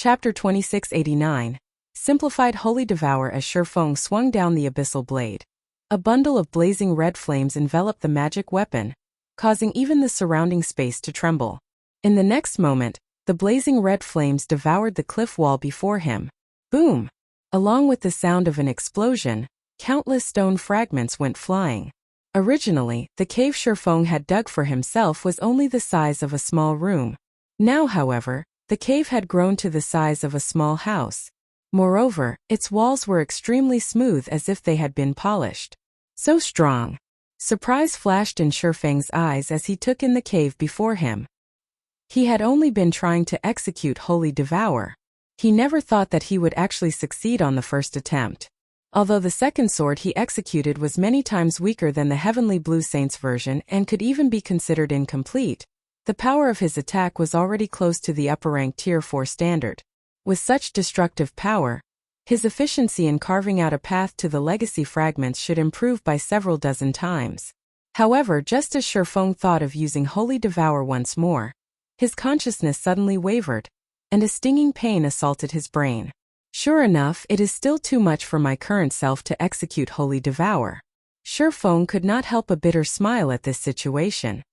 Chapter 2689. Simplified Holy Devour. As Surfeng swung down the abyssal blade, a bundle of blazing red flames enveloped the magic weapon, causing even the surrounding space to tremble. In the next moment, the blazing red flames devoured the cliff wall before him. Boom! Along with the sound of an explosion, countless stone fragments went flying. Originally, the cave Surfeng had dug for himself was only the size of a small room. Now, however, the cave had grown to the size of a small house. Moreover, its walls were extremely smooth, as if they had been polished. So strong! Surprise flashed in Surfeng's eyes as he took in the cave before him. He had only been trying to execute Holy Devour. He never thought that he would actually succeed on the first attempt. Although the second sword he executed was many times weaker than the Heavenly Blue Saints version and could even be considered incomplete, the power of his attack was already close to the upper rank Tier 4 standard. With such destructive power, his efficiency in carving out a path to the legacy fragments should improve by several dozen times. However, just as Surfeng thought of using Holy Devour once more, his consciousness suddenly wavered, and a stinging pain assaulted his brain. Sure enough, it is still too much for my current self to execute Holy Devour. Surfeng could not help a bitter smile at this situation.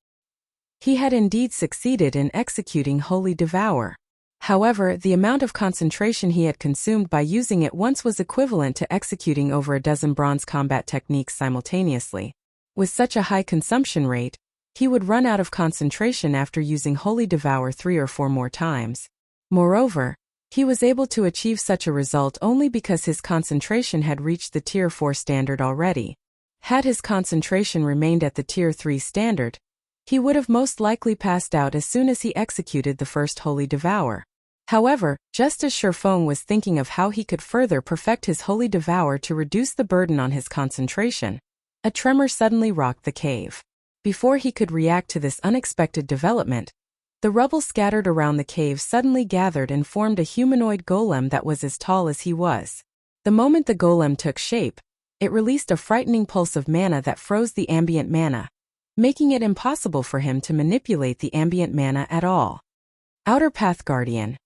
He had indeed succeeded in executing Holy Devour. However, the amount of concentration he had consumed by using it once was equivalent to executing over a dozen bronze combat techniques simultaneously. With such a high consumption rate, he would run out of concentration after using Holy Devour 3 or 4 more times. Moreover, he was able to achieve such a result only because his concentration had reached the Tier 4 standard already. Had his concentration remained at the Tier 3 standard, he would have most likely passed out as soon as he executed the first Holy Devour. However, just as Surfeng was thinking of how he could further perfect his Holy Devour to reduce the burden on his concentration, a tremor suddenly rocked the cave. Before he could react to this unexpected development, the rubble scattered around the cave suddenly gathered and formed a humanoid golem that was as tall as he was. The moment the golem took shape, it released a frightening pulse of mana that froze the ambient mana, making it impossible for him to manipulate the ambient mana at all. Outer Path Guardian.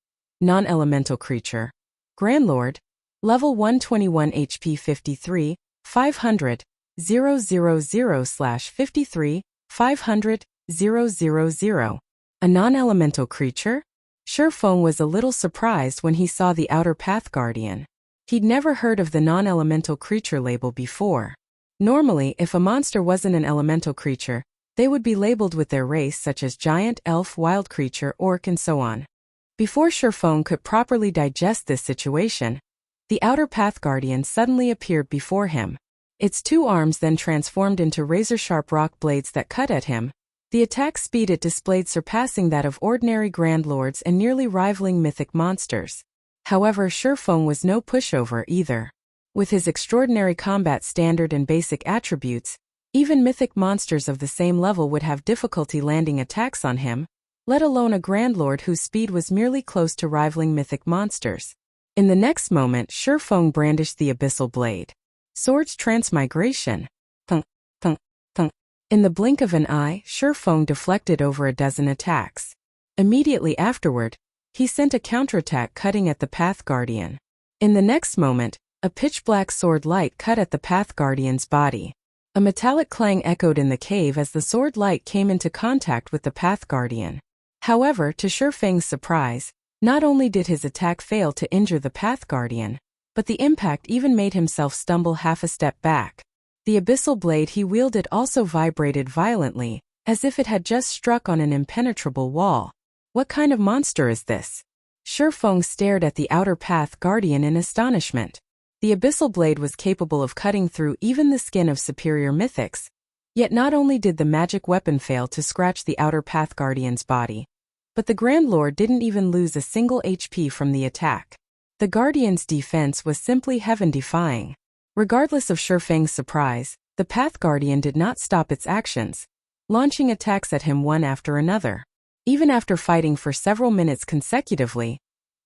Non-elemental creature. Grand Lord. Level 121 HP 53, 500, 000/53, 500, 000. A non-elemental creature? Surfeng was a little surprised when he saw the Outer Path Guardian. He'd never heard of the non-elemental creature label before. Normally, if a monster wasn't an elemental creature, they would be labeled with their race, such as giant, elf, wild creature, orc, and so on. Before Surfeng could properly digest this situation, the Outer Path Guardian suddenly appeared before him. Its 2 arms then transformed into razor-sharp rock blades that cut at him. The attack speed it displayed surpassing that of ordinary Grand Lords and nearly rivaling mythic monsters. However, Surfeng was no pushover either. With his extraordinary combat standard and basic attributes, even mythic monsters of the same level would have difficulty landing attacks on him, let alone a Grand Lord whose speed was merely close to rivaling mythic monsters. In the next moment, Surfeng brandished the abyssal blade. Sword's transmigration. Thunk, thunk, thunk. In the blink of an eye, Surfeng deflected over a dozen attacks. Immediately afterward, he sent a counterattack cutting at the Path Guardian. In the next moment, a pitch-black sword light cut at the Path Guardian's body. A metallic clang echoed in the cave as the sword light came into contact with the Path Guardian. However, to Surfeng's surprise, not only did his attack fail to injure the Path Guardian, but the impact even made himself stumble half a step back. The abyssal blade he wielded also vibrated violently, as if it had just struck on an impenetrable wall. What kind of monster is this? Surfeng stared at the Outer Path Guardian in astonishment. The abyssal blade was capable of cutting through even the skin of superior mythics. Yet not only did the magic weapon fail to scratch the Outer Path Guardian's body, but the Grand Lord didn't even lose a single HP from the attack. The Guardian's defense was simply heaven-defying. Regardless of Surfeng's surprise, the Path Guardian did not stop its actions, launching attacks at him one after another. Even after fighting for several minutes consecutively,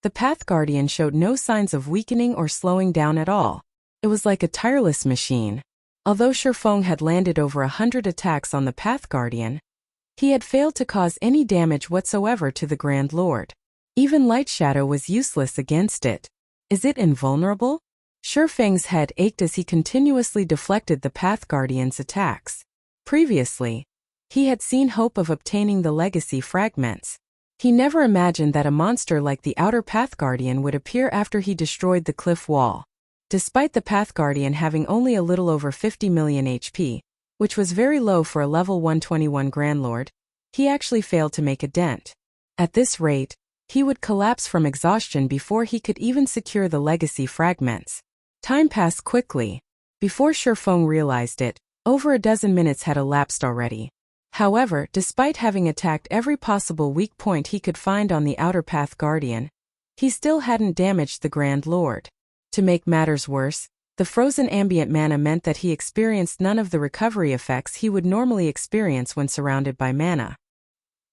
the Path Guardian showed no signs of weakening or slowing down at all. It was like a tireless machine. Although Surfeng had landed over 100 attacks on the Path Guardian, he had failed to cause any damage whatsoever to the Grand Lord. Even Light Shadow was useless against it. Is it invulnerable? Shifeng's head ached as he continuously deflected the Path Guardian's attacks. Previously, he had seen hope of obtaining the legacy fragments. He never imagined that a monster like the Outer Path Guardian would appear after he destroyed the cliff wall. Despite the Path Guardian having only a little over 50 million HP, which was very low for a level 121 Grand Lord, he actually failed to make a dent. At this rate, he would collapse from exhaustion before he could even secure the legacy fragments. Time passed quickly. Before Shifeng realized it, over a dozen minutes had elapsed already. However, despite having attacked every possible weak point he could find on the Outer Path Guardian, he still hadn't damaged the Grand Lord. To make matters worse, the frozen ambient mana meant that he experienced none of the recovery effects he would normally experience when surrounded by mana.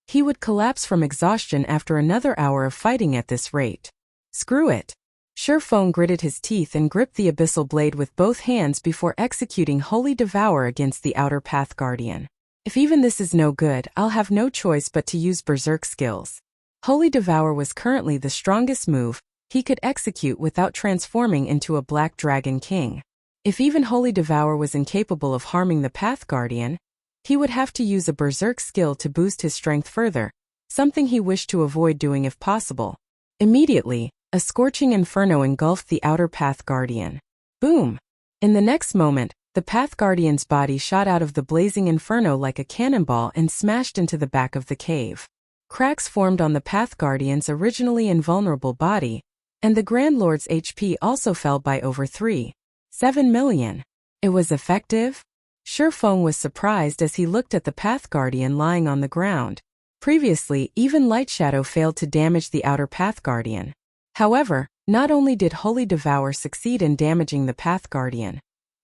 He would collapse from exhaustion after another hour of fighting at this rate. Screw it. Shifeng gritted his teeth and gripped the abyssal blade with both hands before executing Holy Devour against the Outer Path Guardian. If even this is no good, I'll have no choice but to use Berserk skills. Holy Devour was currently the strongest move he could execute without transforming into a Black Dragon King. If even Holy Devour was incapable of harming the Path Guardian, he would have to use a Berserk skill to boost his strength further, something he wished to avoid doing if possible. Immediately, a scorching inferno engulfed the Outer Path Guardian. Boom! In the next moment, the Path Guardian's body shot out of the blazing inferno like a cannonball and smashed into the back of the cave. Cracks formed on the Path Guardian's originally invulnerable body, and the Grand Lord's HP also fell by over 3.7 million. It was effective? Shifeng was surprised as he looked at the Path Guardian lying on the ground. Previously, even Light Shadow failed to damage the Outer Path Guardian. However, not only did Holy Devour succeed in damaging the Path Guardian,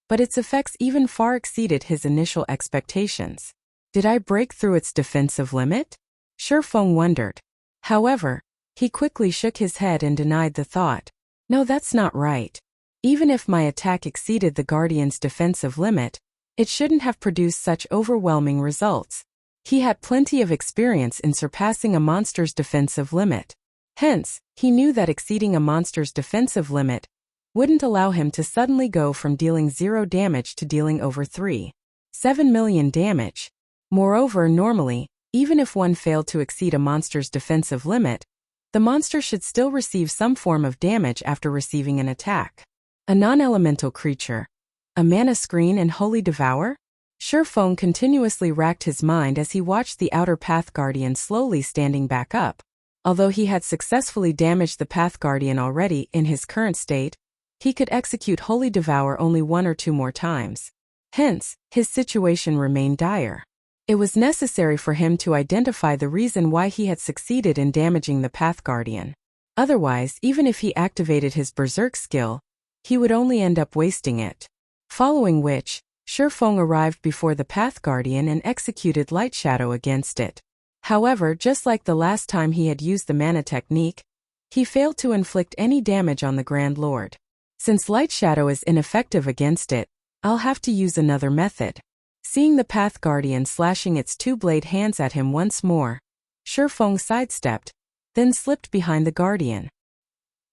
but its effects even far exceeded his initial expectations. Did I break through its defensive limit? Shifeng wondered. However, he quickly shook his head and denied the thought. No, that's not right. Even if my attack exceeded the Guardian's defensive limit, it shouldn't have produced such overwhelming results. He had plenty of experience in surpassing a monster's defensive limit. Hence, he knew that exceeding a monster's defensive limit wouldn't allow him to suddenly go from dealing 0 damage to dealing over 3.7 million damage. Moreover, normally, even if one failed to exceed a monster's defensive limit, the monster should still receive some form of damage after receiving an attack. A non-elemental creature, a mana screen and Holy Devour? Shifeng continuously racked his mind as he watched the Outer Path Guardian slowly standing back up. Although he had successfully damaged the Path Guardian already in his current state, he could execute Holy Devour only 1 or 2 more times. Hence, his situation remained dire. It was necessary for him to identify the reason why he had succeeded in damaging the Path Guardian. Otherwise, even if he activated his Berserk skill, he would only end up wasting it. Following which, Shifeng arrived before the Path Guardian and executed Light Shadow against it. However, just like the last time he had used the mana technique, he failed to inflict any damage on the Grand Lord. Since Light Shadow is ineffective against it, I'll have to use another method. Seeing the Path Guardian slashing its 2-blade hands at him once more, Shifeng sidestepped, then slipped behind the Guardian.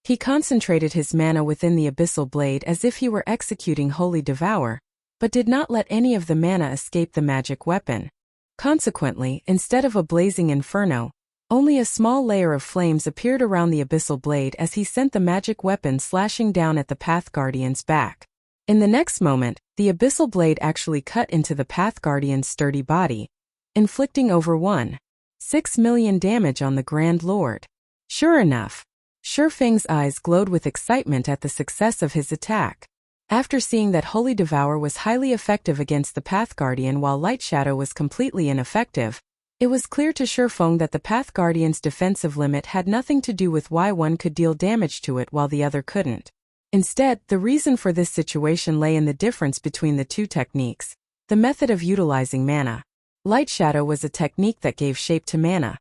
He concentrated his mana within the abyssal blade as if he were executing Holy Devour, but did not let any of the mana escape the magic weapon. Consequently, instead of a blazing inferno, only a small layer of flames appeared around the abyssal blade as he sent the magic weapon slashing down at the Path Guardian's back. In the next moment, the abyssal blade actually cut into the Path Guardian's sturdy body, inflicting over 1.6 million damage on the Grand Lord. Sure enough, Shifeng's eyes glowed with excitement at the success of his attack. After seeing that Holy Devour was highly effective against the Path Guardian while Light Shadow was completely ineffective, it was clear to Shifeng that the Path Guardian's defensive limit had nothing to do with why one could deal damage to it while the other couldn't. Instead, the reason for this situation lay in the difference between the two techniques, the method of utilizing mana. Light Shadow was a technique that gave shape to mana,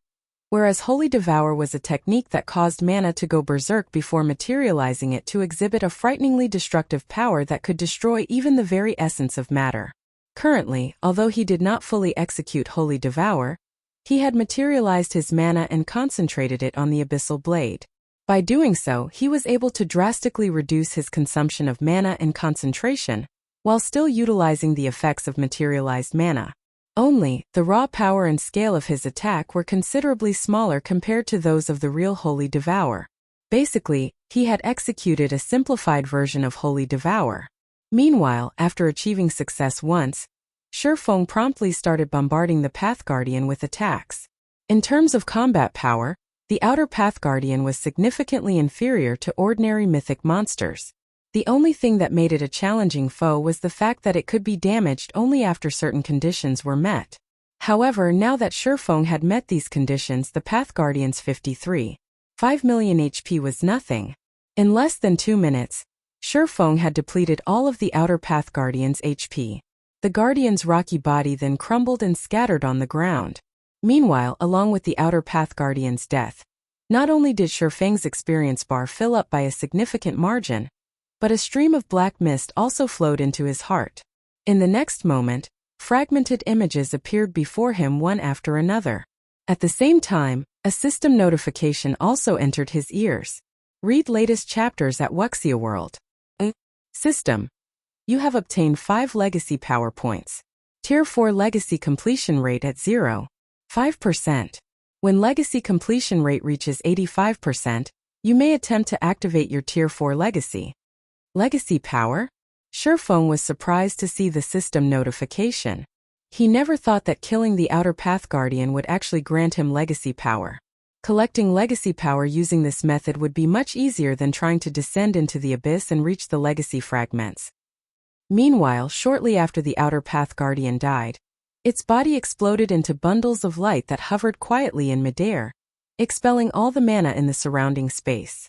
whereas Holy Devour was a technique that caused mana to go berserk before materializing it to exhibit a frighteningly destructive power that could destroy even the very essence of matter. Currently, although he did not fully execute Holy Devour, He had materialized his mana and concentrated it on the abyssal blade. By doing so, he was able to drastically reduce his consumption of mana and concentration, while still utilizing the effects of materialized mana. Only, the raw power and scale of his attack were considerably smaller compared to those of the real Holy Devour. Basically, he had executed a simplified version of Holy Devour. Meanwhile, after achieving success once, Shifeng promptly started bombarding the Path Guardian with attacks. In terms of combat power, the Outer Path Guardian was significantly inferior to ordinary mythic monsters. The only thing that made it a challenging foe was the fact that it could be damaged only after certain conditions were met. However, now that Shifeng had met these conditions, the Path Guardian's 53.5 million HP was nothing. In less than 2 minutes, Shifeng had depleted all of the Outer Path Guardian's HP. The Guardian's rocky body then crumbled and scattered on the ground. Meanwhile, along with the Outer Path Guardian's death, not only did Shifeng's experience bar fill up by a significant margin, but a stream of black mist also flowed into his heart. In the next moment, fragmented images appeared before him one after another. At the same time, a system notification also entered his ears. Read latest chapters at Wuxia World. System. You have obtained 5 legacy power points. Tier 4 legacy completion rate at 0.5%. When legacy completion rate reaches 85%, you may attempt to activate your Tier 4 legacy. Legacy power? Shifeng was surprised to see the system notification. He never thought that killing the Outer Path Guardian would actually grant him legacy power. Collecting legacy power using this method would be much easier than trying to descend into the abyss and reach the legacy fragments. Meanwhile, shortly after the Outer Path Guardian died, its body exploded into bundles of light that hovered quietly in midair, expelling all the mana in the surrounding space.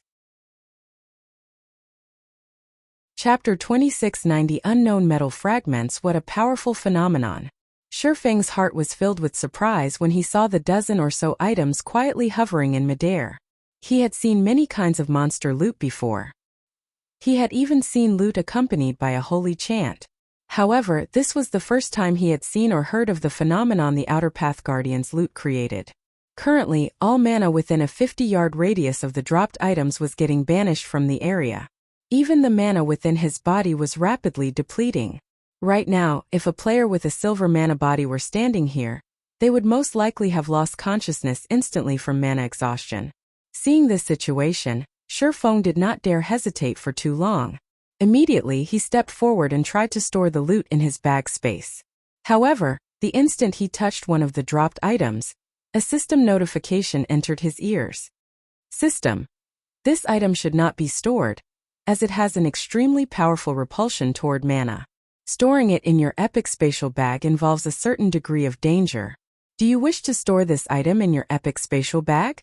Chapter 2690 Unknown Metal Fragments. What a powerful phenomenon. Shifeng's heart was filled with surprise when he saw the dozen or so items quietly hovering in midair. He had seen many kinds of monster loot before. He had even seen loot accompanied by a holy chant. However, this was the first time he had seen or heard of the phenomenon the Outer Path Guardian's loot created. Currently, all mana within a 50-yard radius of the dropped items was getting banished from the area. Even the mana within his body was rapidly depleting. Right now, if a player with a silver mana body were standing here, they would most likely have lost consciousness instantly from mana exhaustion. Seeing this situation, Shifeng did not dare hesitate for too long. Immediately, he stepped forward and tried to store the loot in his bag space. However, the instant he touched one of the dropped items, a system notification entered his ears. System. This item should not be stored, as it has an extremely powerful repulsion toward mana. Storing it in your epic spatial bag involves a certain degree of danger. Do you wish to store this item in your epic spatial bag?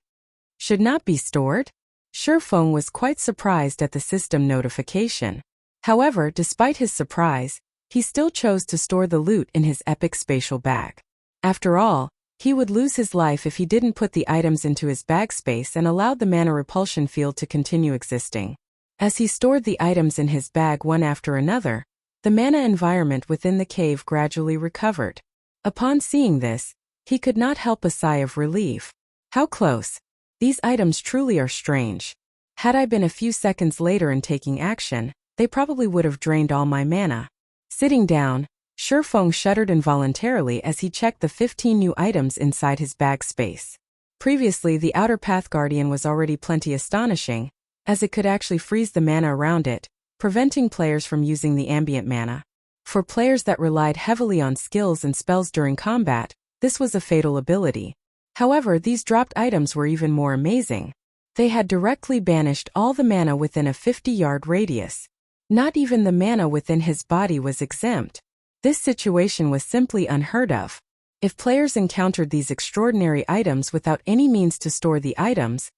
Should not be stored? Shifeng was quite surprised at the system notification. However, despite his surprise, he still chose to store the loot in his epic spatial bag. After all, he would lose his life if he didn't put the items into his bag space and allowed the mana repulsion field to continue existing. As he stored the items in his bag one after another, the mana environment within the cave gradually recovered. Upon seeing this, he could not help a sigh of relief. How close! These items truly are strange. Had I been a few seconds later in taking action, they probably would have drained all my mana. Sitting down, Shifeng shuddered involuntarily as he checked the 15 new items inside his bag space. Previously, the Outer Path Guardian was already plenty astonishing, as it could actually freeze the mana around it, preventing players from using the ambient mana. For players that relied heavily on skills and spells during combat, this was a fatal ability. However, these dropped items were even more amazing. They had directly banished all the mana within a 50-yard radius. Not even the mana within his body was exempt. This situation was simply unheard of. If players encountered these extraordinary items without any means to store the items,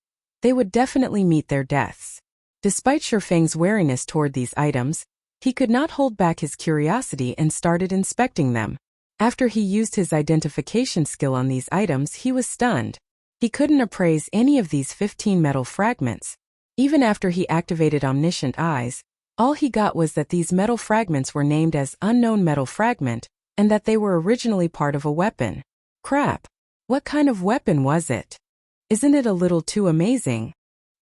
they would definitely meet their deaths. Despite Shifeng's wariness toward these items, he could not hold back his curiosity and started inspecting them. After he used his identification skill on these items, he was stunned. He couldn't appraise any of these 15 metal fragments. Even after he activated Omniscient Eyes, all he got was that these metal fragments were named as Unknown Metal Fragment, and that they were originally part of a weapon. Crap! What kind of weapon was it? Isn't it a little too amazing?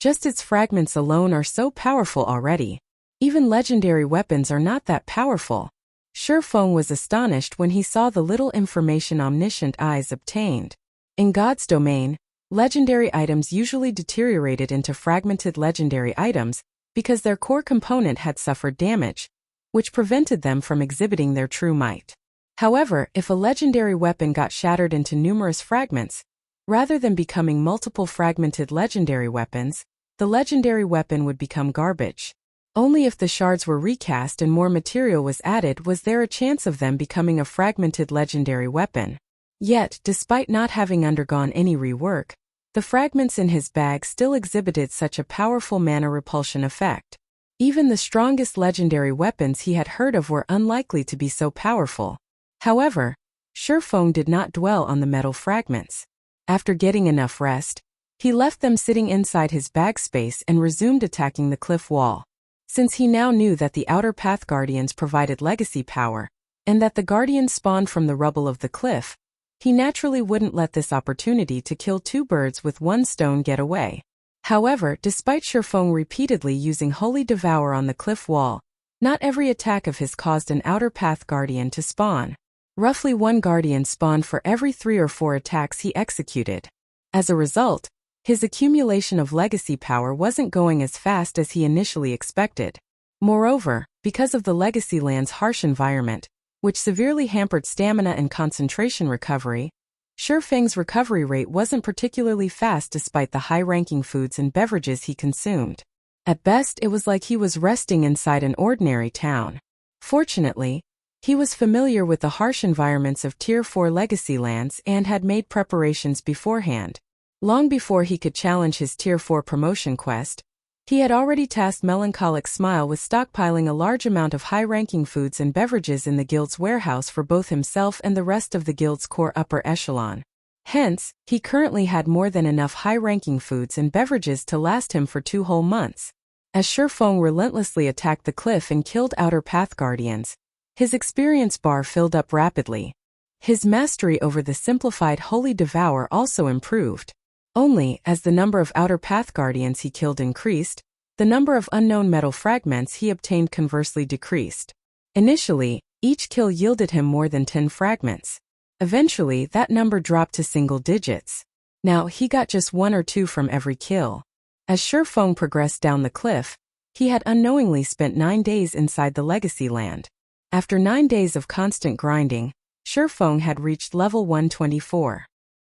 Just its fragments alone are so powerful already. Even legendary weapons are not that powerful. Surefeng was astonished when he saw the little information omniscient eyes obtained. In God's domain, legendary items usually deteriorated into fragmented legendary items because their core component had suffered damage, which prevented them from exhibiting their true might. However, if a legendary weapon got shattered into numerous fragments, rather than becoming multiple fragmented legendary weapons, the legendary weapon would become garbage. Only if the shards were recast and more material was added was there a chance of them becoming a fragmented legendary weapon. Yet, despite not having undergone any rework, the fragments in his bag still exhibited such a powerful mana repulsion effect. Even the strongest legendary weapons he had heard of were unlikely to be so powerful. However, Surefeng did not dwell on the metal fragments. After getting enough rest, he left them sitting inside his bag space and resumed attacking the cliff wall. Since he now knew that the Outer Path Guardians provided legacy power, and that the Guardians spawned from the rubble of the cliff, he naturally wouldn't let this opportunity to kill two birds with one stone get away. However, despite Surefeng repeatedly using Holy Devour on the cliff wall, not every attack of his caused an Outer Path Guardian to spawn. Roughly one Guardian spawned for every 3 or 4 attacks he executed. As a result, his accumulation of legacy power wasn't going as fast as he initially expected. Moreover, because of the Legacy Land's harsh environment, which severely hampered stamina and concentration recovery, Surefeng's recovery rate wasn't particularly fast despite the high-ranking foods and beverages he consumed. At best, it was like he was resting inside an ordinary town. Fortunately, he was familiar with the harsh environments of Tier 4 Legacy Lands and had made preparations beforehand. Long before he could challenge his Tier 4 promotion quest, he had already tasked Melancholic Smile with stockpiling a large amount of high-ranking foods and beverages in the guild's warehouse for both himself and the rest of the guild's core upper echelon. Hence, he currently had more than enough high-ranking foods and beverages to last him for 2 whole months. As Surefeng relentlessly attacked the cliff and killed Outer Path Guardians, his experience bar filled up rapidly. His mastery over the simplified Holy Devour also improved. Only, as the number of Outer Path Guardians he killed increased, the number of unknown metal fragments he obtained conversely decreased. Initially, each kill yielded him more than 10 fragments. Eventually, that number dropped to single digits. Now, he got just 1 or 2 from every kill. As Surefeng progressed down the cliff, he had unknowingly spent 9 days inside the Legacy Land. After 9 days of constant grinding, Surefeng had reached level 124.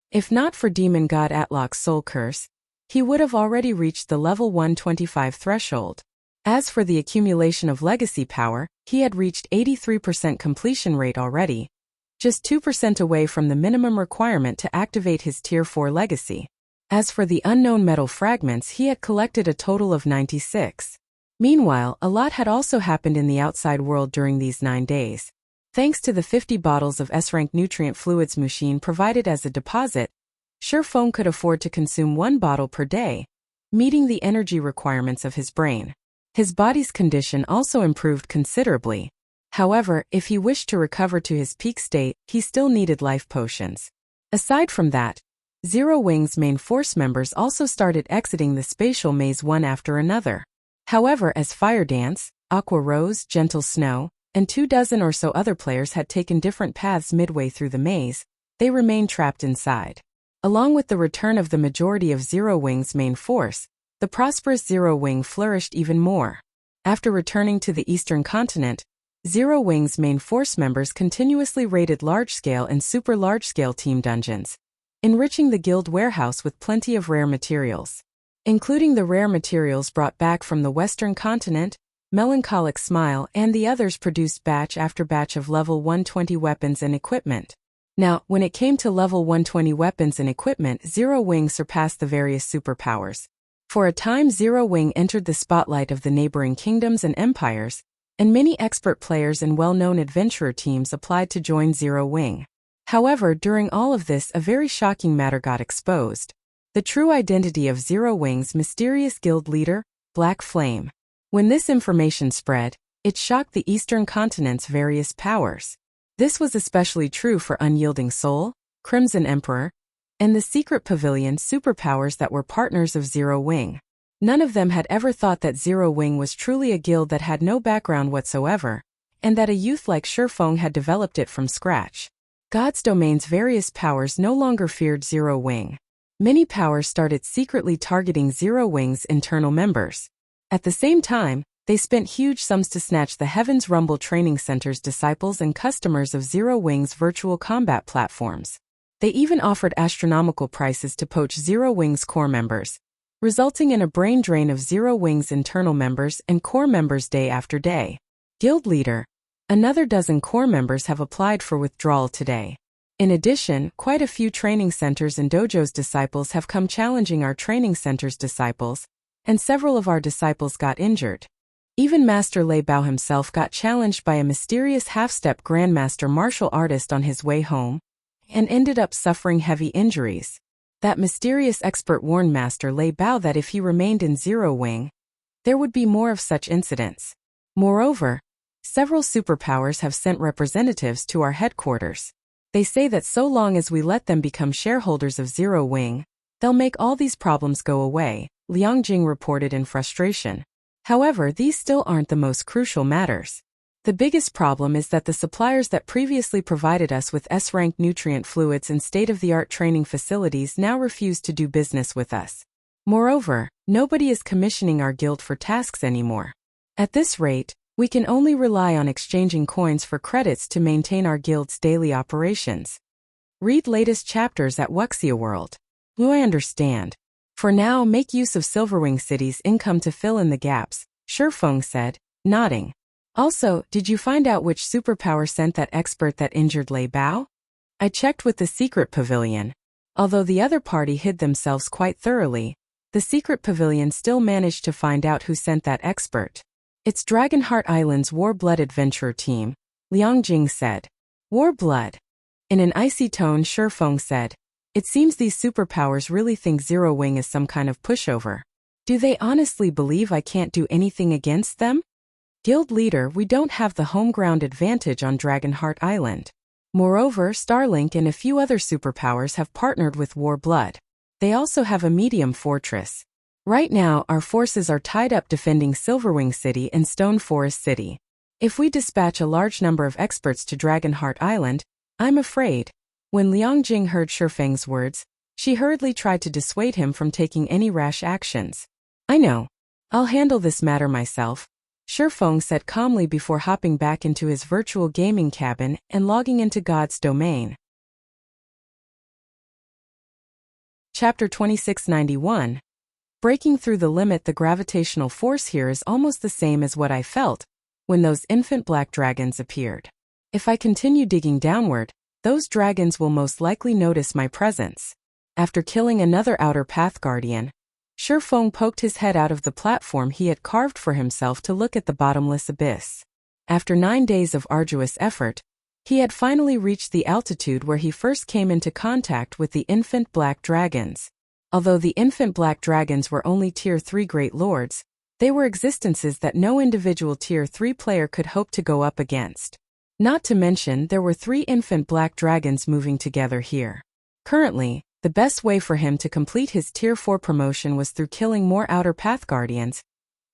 If not for Demon God Atlok's soul curse, he would have already reached the level 125 threshold. As for the accumulation of legacy power, he had reached 83% completion rate already, just 2% away from the minimum requirement to activate his Tier 4 legacy. As for the unknown metal fragments, he had collected a total of 96. Meanwhile, a lot had also happened in the outside world during these 9 days. Thanks to the 50 bottles of S-rank nutrient fluids Mushin provided as a deposit, Surefeng could afford to consume 1 bottle per day, meeting the energy requirements of his brain. His body's condition also improved considerably. However, if he wished to recover to his peak state, he still needed life potions. Aside from that, Zero Wing's main force members also started exiting the spatial maze one after another. However, as Fire Dance, Aqua Rose, Gentle Snow, and 24 or so other players had taken different paths midway through the maze, they remained trapped inside. Along with the return of the majority of Zero Wing's main force, the prosperous Zero Wing flourished even more. After returning to the eastern continent, Zero Wing's main force members continuously raided large-scale and super large-scale team dungeons, enriching the guild warehouse with plenty of rare materials. Including the rare materials brought back from the western continent, Melancholic Smile and the others produced batch after batch of level 120 weapons and equipment. Now, when it came to level 120 weapons and equipment, Zero Wing surpassed the various superpowers. For a time, Zero Wing entered the spotlight of the neighboring kingdoms and empires, and many expert players and well-known adventurer teams applied to join Zero Wing. However, during all of this, a very shocking matter got exposed: the true identity of Zero Wing's mysterious guild leader, Black Flame. When this information spread, it shocked the Eastern Continent's various powers. This was especially true for Unyielding Soul, Crimson Emperor, and the secret Pavilion superpowers that were partners of Zero Wing. None of them had ever thought that Zero Wing was truly a guild that had no background whatsoever, and that a youth like Shifeng had developed it from scratch. God's domain's various powers no longer feared Zero Wing. Many powers started secretly targeting Zero Wing's internal members. At the same time, they spent huge sums to snatch the Heaven's Rumble Training Center's disciples and customers of Zero Wing's virtual combat platforms. They even offered astronomical prices to poach Zero Wing's core members, resulting in a brain drain of Zero Wing's internal members and core members day after day. Guild leader. Another dozen core members have applied for withdrawal today. In addition, quite a few training centers and dojos disciples have come challenging our training center's disciples, and several of our disciples got injured. Even Master Lei Bao himself got challenged by a mysterious half-step grandmaster martial artist on his way home, and ended up suffering heavy injuries. That mysterious expert warned Master Lei Bao that if he remained in Zero Wing, there would be more of such incidents. Moreover, several superpowers have sent representatives to our headquarters. They say that so long as we let them become shareholders of Zero Wing, they'll make all these problems go away, Liang Jing reported in frustration. However, these still aren't the most crucial matters. The biggest problem is that the suppliers that previously provided us with S-rank nutrient fluids and state-of-the-art training facilities now refuse to do business with us. Moreover, nobody is commissioning our guild for tasks anymore. At this rate, we can only rely on exchanging coins for credits to maintain our guild's daily operations. Read latest chapters at Wuxia World. I understand. For now, make use of Silverwing City's income to fill in the gaps, Shifeng said, nodding. Also, did you find out which superpower sent that expert that injured Lei Bao? I checked with the secret Pavilion. Although the other party hid themselves quite thoroughly, the secret Pavilion still managed to find out who sent that expert. It's Dragonheart Island's War-Blood adventurer team, Liang Jing said. War-Blood? In an icy tone, Shifeng said, it seems these superpowers really think Zero Wing is some kind of pushover. Do they honestly believe I can't do anything against them? Guild leader, we don't have the home ground advantage on Dragonheart Island. Moreover, Starlink and a few other superpowers have partnered with War-Blood. They also have a medium fortress. Right now, our forces are tied up defending Silverwing City and Stone Forest City. If we dispatch a large number of experts to Dragonheart Island, I'm afraid. When Liang Jing heard Shifeng's words, she hurriedly tried to dissuade him from taking any rash actions. I know. I'll handle this matter myself, Shifeng said calmly before hopping back into his virtual gaming cabin and logging into God's domain. Chapter 2691. Breaking through the limit. The gravitational force here is almost the same as what I felt when those infant black dragons appeared. If I continue digging downward, those dragons will most likely notice my presence. After killing another outer path guardian, Shifeng poked his head out of the platform he had carved for himself to look at the bottomless abyss. After 9 days of arduous effort, he had finally reached the altitude where he first came into contact with the infant black dragons. Although the infant black dragons were only Tier 3 Great Lords, they were existences that no individual Tier 3 player could hope to go up against. Not to mention, there were 3 infant black dragons moving together here. Currently, the best way for him to complete his Tier 4 promotion was through killing more Outer Path Guardians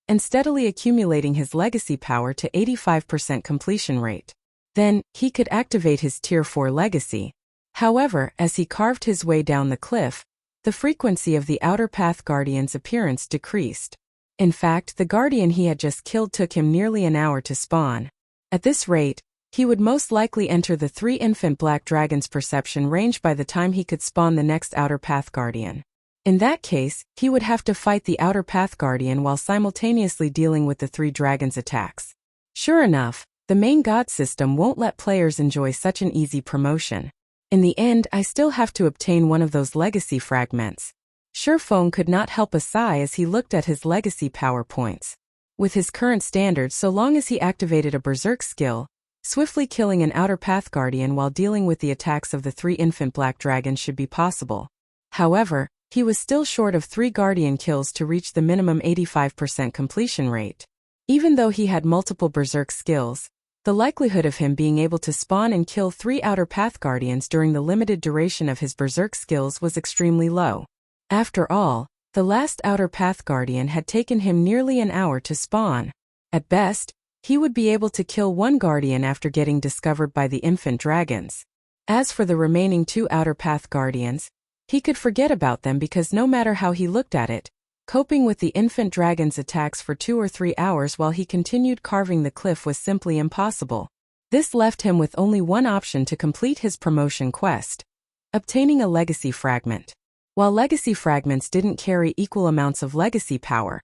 and steadily accumulating his legacy power to 85% completion rate. Then, he could activate his Tier 4 legacy. However, as he carved his way down the cliff, the frequency of the Outer Path Guardian's appearance decreased. In fact, the Guardian he had just killed took him nearly an hour to spawn. At this rate, he would most likely enter the 3 infant black dragons' perception range by the time he could spawn the next Outer Path Guardian. In that case, he would have to fight the Outer Path Guardian while simultaneously dealing with the 3 dragons' attacks. Sure enough, the main god system won't let players enjoy such an easy promotion. In the end, I still have to obtain one of those legacy fragments. Shifeng could not help a sigh as he looked at his legacy power points. With his current standards, so long as he activated a berserk skill, swiftly killing an Outer Path Guardian while dealing with the attacks of the 3 infant black dragons should be possible. However, he was still short of 3 Guardian kills to reach the minimum 85% completion rate. Even though he had multiple berserk skills, the likelihood of him being able to spawn and kill 3 Outer Path Guardians during the limited duration of his Berserk skills was extremely low. After all, the last Outer Path Guardian had taken him nearly an hour to spawn. At best, he would be able to kill 1 Guardian after getting discovered by the infant dragons. As for the remaining 2 Outer Path Guardians, he could forget about them because no matter how he looked at it, coping with the infant dragon's attacks for 2 or 3 hours while he continued carving the cliff was simply impossible. This left him with only one option to complete his promotion quest: obtaining a legacy fragment. While legacy fragments didn't carry equal amounts of legacy power,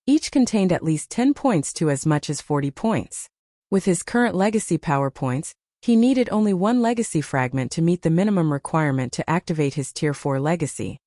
each contained at least 10 points to as much as 40 points. With his current legacy power points, he needed only 1 legacy fragment to meet the minimum requirement to activate his Tier 4 legacy.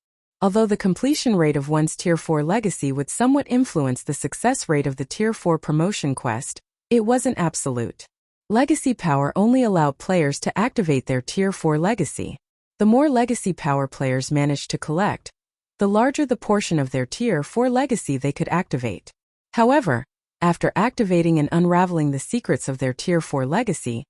Although the completion rate of one's Tier 4 legacy would somewhat influence the success rate of the Tier 4 promotion quest, it wasn't absolute. Legacy power only allowed players to activate their Tier 4 legacy. The more legacy power players managed to collect, the larger the portion of their Tier 4 legacy they could activate. However, after activating and unraveling the secrets of their Tier 4 legacy,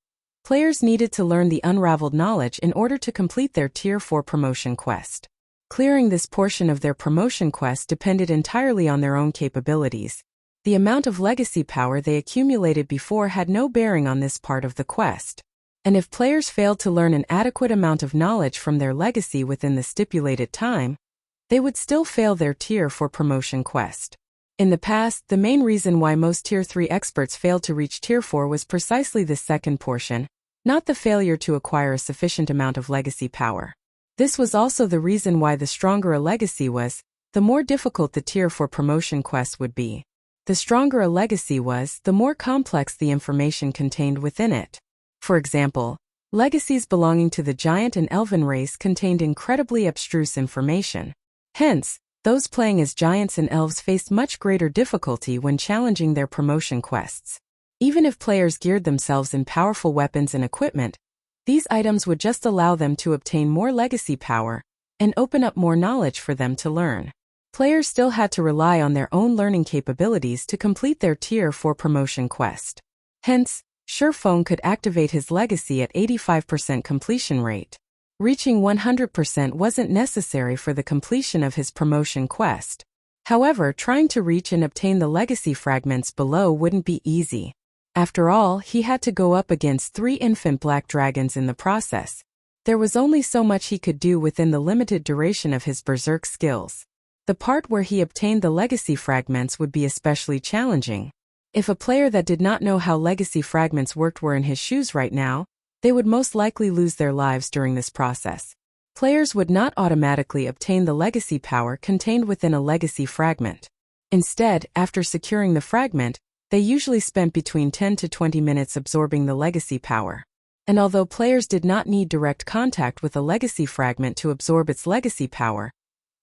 players needed to learn the unraveled knowledge in order to complete their Tier 4 promotion quest. Clearing this portion of their promotion quest depended entirely on their own capabilities. The amount of legacy power they accumulated before had no bearing on this part of the quest. And if players failed to learn an adequate amount of knowledge from their legacy within the stipulated time, they would still fail their Tier 4 promotion quest. In the past, the main reason why most Tier 3 experts failed to reach Tier 4 was precisely this second portion, not the failure to acquire a sufficient amount of legacy power. This was also the reason why the stronger a legacy was, the more difficult the Tier 4 promotion quest would be. The stronger a legacy was, the more complex the information contained within it. For example, legacies belonging to the giant and elven race contained incredibly abstruse information. Hence, those playing as giants and elves faced much greater difficulty when challenging their promotion quests. Even if players geared themselves in powerful weapons and equipment, these items would just allow them to obtain more legacy power and open up more knowledge for them to learn. Players still had to rely on their own learning capabilities to complete their Tier 4 promotion quest. Hence, Surefong could activate his legacy at 85% completion rate. Reaching 100% wasn't necessary for the completion of his promotion quest. However, trying to reach and obtain the legacy fragments below wouldn't be easy. After all, he had to go up against 3 infant black dragons in the process. There was only so much he could do within the limited duration of his Berserk skills. The part where he obtained the legacy fragments would be especially challenging. If a player that did not know how legacy fragments worked were in his shoes right now, they would most likely lose their lives during this process. Players would not automatically obtain the legacy power contained within a legacy fragment. Instead, after securing the fragment, they usually spent between 10 to 20 minutes absorbing the legacy power. And although players did not need direct contact with a legacy fragment to absorb its legacy power,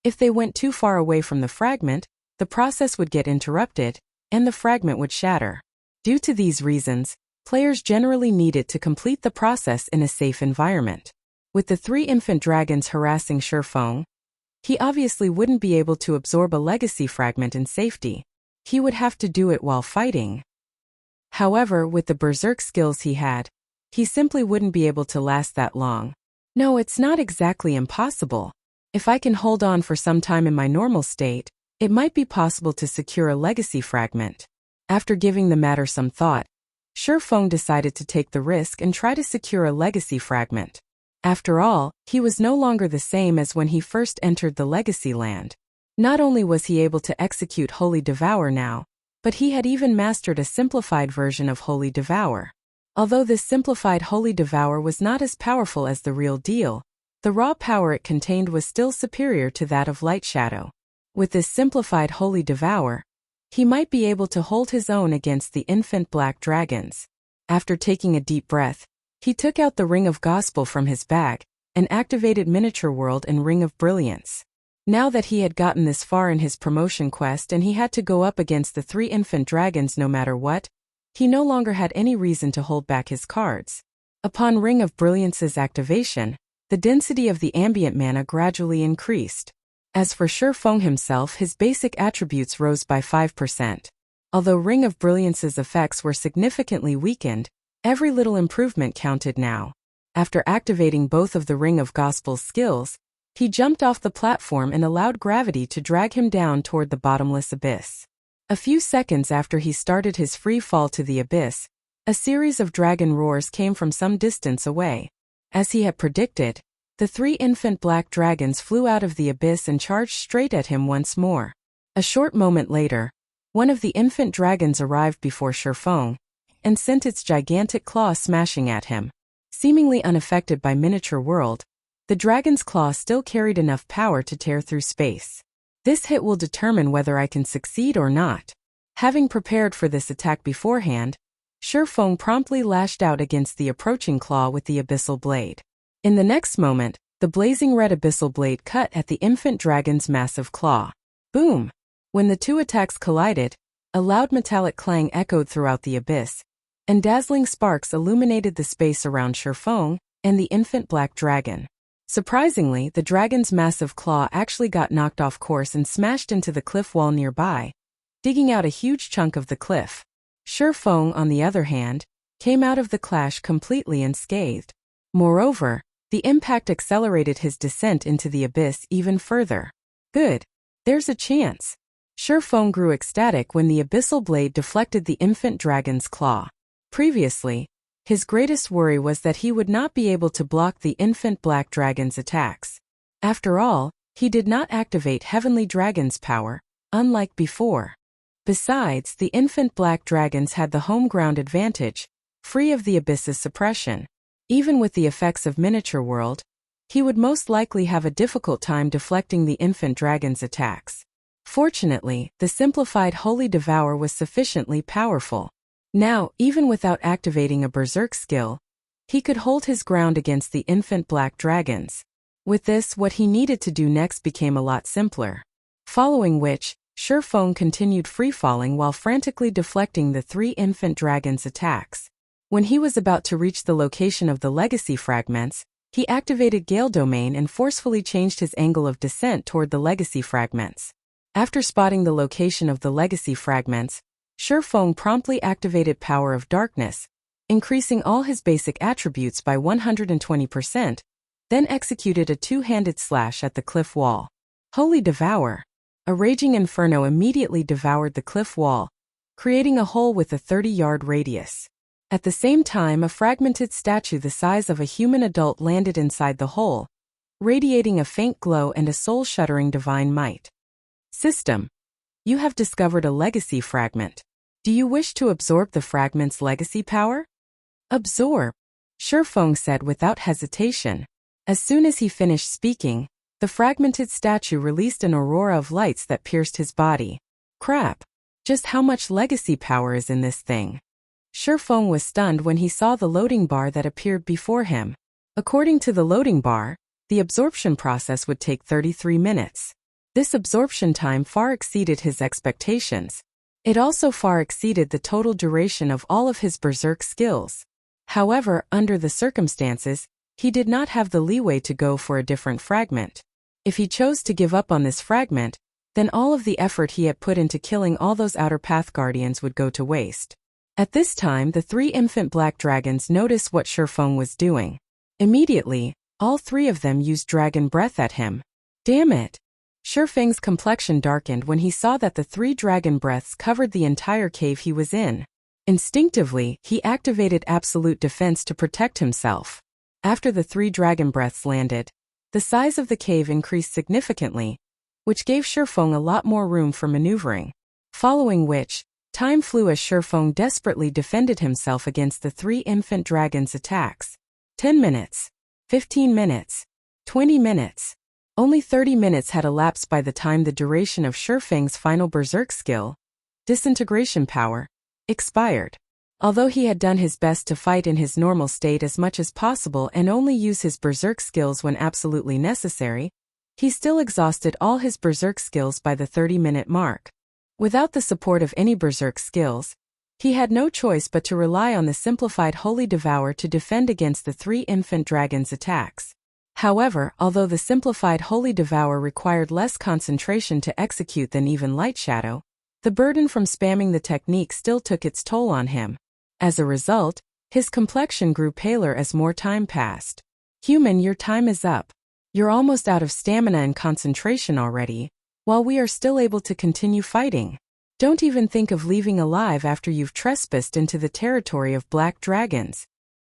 if they went too far away from the fragment, the process would get interrupted, and the fragment would shatter. Due to these reasons, players generally needed to complete the process in a safe environment. With the 3 infant dragons harassing Surefong, he obviously wouldn't be able to absorb a legacy fragment in safety. He would have to do it while fighting. However, with the Berserk skills he had, he simply wouldn't be able to last that long. No, it's not exactly impossible. If I can hold on for some time in my normal state, it might be possible to secure a legacy fragment. After giving the matter some thought, Surefong decided to take the risk and try to secure a legacy fragment. After all, he was no longer the same as when he first entered the Legacy Land. Not only was he able to execute Holy Devour now, but he had even mastered a simplified version of Holy Devour. Although this simplified Holy Devour was not as powerful as the real deal, the raw power it contained was still superior to that of Light Shadow. With this simplified Holy Devour, he might be able to hold his own against the infant black dragons. After taking a deep breath, he took out the Ring of Gospel from his bag and activated Miniature World and Ring of Brilliance. Now that he had gotten this far in his promotion quest and he had to go up against the 3 infant dragons no matter what, he no longer had any reason to hold back his cards. Upon Ring of Brilliance's activation, the density of the ambient mana gradually increased. As for Surefong himself, his basic attributes rose by 5%. Although Ring of Brilliance's effects were significantly weakened, Every little improvement counted now. After activating both of the Ring of Gospel's skills, he jumped off the platform and allowed gravity to drag him down toward the bottomless abyss. A few seconds after he started his free fall to the abyss, a series of dragon roars came from some distance away. As he had predicted, the 3 infant black dragons flew out of the abyss and charged straight at him once more. A short moment later, one of the infant dragons arrived before Surfong and sent its gigantic claw smashing at him. Seemingly unaffected by miniature world, the dragon's claw still carried enough power to tear through space. This hit will determine whether I can succeed or not. Having prepared for this attack beforehand, Surfong promptly lashed out against the approaching claw with the abyssal blade. In the next moment, the blazing red abyssal blade cut at the infant dragon's massive claw. Boom! When the two attacks collided, a loud metallic clang echoed throughout the abyss, and dazzling sparks illuminated the space around Surfong and the infant black dragon. Surprisingly, the dragon's massive claw actually got knocked off course and smashed into the cliff wall nearby, digging out a huge chunk of the cliff. Surfong, on the other hand, came out of the clash completely unscathed. Moreover, the impact accelerated his descent into the abyss even further. Good. There's a chance. Surfong grew ecstatic when the abyssal blade deflected the infant dragon's claw. Previously, his greatest worry was that he would not be able to block the infant black dragon's attacks. After all, he did not activate Heavenly Dragon's power, unlike before. Besides, the infant black dragons had the home ground advantage, free of the abyss's suppression. Even with the effects of miniature world, he would most likely have a difficult time deflecting the infant dragon's attacks. Fortunately, the simplified Holy Devour was sufficiently powerful. Now, even without activating a berserk skill, he could hold his ground against the infant black dragons. With this, what he needed to do next became a lot simpler. Following which, Surfong continued free-falling while frantically deflecting the 3 infant dragons' attacks. When he was about to reach the location of the legacy fragments, he activated Gale Domain and forcefully changed his angle of descent toward the legacy fragments. After spotting the location of the legacy fragments, Surfong promptly activated Power of Darkness, increasing all his basic attributes by 120%, then executed a 2-handed slash at the cliff wall. Holy Devour! A raging inferno immediately devoured the cliff wall, creating a hole with a 30-yard radius. At the same time, a fragmented statue the size of a human adult landed inside the hole, radiating a faint glow and a soul-shuddering divine might. System. You have discovered a legacy fragment. Do you wish to absorb the fragment's legacy power? Absorb, Surfong said without hesitation. As soon as he finished speaking, the fragmented statue released an aurora of lights that pierced his body. Crap! Just how much legacy power is in this thing? Surfong was stunned when he saw the loading bar that appeared before him. According to the loading bar, the absorption process would take 33 minutes. This absorption time far exceeded his expectations. It also far exceeded the total duration of all of his berserk skills. However, under the circumstances, he did not have the leeway to go for a different fragment. If he chose to give up on this fragment, then all of the effort he had put into killing all those Outer Path Guardians would go to waste. At this time, the 3 infant black dragons noticed what Surfong was doing. Immediately, all 3 of them used dragon breath at him. Damn it! Surfeng's complexion darkened when he saw that the 3 dragon breaths covered the entire cave he was in. Instinctively, he activated absolute defense to protect himself. After the 3 dragon breaths landed, the size of the cave increased significantly, which gave Surfong a lot more room for maneuvering. Following which, time flew as Surfong desperately defended himself against the 3 infant dragons' attacks. 10 minutes. 15 minutes. 20 minutes. Only 30 minutes had elapsed by the time the duration of Surfeng's final berserk skill, disintegration power, expired. Although he had done his best to fight in his normal state as much as possible and only use his berserk skills when absolutely necessary, he still exhausted all his berserk skills by the 30-minute mark. Without the support of any berserk skills, he had no choice but to rely on the simplified Holy Devour to defend against the 3 infant dragons' attacks. However, although the simplified Holy Devour required less concentration to execute than even Light Shadow, the burden from spamming the technique still took its toll on him. As a result, His complexion grew paler as more time passed. Human, your time is up. You're almost out of stamina and concentration already, while we are still able to continue fighting. Don't even think of leaving alive after you've trespassed into the territory of black dragons.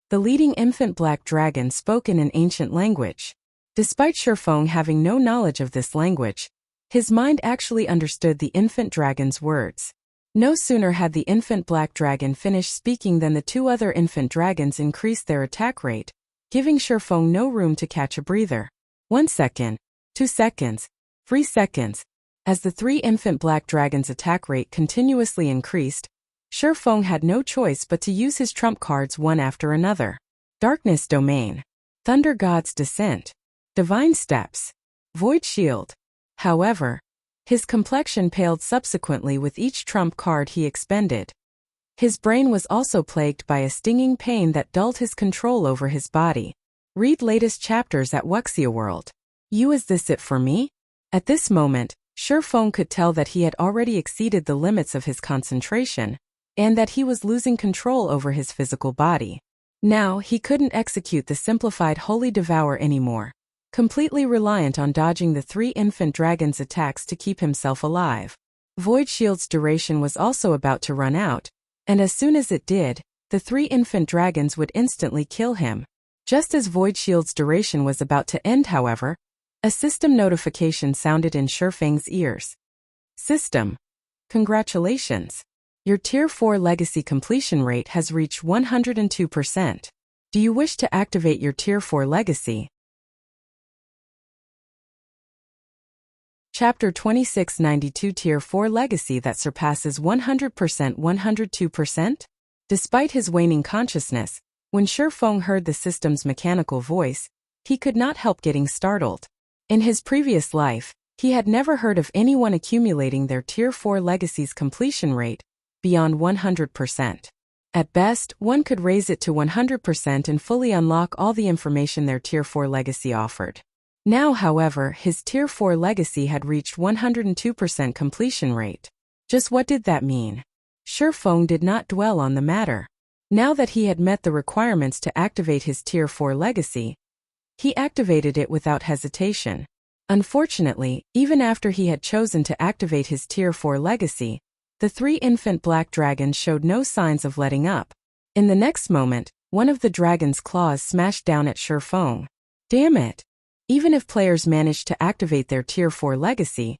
The leading infant black dragon spoke in an ancient language. Despite Surfeng having no knowledge of this language, his mind actually understood the infant dragon's words. No sooner had the infant black dragon finished speaking than the two other infant dragons increased their attack rate, giving Surfeng no room to catch a breather. 1 second, 2 seconds, 3 seconds. As the three infant black dragons' attack rate continuously increased, Surfeng had no choice but to use his trump cards one after another. Darkness Domain, Thunder God's Descent, Divine Steps, Void Shield. However, his complexion paled subsequently with each trump card he expended. His brain was also plagued by a stinging pain that dulled his control over his body. Read latest chapters at Wuxia World. Is this it for me? At this moment, Surfeng could tell that he had already exceeded the limits of his concentration, and that he was losing control over his physical body. Now, he couldn't execute the simplified Holy Devour anymore, completely reliant on dodging the three infant dragons' attacks to keep himself alive. Void Shield's duration was also about to run out, and as soon as it did, the three infant dragons would instantly kill him. Just as Void Shield's duration was about to end, however, a system notification sounded in Surfeng's ears. System. Congratulations. Your Tier 4 legacy completion rate has reached 102%. Do you wish to activate your Tier 4 legacy? Chapter 2692 Tier 4 Legacy that surpasses 100%. 102%? Despite his waning consciousness, when Surfeng heard the system's mechanical voice, he could not help getting startled. In his previous life, he had never heard of anyone accumulating their Tier 4 legacy's completion rate beyond 100%. At best, one could raise it to 100% and fully unlock all the information their Tier 4 legacy offered. Now, however, his Tier 4 legacy had reached 102% completion rate. Just what did that mean? Surfeng did not dwell on the matter. Now that he had met the requirements to activate his Tier 4 legacy, he activated it without hesitation. Unfortunately, even after he had chosen to activate his Tier 4 legacy, the three infant black dragons showed no signs of letting up. In the next moment, one of the dragon's claws smashed down at Surfeng. Damn it! Even if players managed to activate their Tier 4 legacy,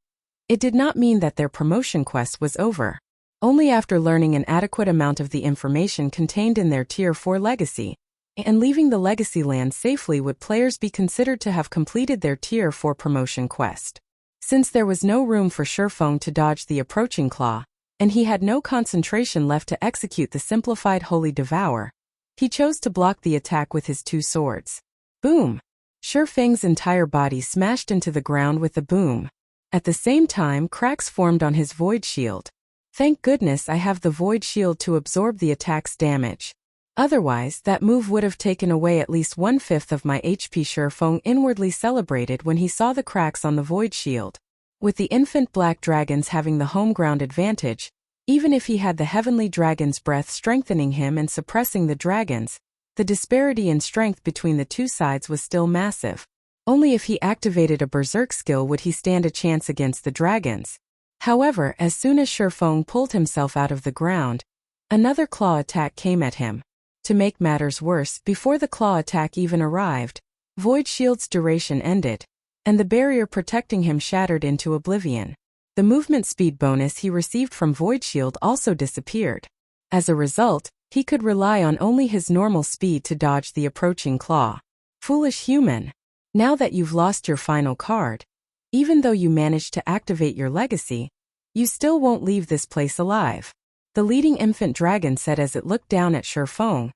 it did not mean that their promotion quest was over. Only after learning an adequate amount of the information contained in their Tier 4 legacy, and leaving the legacy land safely would players be considered to have completed their Tier 4 promotion quest. Since there was no room for Surfeng to dodge the approaching claw, and he had no concentration left to execute the simplified Holy Devour, he chose to block the attack with his two swords. Boom! Surfeng's entire body smashed into the ground with a boom. At the same time, cracks formed on his Void Shield. Thank goodness I have the Void Shield to absorb the attack's damage. Otherwise, that move would have taken away at least 1/5 of my HP. Surfeng inwardly celebrated when he saw the cracks on the Void Shield. With the infant black dragons having the home ground advantage, even if he had the heavenly dragon's breath strengthening him and suppressing the dragons, the disparity in strength between the two sides was still massive. Only if he activated a berserk skill would he stand a chance against the dragons. However, as soon as Surfeng pulled himself out of the ground, another claw attack came at him. To make matters worse, before the claw attack even arrived, Void Shield's duration ended, and the barrier protecting him shattered into oblivion. The movement speed bonus he received from Void Shield also disappeared. As a result, he could rely on only his normal speed to dodge the approaching claw. Foolish human. Now that you've lost your final card, even though you managed to activate your legacy, you still won't leave this place alive. The leading infant dragon said as it looked down at Surfeng,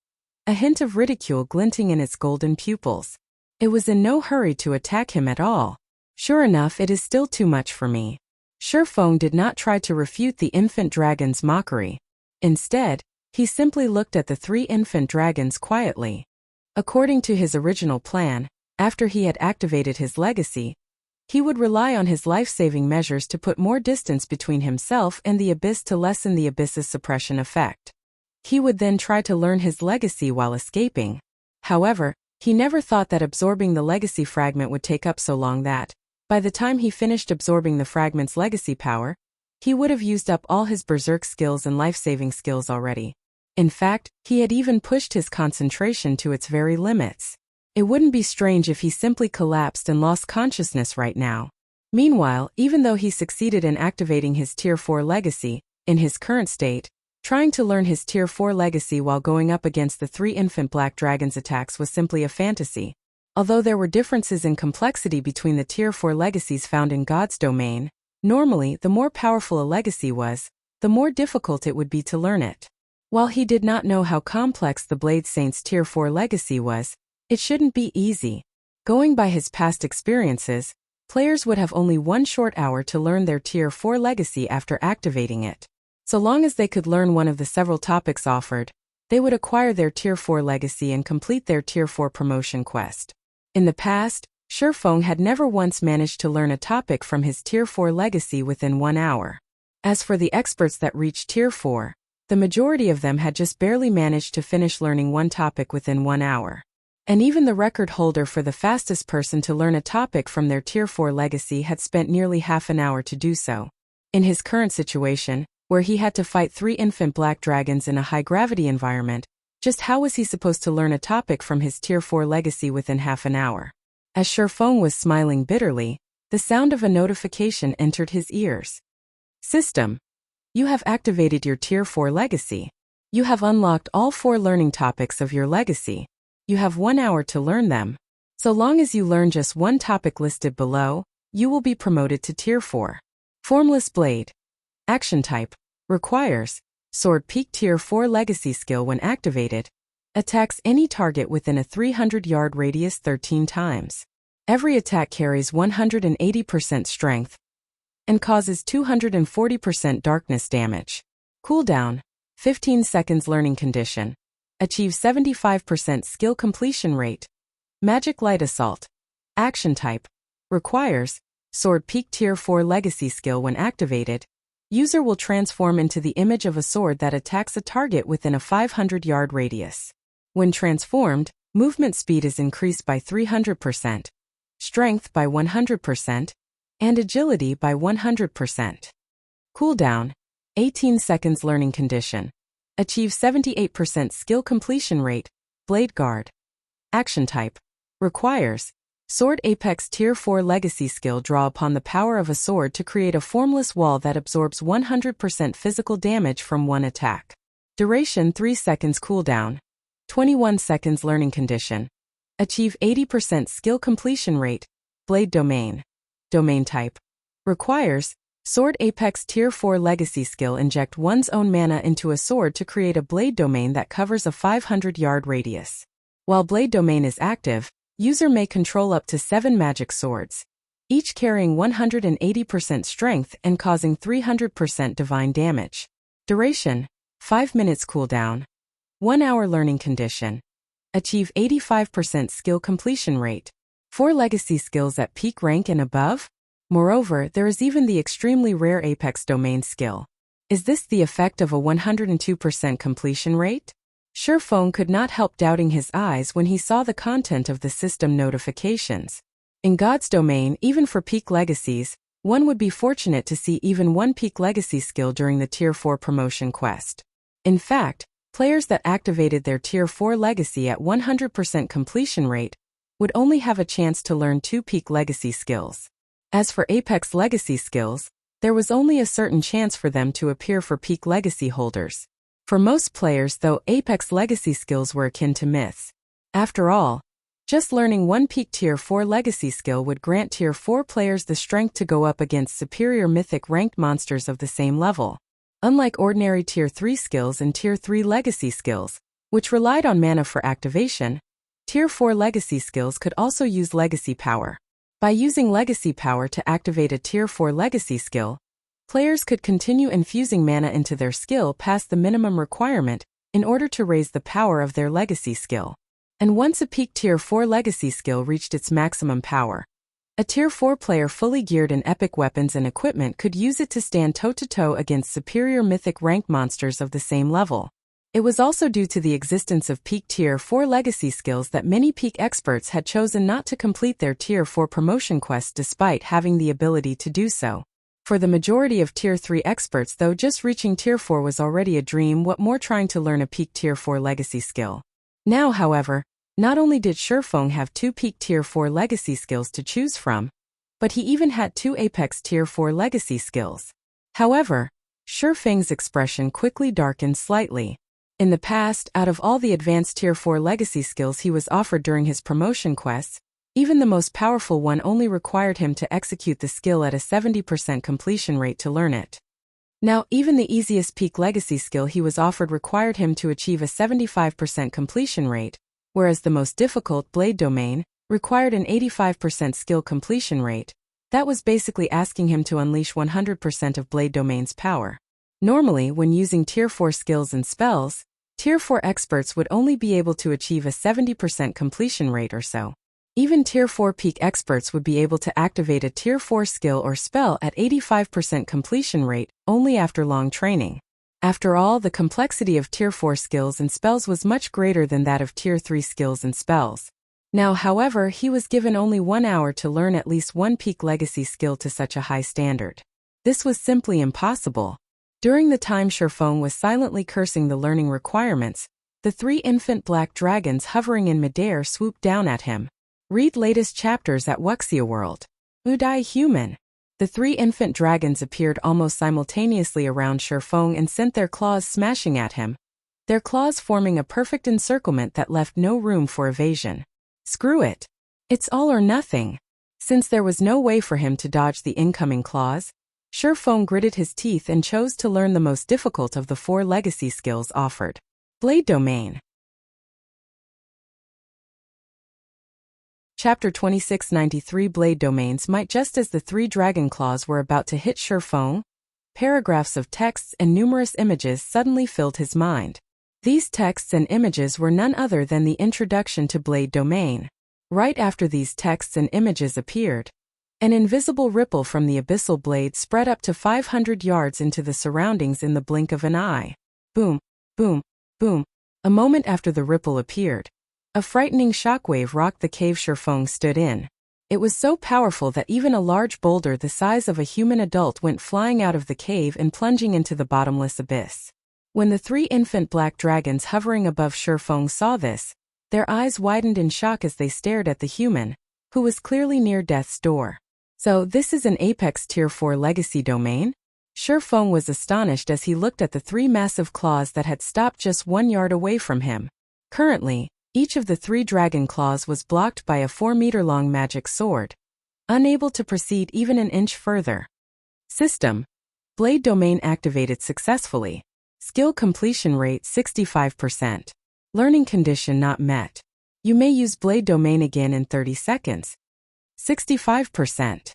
a hint of ridicule glinting in its golden pupils. It was in no hurry to attack him at all. Sure enough, it is still too much for me. Surfeng did not try to refute the infant dragon's mockery. Instead, he simply looked at the three infant dragons quietly. According to his original plan, after he had activated his legacy, he would rely on his life-saving measures to put more distance between himself and the abyss to lessen the abyss's suppression effect. He would then try to learn his legacy while escaping. However, he never thought that absorbing the legacy fragment would take up so long that, by the time he finished absorbing the fragment's legacy power, he would have used up all his berserk skills and life-saving skills already. In fact, he had even pushed his concentration to its very limits. It wouldn't be strange if he simply collapsed and lost consciousness right now. Meanwhile, even though he succeeded in activating his Tier 4 legacy, in his current state, trying to learn his Tier 4 legacy while going up against the 3 infant black dragons' attacks was simply a fantasy. Although there were differences in complexity between the Tier 4 legacies found in God's domain, normally the more powerful a legacy was, the more difficult it would be to learn it. While he did not know how complex the Blade Saint's Tier 4 legacy was, it shouldn't be easy. Going by his past experiences, players would have only one short hour to learn their Tier 4 legacy after activating it. So long as they could learn one of the several topics offered, they would acquire their Tier 4 legacy and complete their Tier 4 promotion quest. In the past, Surefeng had never once managed to learn a topic from his Tier 4 legacy within 1 hour. As for the experts that reached Tier 4, the majority of them had just barely managed to finish learning one topic within 1 hour. And even the record holder for the fastest person to learn a topic from their Tier 4 legacy had spent nearly half an hour to do so. In his current situation, where he had to fight 3 infant black dragons in a high-gravity environment, just how was he supposed to learn a topic from his Tier 4 legacy within half an hour? As Surefeng was smiling bitterly, the sound of a notification entered his ears. System. You have activated your Tier 4 legacy. You have unlocked all 4 learning topics of your legacy. You have 1 hour to learn them. So long as you learn just one topic listed below, you will be promoted to Tier 4. Formless Blade. Action type. Requires. Sword Peak Tier 4 legacy skill when activated. Attacks any target within a 300-yard radius 13 times. Every attack carries 180% strength and causes 240% darkness damage. Cooldown. 15 seconds learning condition. Achieve 75% skill completion rate. Magic Light Assault. Action type. Requires. Sword Peak Tier 4 legacy skill when activated. User will transform into the image of a sword that attacks a target within a 500-yard radius. When transformed, movement speed is increased by 300%, strength by 100%, and agility by 100%. Cooldown. 18 seconds learning condition. Achieve 78% skill completion rate. Blade Guard. Action type. Requires. Sword Apex Tier 4 legacy skill draw upon the power of a sword to create a formless wall that absorbs 100% physical damage from one attack. Duration 3 seconds cooldown. 21 seconds learning condition. Achieve 80% skill completion rate. Blade Domain. Domain type. Requires. Sword Apex Tier 4 legacy skill inject one's own mana into a sword to create a blade domain that covers a 500-yard radius. While Blade Domain is active, user may control up to 7 magic swords, each carrying 180% strength and causing 300% divine damage. Duration. 5 minutes cooldown. 1 hour learning condition. Achieve 85% skill completion rate. 4 legacy skills at peak rank and above. Moreover, there is even the extremely rare Apex Domain skill. Is this the effect of a 102% completion rate? Surefeng could not help doubting his eyes when he saw the content of the system notifications. In God's domain, even for peak legacies, one would be fortunate to see even one peak legacy skill during the Tier 4 promotion quest. In fact, players that activated their Tier 4 legacy at 100% completion rate would only have a chance to learn 2 peak legacy skills. As for Apex legacy skills, there was only a certain chance for them to appear for peak legacy holders. For most players, though, Apex legacy skills were akin to myths. After all, just learning one peak Tier 4 legacy skill would grant Tier 4 players the strength to go up against superior mythic ranked monsters of the same level. Unlike ordinary Tier 3 skills and Tier 3 legacy skills, which relied on mana for activation, Tier 4 legacy skills could also use legacy power. By using legacy power to activate a Tier 4 legacy skill, players could continue infusing mana into their skill past the minimum requirement in order to raise the power of their legacy skill. And once a peak Tier 4 legacy skill reached its maximum power, a Tier 4 player fully geared in epic weapons and equipment could use it to stand toe-to-toe against superior mythic rank monsters of the same level. It was also due to the existence of peak Tier 4 legacy skills that many peak experts had chosen not to complete their Tier 4 promotion quests despite having the ability to do so. For the majority of Tier 3 experts though, just reaching Tier 4 was already a dream, what more trying to learn a peak Tier 4 legacy skill. Now, however, not only did Shifeng have 2 peak Tier 4 legacy skills to choose from, but he even had 2 apex Tier 4 legacy skills. However, Shifeng's expression quickly darkened slightly. In the past, out of all the advanced Tier 4 legacy skills he was offered during his promotion quests, even the most powerful one only required him to execute the skill at a 70% completion rate to learn it. Now, even the easiest peak legacy skill he was offered required him to achieve a 75% completion rate, whereas the most difficult, Blade Domain, required an 85% skill completion rate. That was basically asking him to unleash 100% of Blade Domain's power. Normally, when using Tier 4 skills and spells, Tier 4 experts would only be able to achieve a 70% completion rate or so. Even Tier 4 peak experts would be able to activate a Tier 4 skill or spell at 85% completion rate only after long training. After all, the complexity of Tier 4 skills and spells was much greater than that of Tier 3 skills and spells. Now, however, he was given only 1 hour to learn at least one peak legacy skill to such a high standard. This was simply impossible. During the time Shifeng was silently cursing the learning requirements, the 3 infant black dragons hovering in midair swooped down at him. Read latest chapters at Wuxia World. Udai Human. The 3 infant dragons appeared almost simultaneously around Shifeng and sent their claws smashing at him, their claws forming a perfect encirclement that left no room for evasion. Screw it. It's all or nothing. Since there was no way for him to dodge the incoming claws, Shifeng gritted his teeth and chose to learn the most difficult of the 4 legacy skills offered. Blade Domain. Chapter 2693 Blade Domains might. Just as the 3 dragon claws were about to hit Shifeng, paragraphs of texts and numerous images suddenly filled his mind. These texts and images were none other than the introduction to Blade Domain. Right after these texts and images appeared, an invisible ripple from the abyssal blade spread up to 500 yards into the surroundings in the blink of an eye. Boom, boom, boom. A moment after the ripple appeared, a frightening shockwave rocked the cave Shifeng stood in. It was so powerful that even a large boulder the size of a human adult went flying out of the cave and plunging into the bottomless abyss. When the 3 infant black dragons hovering above Shifeng saw this, their eyes widened in shock as they stared at the human, who was clearly near death's door. So this is an apex Tier 4 legacy domain? Shifeng was astonished as he looked at the 3 massive claws that had stopped just 1 yard away from him. Currently, each of the 3 dragon claws was blocked by a 4-meter-long magic sword, unable to proceed even an inch further. System. Blade Domain activated successfully. Skill completion rate 65%. Learning condition not met. You may use Blade Domain again in 30 seconds. 65%.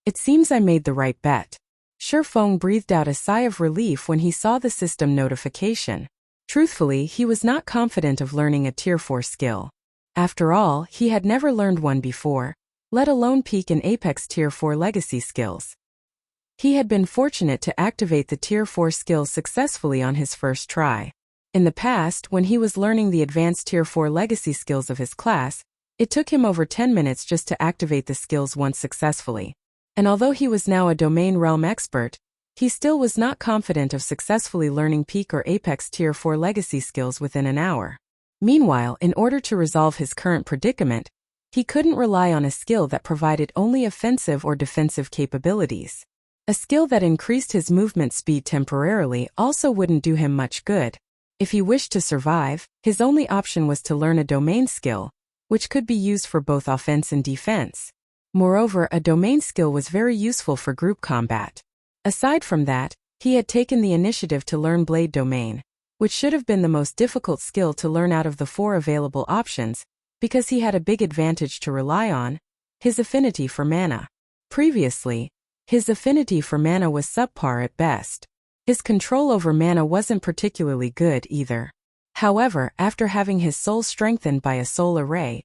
It seems I made the right bet. Shifeng breathed out a sigh of relief when he saw the system notification. Truthfully, he was not confident of learning a Tier 4 skill. After all, he had never learned one before, let alone peak in apex Tier 4 legacy skills. He had been fortunate to activate the Tier 4 skills successfully on his first try. In the past, when he was learning the advanced Tier 4 legacy skills of his class, it took him over 10 minutes just to activate the skills once successfully. And although he was now a domain realm expert, he still was not confident of successfully learning peak or apex Tier 4 legacy skills within an hour. Meanwhile, in order to resolve his current predicament, he couldn't rely on a skill that provided only offensive or defensive capabilities. A skill that increased his movement speed temporarily also wouldn't do him much good. If he wished to survive, his only option was to learn a domain skill, which could be used for both offense and defense. Moreover, a domain skill was very useful for group combat. Aside from that, he had taken the initiative to learn Blade Domain, which should have been the most difficult skill to learn out of the 4 available options, because he had a big advantage to rely on: his affinity for mana. Previously, his affinity for mana was subpar at best. His control over mana wasn't particularly good either. However, after having his soul strengthened by a soul array,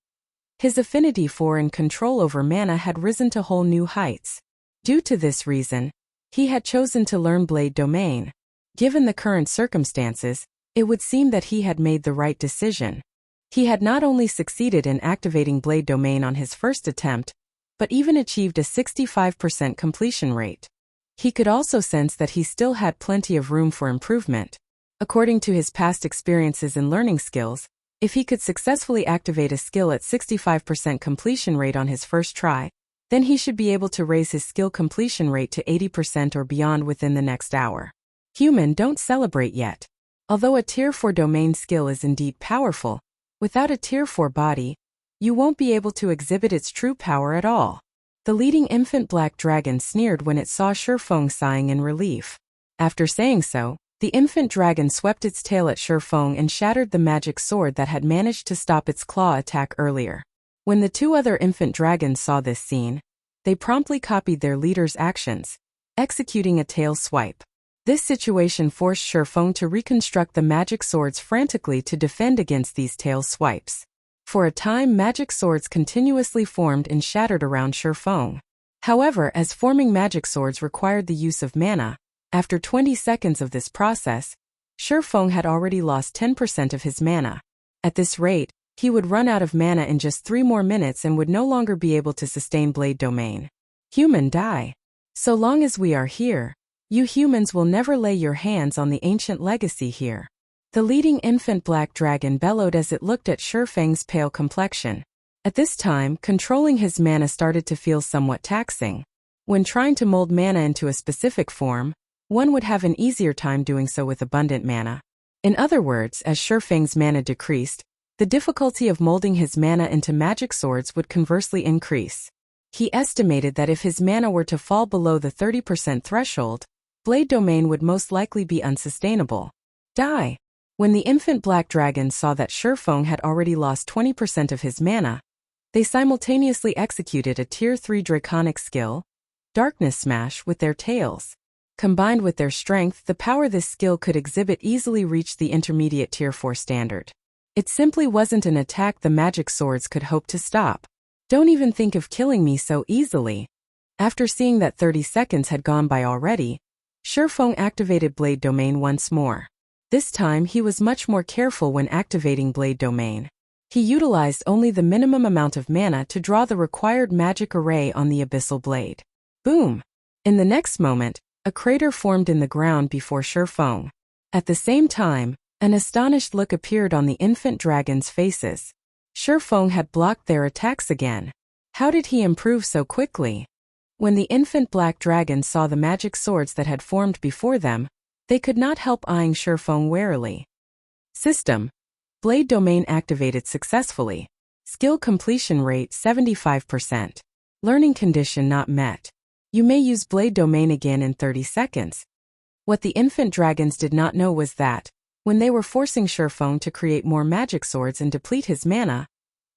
his affinity for and control over mana had risen to whole new heights. Due to this reason, he had chosen to learn Blade Domain. Given the current circumstances, It would seem that he had made the right decision. He had not only succeeded in activating Blade Domain on his first attempt, but even achieved a 65% completion rate. He could also sense that he still had plenty of room for improvement. According to his past experiences and learning skills, if he could successfully activate a skill at 65% completion rate on his first try, then he should be able to raise his skill completion rate to 80% or beyond within the next hour. Human, don't celebrate yet. Although a Tier 4 domain skill is indeed powerful, without a Tier 4 body, you won't be able to exhibit its true power at all. The leading infant black dragon sneered when it saw Shifeng sighing in relief. After saying so, the infant dragon swept its tail at Shifeng and shattered the magic sword that had managed to stop its claw attack earlier. When the two other infant dragons saw this scene, they promptly copied their leader's actions, executing a tail swipe. This situation forced Shifeng to reconstruct the magic swords frantically to defend against these tail swipes. For a time, magic swords continuously formed and shattered around Shifeng. However, as forming magic swords required the use of mana, after 20 seconds of this process, Shifeng had already lost 10% of his mana. At this rate, he would run out of mana in just 3 more minutes and would no longer be able to sustain Blade Domain. Human, die. So long as we are here, you humans will never lay your hands on the ancient legacy here. The leading infant black dragon bellowed as it looked at Shifeng's pale complexion. At this time, controlling his mana started to feel somewhat taxing. When trying to mold mana into a specific form, one would have an easier time doing so with abundant mana. In other words, as Shifeng's mana decreased, the difficulty of molding his mana into magic swords would conversely increase. He estimated that if his mana were to fall below the 30% threshold, Blade Domain would most likely be unsustainable. Die. When the infant black dragons saw that Shifeng had already lost 20% of his mana, they simultaneously executed a Tier 3 draconic skill, Darkness Smash, with their tails. Combined with their strength, the power this skill could exhibit easily reached the intermediate Tier 4 standard. It simply wasn't an attack the magic swords could hope to stop. Don't even think of killing me so easily. After seeing that 30 seconds had gone by already, Shifeng activated Blade Domain once more. This time he was much more careful when activating Blade Domain. He utilized only the minimum amount of mana to draw the required magic array on the abyssal blade. Boom! In the next moment, a crater formed in the ground before Shifeng. At the same time, an astonished look appeared on the infant dragons' faces. Shifeng had blocked their attacks again. How did he improve so quickly? When the infant black dragons saw the magic swords that had formed before them, they could not help eyeing Shifeng warily. System. Blade Domain activated successfully. Skill completion rate 75%. Learning condition not met. You may use Blade Domain again in 30 seconds. What the infant dragons did not know was that, when they were forcing Shifeng to create more magic swords and deplete his mana,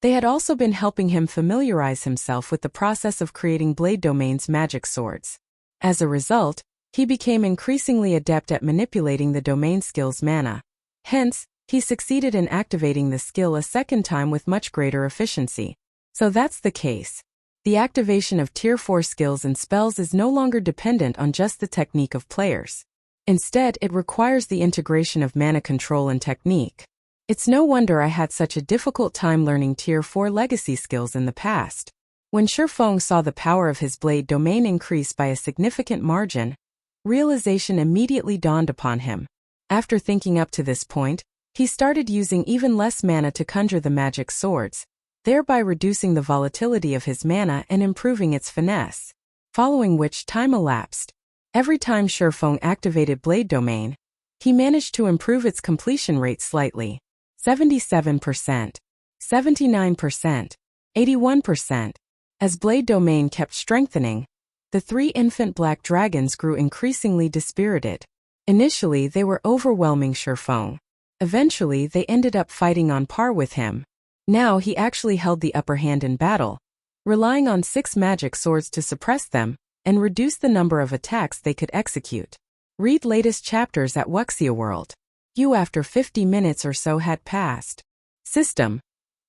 they had also been helping him familiarize himself with the process of creating Blade Domain's magic swords. As a result, he became increasingly adept at manipulating the domain skill's mana. Hence, he succeeded in activating the skill a second time with much greater efficiency. So that's the case. The activation of Tier 4 skills and spells is no longer dependent on just the technique of players. Instead, it requires the integration of mana control and technique. It's no wonder I had such a difficult time learning Tier 4 legacy skills in the past. When Shifeng saw the power of his Blade Domain increase by a significant margin, realization immediately dawned upon him. After thinking up to this point, he started using even less mana to conjure the magic swords, thereby reducing the volatility of his mana and improving its finesse. Following which time elapsed. Every time Shifeng activated Blade Domain, he managed to improve its completion rate slightly. 77%, 79%, 81%. As Blade Domain kept strengthening, the 3 infant black dragons grew increasingly dispirited. Initially, they were overwhelming Shifeng. Eventually, they ended up fighting on par with him. Now he actually held the upper hand in battle, relying on 6 magic swords to suppress them and reduce the number of attacks they could execute. Read latest chapters at Wuxia World. After 50 minutes or so had passed. System.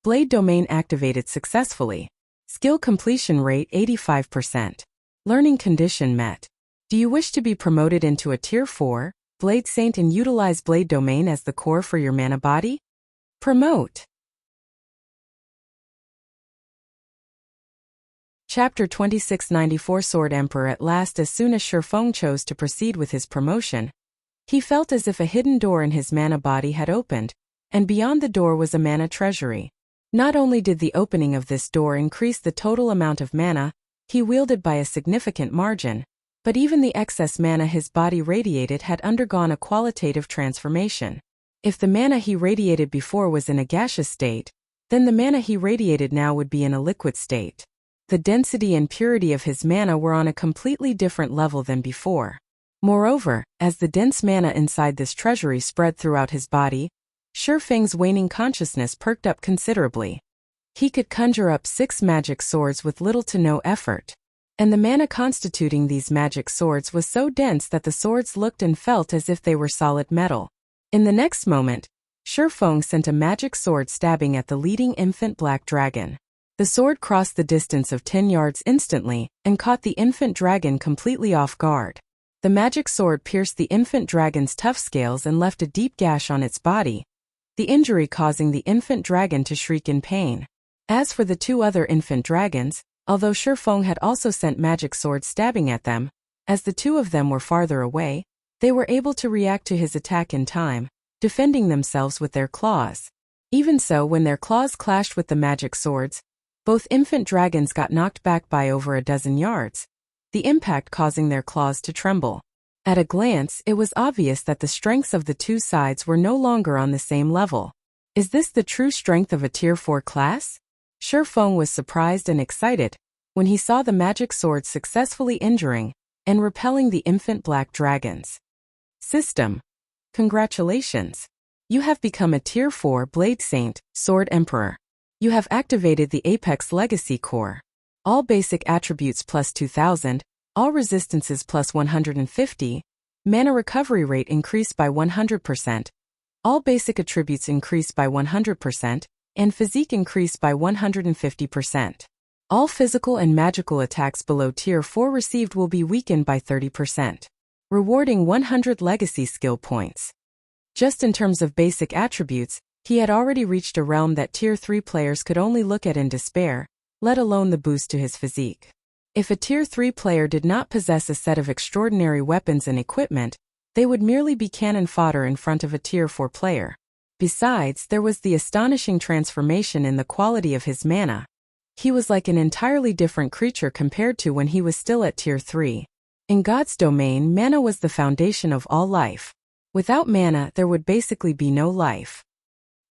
Blade Domain activated successfully. Skill completion rate 85%. Learning condition met. Do you wish to be promoted into a Tier 4 Blade Saint and utilize Blade Domain as the core for your mana body? Promote. Chapter 2694 Sword Emperor. At last, as soon as Shifeng chose to proceed with his promotion, he felt as if a hidden door in his mana body had opened, and beyond the door was a mana treasury. Not only did the opening of this door increase the total amount of mana he wielded by a significant margin, but even the excess mana his body radiated had undergone a qualitative transformation. If the mana he radiated before was in a gaseous state, then the mana he radiated now would be in a liquid state. The density and purity of his mana were on a completely different level than before. Moreover, as the dense mana inside this treasury spread throughout his body, Shifeng's waning consciousness perked up considerably. He could conjure up 6 magic swords with little to no effort, and the mana constituting these magic swords was so dense that the swords looked and felt as if they were solid metal. In the next moment, Shifeng sent a magic sword stabbing at the leading infant black dragon. The sword crossed the distance of 10 yards instantly and caught the infant dragon completely off guard. The magic sword pierced the infant dragon's tough scales and left a deep gash on its body, the injury causing the infant dragon to shriek in pain. As for the 2 other infant dragons, although Shifeng had also sent magic swords stabbing at them, as the 2 of them were farther away, they were able to react to his attack in time, defending themselves with their claws. Even so, when their claws clashed with the magic swords, both infant dragons got knocked back by over a dozen yards, the impact causing their claws to tremble. At a glance, it was obvious that the strengths of the 2 sides were no longer on the same level. Is this the true strength of a Tier 4 class? Shifeng was surprised and excited when he saw the magic swords successfully injuring and repelling the infant black dragons. System. Congratulations! You have become a Tier 4 Blade Saint, Sword Emperor. You have activated the Apex Legacy Core. All basic attributes plus 2000, all resistances plus 150, mana recovery rate increased by 100%, all basic attributes increased by 100%, and physique increased by 150%. All physical and magical attacks below Tier 4 received will be weakened by 30%, rewarding 100 legacy skill points. Just in terms of basic attributes, he had already reached a realm that Tier 3 players could only look at in despair, let alone the boost to his physique. If a Tier 3 player did not possess a set of extraordinary weapons and equipment, they would merely be cannon fodder in front of a Tier 4 player. Besides, there was the astonishing transformation in the quality of his mana. He was like an entirely different creature compared to when he was still at Tier 3. In God's domain, mana was the foundation of all life. Without mana, there would basically be no life.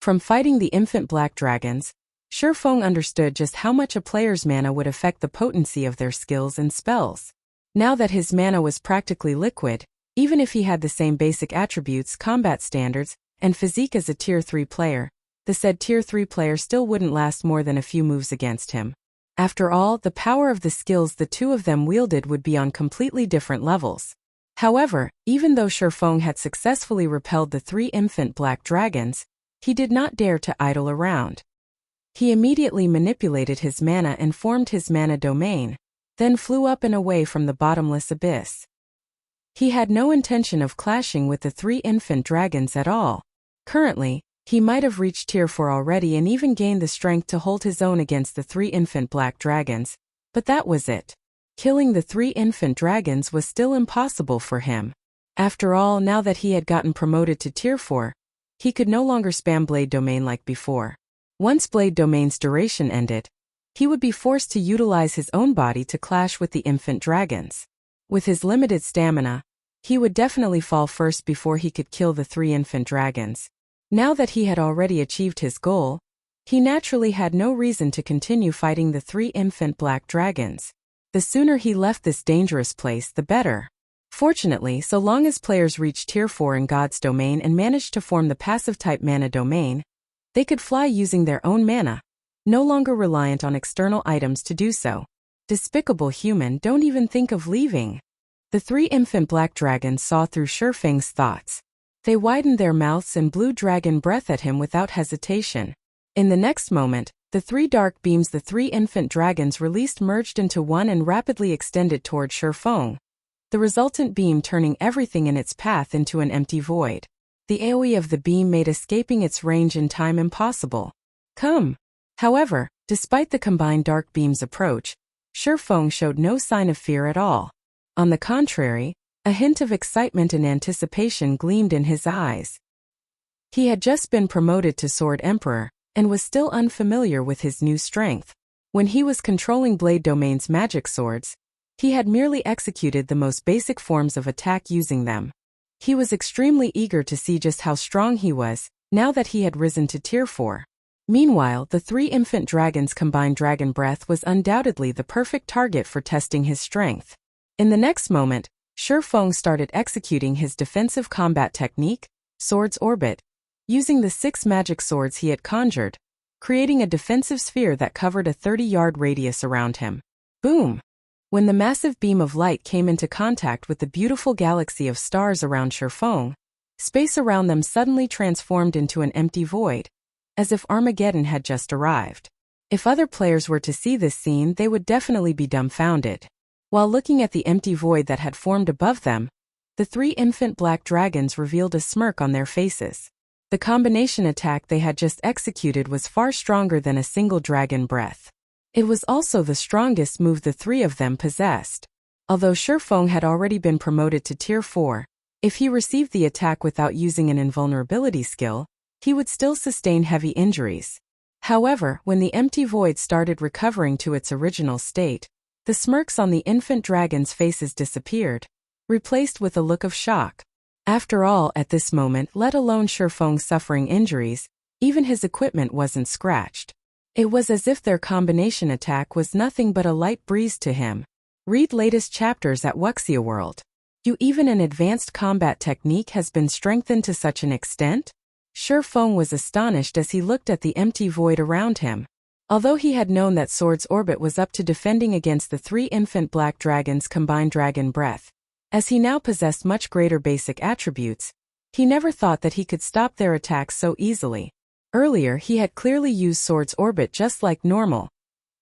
From fighting the infant black dragons, Shifeng understood just how much a player's mana would affect the potency of their skills and spells. Now that his mana was practically liquid, even if he had the same basic attributes, combat standards, and physique as a Tier 3 player, the said Tier 3 player still wouldn't last more than a few moves against him. After all, the power of the skills the 2 of them wielded would be on completely different levels. However, even though Shifeng had successfully repelled the 3 infant black dragons, he did not dare to idle around. He immediately manipulated his mana and formed his mana domain, then flew up and away from the bottomless abyss. He had no intention of clashing with the 3 infant dragons at all. Currently, he might have reached Tier 4 already and even gained the strength to hold his own against the 3 infant black dragons, but that was it. Killing the 3 infant dragons was still impossible for him. After all, now that he had gotten promoted to Tier 4, he could no longer spam Blade Domain like before. Once Blade Domain's duration ended, he would be forced to utilize his own body to clash with the infant dragons. With his limited stamina, he would definitely fall first before he could kill the 3 infant dragons. Now that he had already achieved his goal, he naturally had no reason to continue fighting the 3 infant black dragons. The sooner he left this dangerous place, the better. Fortunately, so long as players reached Tier 4 in God's domain and managed to form the passive-type mana domain, they could fly using their own mana, no longer reliant on external items to do so. Despicable human, don't even think of leaving. The 3 infant black dragons saw through Shifeng's thoughts. They widened their mouths and blew dragon breath at him without hesitation. In the next moment, the 3 dark beams the 3 infant dragons released merged into one and rapidly extended toward Shifeng. the resultant beam turning everything in its path into an empty void. The AoE of the beam made escaping its range in time impossible. Come! However, despite the combined dark beam's approach, Shifeng showed no sign of fear at all. On the contrary, a hint of excitement and anticipation gleamed in his eyes. He had just been promoted to Sword Emperor, and was still unfamiliar with his new strength. When he was controlling Blade Domain's magic swords, he had merely executed the most basic forms of attack using them. He was extremely eager to see just how strong he was, now that he had risen to Tier 4. Meanwhile, the 3 infant dragons' combined dragon breath was undoubtedly the perfect target for testing his strength. In the next moment, Shifeng started executing his defensive combat technique, Sword's Orbit, using the 6 magic swords he had conjured, creating a defensive sphere that covered a 30-yard radius around him. Boom! When the massive beam of light came into contact with the beautiful galaxy of stars around Shifeng, space around them suddenly transformed into an empty void, as if Armageddon had just arrived. If other players were to see this scene, they would definitely be dumbfounded. While looking at the empty void that had formed above them, the 3 infant black dragons revealed a smirk on their faces. The combination attack they had just executed was far stronger than a single dragon breath. It was also the strongest move the 3 of them possessed. Although Shifeng had already been promoted to Tier 4, if he received the attack without using an invulnerability skill, he would still sustain heavy injuries. However, when the empty void started recovering to its original state, the smirks on the infant dragons' faces disappeared, replaced with a look of shock. After all, at this moment, let alone Shifeng suffering injuries, even his equipment wasn't scratched. It was as if their combination attack was nothing but a light breeze to him. Read latest chapters at Wuxia World. Even an advanced combat technique has been strengthened to such an extent? Shifeng was astonished as he looked at the empty void around him. Although he had known that Sword's Orbit was up to defending against the 3 infant black dragons' combined dragon breath, as he now possessed much greater basic attributes, he never thought that he could stop their attacks so easily. Earlier he had clearly used Sword's Orbit just like normal,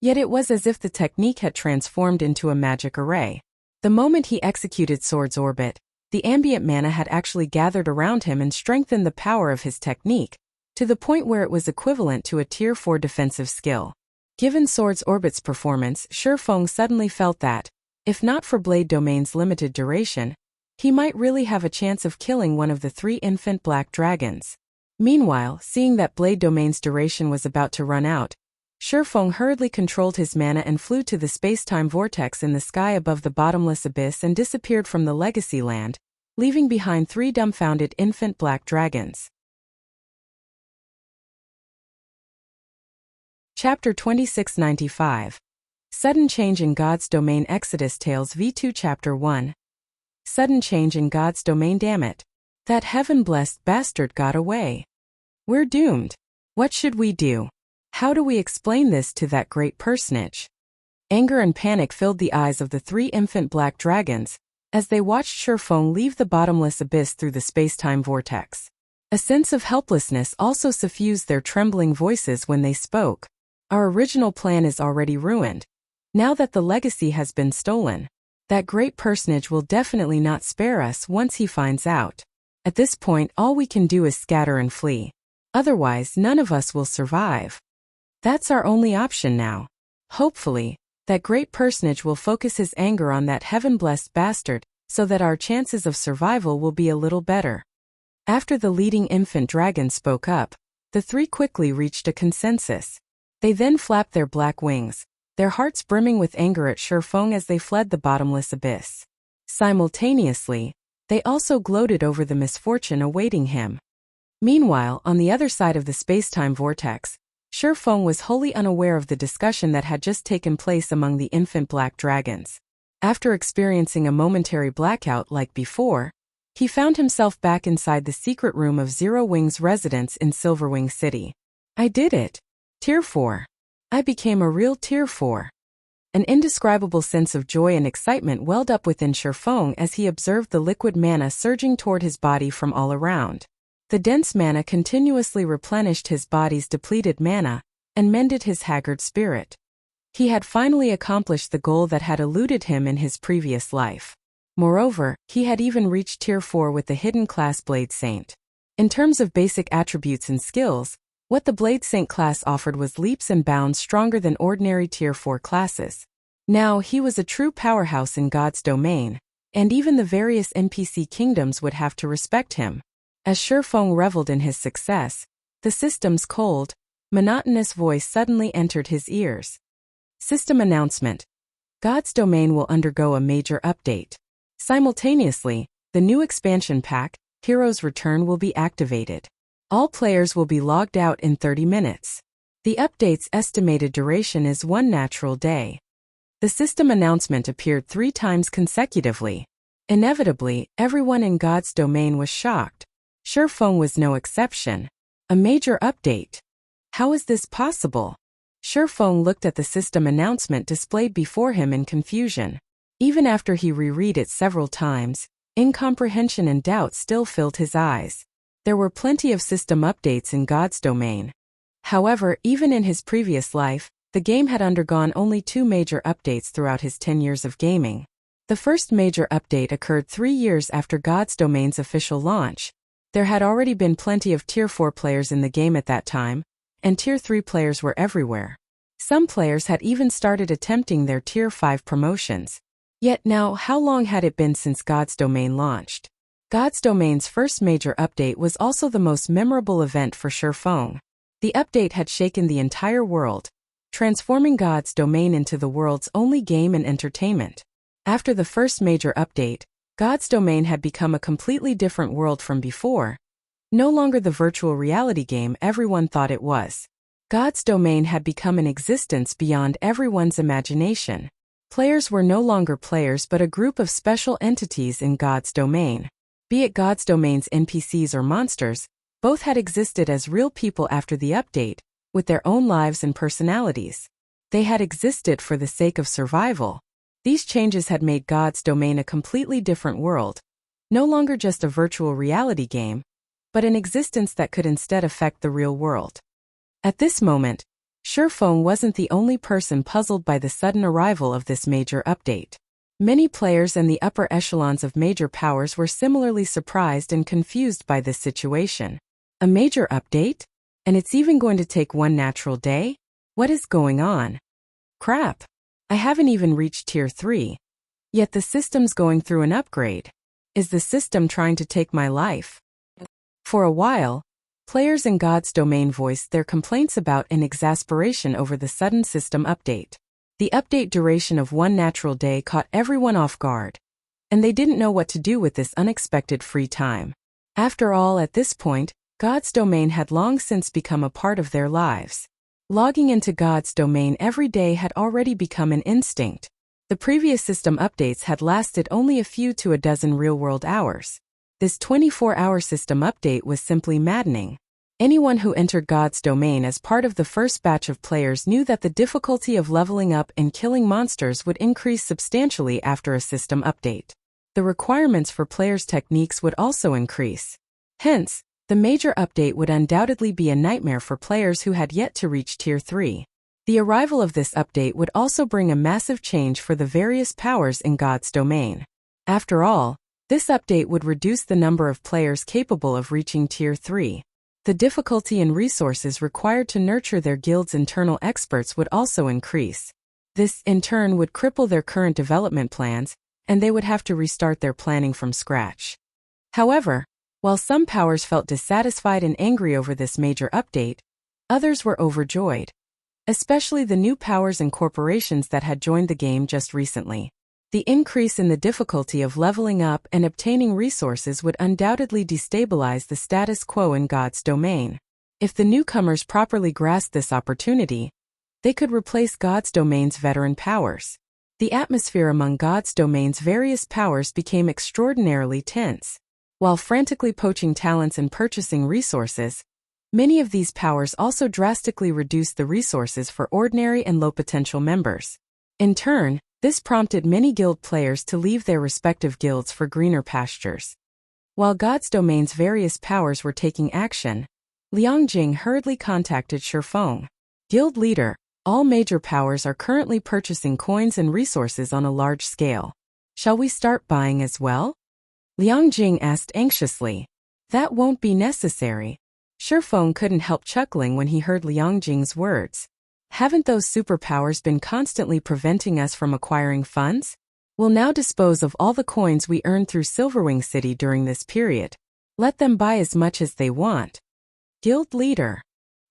yet it was as if the technique had transformed into a magic array. The moment he executed Sword's Orbit, the ambient mana had actually gathered around him and strengthened the power of his technique, to the point where it was equivalent to a Tier 4 defensive skill. Given Sword's Orbit's performance, Shifeng suddenly felt that, if not for Blade Domain's limited duration, he might really have a chance of killing one of the 3 infant black dragons. Meanwhile, seeing that Blade Domain's duration was about to run out, Shifeng hurriedly controlled his mana and flew to the space-time vortex in the sky above the bottomless abyss and disappeared from the Legacy Land, leaving behind 3 dumbfounded infant black dragons. Chapter 2695. Sudden Change in God's Domain. Exodus Tales V2 Chapter 1. Sudden change in God's domain. Damn it. That heaven-blessed bastard got away. We're doomed. What should we do? How do we explain this to that great personage? Anger and panic filled the eyes of the 3 infant black dragons, as they watched Shifeng leave the bottomless abyss through the space-time vortex. A sense of helplessness also suffused their trembling voices when they spoke. Our original plan is already ruined. Now that the legacy has been stolen, that great personage will definitely not spare us once he finds out. At this point, all we can do is scatter and flee. Otherwise, none of us will survive. That's our only option now. Hopefully, that great personage will focus his anger on that heaven-blessed bastard, so that our chances of survival will be a little better. After the leading infant dragon spoke up, the 3 quickly reached a consensus. They then flapped their black wings, their hearts brimming with anger at Shifeng as they fled the bottomless abyss. Simultaneously, they also gloated over the misfortune awaiting him. Meanwhile, on the other side of the space-time vortex, Shifeng was wholly unaware of the discussion that had just taken place among the infant black dragons. After experiencing a momentary blackout like before, he found himself back inside the secret room of Zero Wing's residence in Silverwing City. I did it. Tier 4. I became a real Tier 4. An indescribable sense of joy and excitement welled up within Shifeng as he observed the liquid mana surging toward his body from all around. The dense mana continuously replenished his body's depleted mana and mended his haggard spirit. He had finally accomplished the goal that had eluded him in his previous life. Moreover, he had even reached Tier 4 with the hidden class Blade Saint. In terms of basic attributes and skills, what the Blade Saint class offered was leaps and bounds stronger than ordinary Tier 4 classes. Now he was a true powerhouse in God's domain, and even the various NPC kingdoms would have to respect him. As Shifeng reveled in his success, the system's cold, monotonous voice suddenly entered his ears. System announcement. God's domain will undergo a major update. Simultaneously, the new expansion pack, Hero's Return, will be activated. All players will be logged out in 30 minutes. The update's estimated duration is 1 natural day. The system announcement appeared 3 times consecutively. Inevitably, everyone in God's domain was shocked. Shifeng was no exception. A major update. How is this possible? Shifeng looked at the system announcement displayed before him in confusion. Even after he reread it several times, incomprehension and doubt still filled his eyes. There were plenty of system updates in God's domain. However, even in his previous life, the game had undergone only 2 major updates throughout his 10 years of gaming. The first major update occurred 3 years after God's domain's official launch. There had already been plenty of Tier 4 players in the game at that time, and Tier 3 players were everywhere. Some players had even started attempting their Tier 5 promotions. Yet now, how long had it been since God's domain launched? God's domain's first major update was also the most memorable event for Shifeng. The update had shaken the entire world, transforming God's domain into the world's only game and entertainment. After the first major update, God's domain had become a completely different world from before. No longer the virtual reality game everyone thought it was. God's domain had become an existence beyond everyone's imagination. Players were no longer players but a group of special entities in God's domain. Be it God's domain's NPCs or monsters, both had existed as real people after the update, with their own lives and personalities. They had existed for the sake of survival. These changes had made God's domain a completely different world, no longer just a virtual reality game, but an existence that could instead affect the real world. At this moment, Shifeng wasn't the only person puzzled by the sudden arrival of this major update. Many players and the upper echelons of major powers were similarly surprised and confused by this situation. A major update? And it's even going to take 1 natural day? What is going on? Crap! I haven't even reached Tier 3. Yet the system's going through an upgrade. Is the system trying to take my life? For a while, players in God's domain voiced their complaints about and exasperation over the sudden system update. The update duration of 1 natural day caught everyone off guard, and they didn't know what to do with this unexpected free time. After all, at this point, God's domain had long since become a part of their lives. Logging into God's domain every day had already become an instinct. The previous system updates had lasted only a few to a dozen real-world hours. This 24-hour system update was simply maddening. Anyone who entered God's domain as part of the first batch of players knew that the difficulty of leveling up and killing monsters would increase substantially after a system update. The requirements for players' techniques would also increase. Hence, the major update would undoubtedly be a nightmare for players who had yet to reach Tier 3. The arrival of this update would also bring a massive change for the various powers in God's domain. After all, this update would reduce the number of players capable of reaching Tier 3. The difficulty and resources required to nurture their guild's internal experts would also increase. This, in turn, would cripple their current development plans, and they would have to restart their planning from scratch. However, while some powers felt dissatisfied and angry over this major update, others were overjoyed. Especially the new powers and corporations that had joined the game just recently. The increase in the difficulty of leveling up and obtaining resources would undoubtedly destabilize the status quo in God's domain. If the newcomers properly grasped this opportunity, they could replace God's domain's veteran powers. The atmosphere among God's domain's various powers became extraordinarily tense. While frantically poaching talents and purchasing resources, many of these powers also drastically reduced the resources for ordinary and low-potential members. In turn, this prompted many guild players to leave their respective guilds for greener pastures. While God's domain's various powers were taking action, Liangjing hurriedly contacted Shifeng. Guild leader, all major powers are currently purchasing coins and resources on a large scale. Shall we start buying as well? Liang Jing asked anxiously. That won't be necessary. Shifeng couldn't help chuckling when he heard Liang Jing's words. Haven't those superpowers been constantly preventing us from acquiring funds? We'll now dispose of all the coins we earned through Silverwing City during this period. Let them buy as much as they want. Guild leader.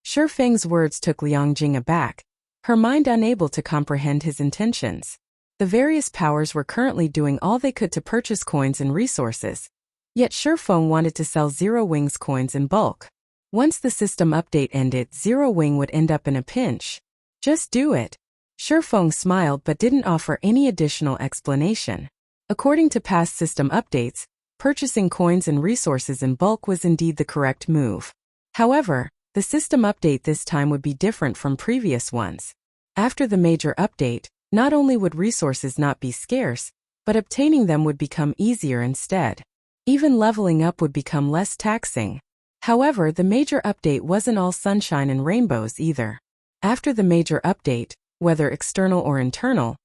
Shifeng's words took Liang Jing aback, her mind unable to comprehend his intentions. The various powers were currently doing all they could to purchase coins and resources. Yet Shifeng wanted to sell Zero Wing's coins in bulk. Once the system update ended, Zero Wing would end up in a pinch. Just do it. Shifeng smiled but didn't offer any additional explanation. According to past system updates, purchasing coins and resources in bulk was indeed the correct move. However, the system update this time would be different from previous ones. After the major update, not only would resources not be scarce, but obtaining them would become easier instead. Even leveling up would become less taxing. However, the major update wasn't all sunshine and rainbows either. After the major update, whether external or internal,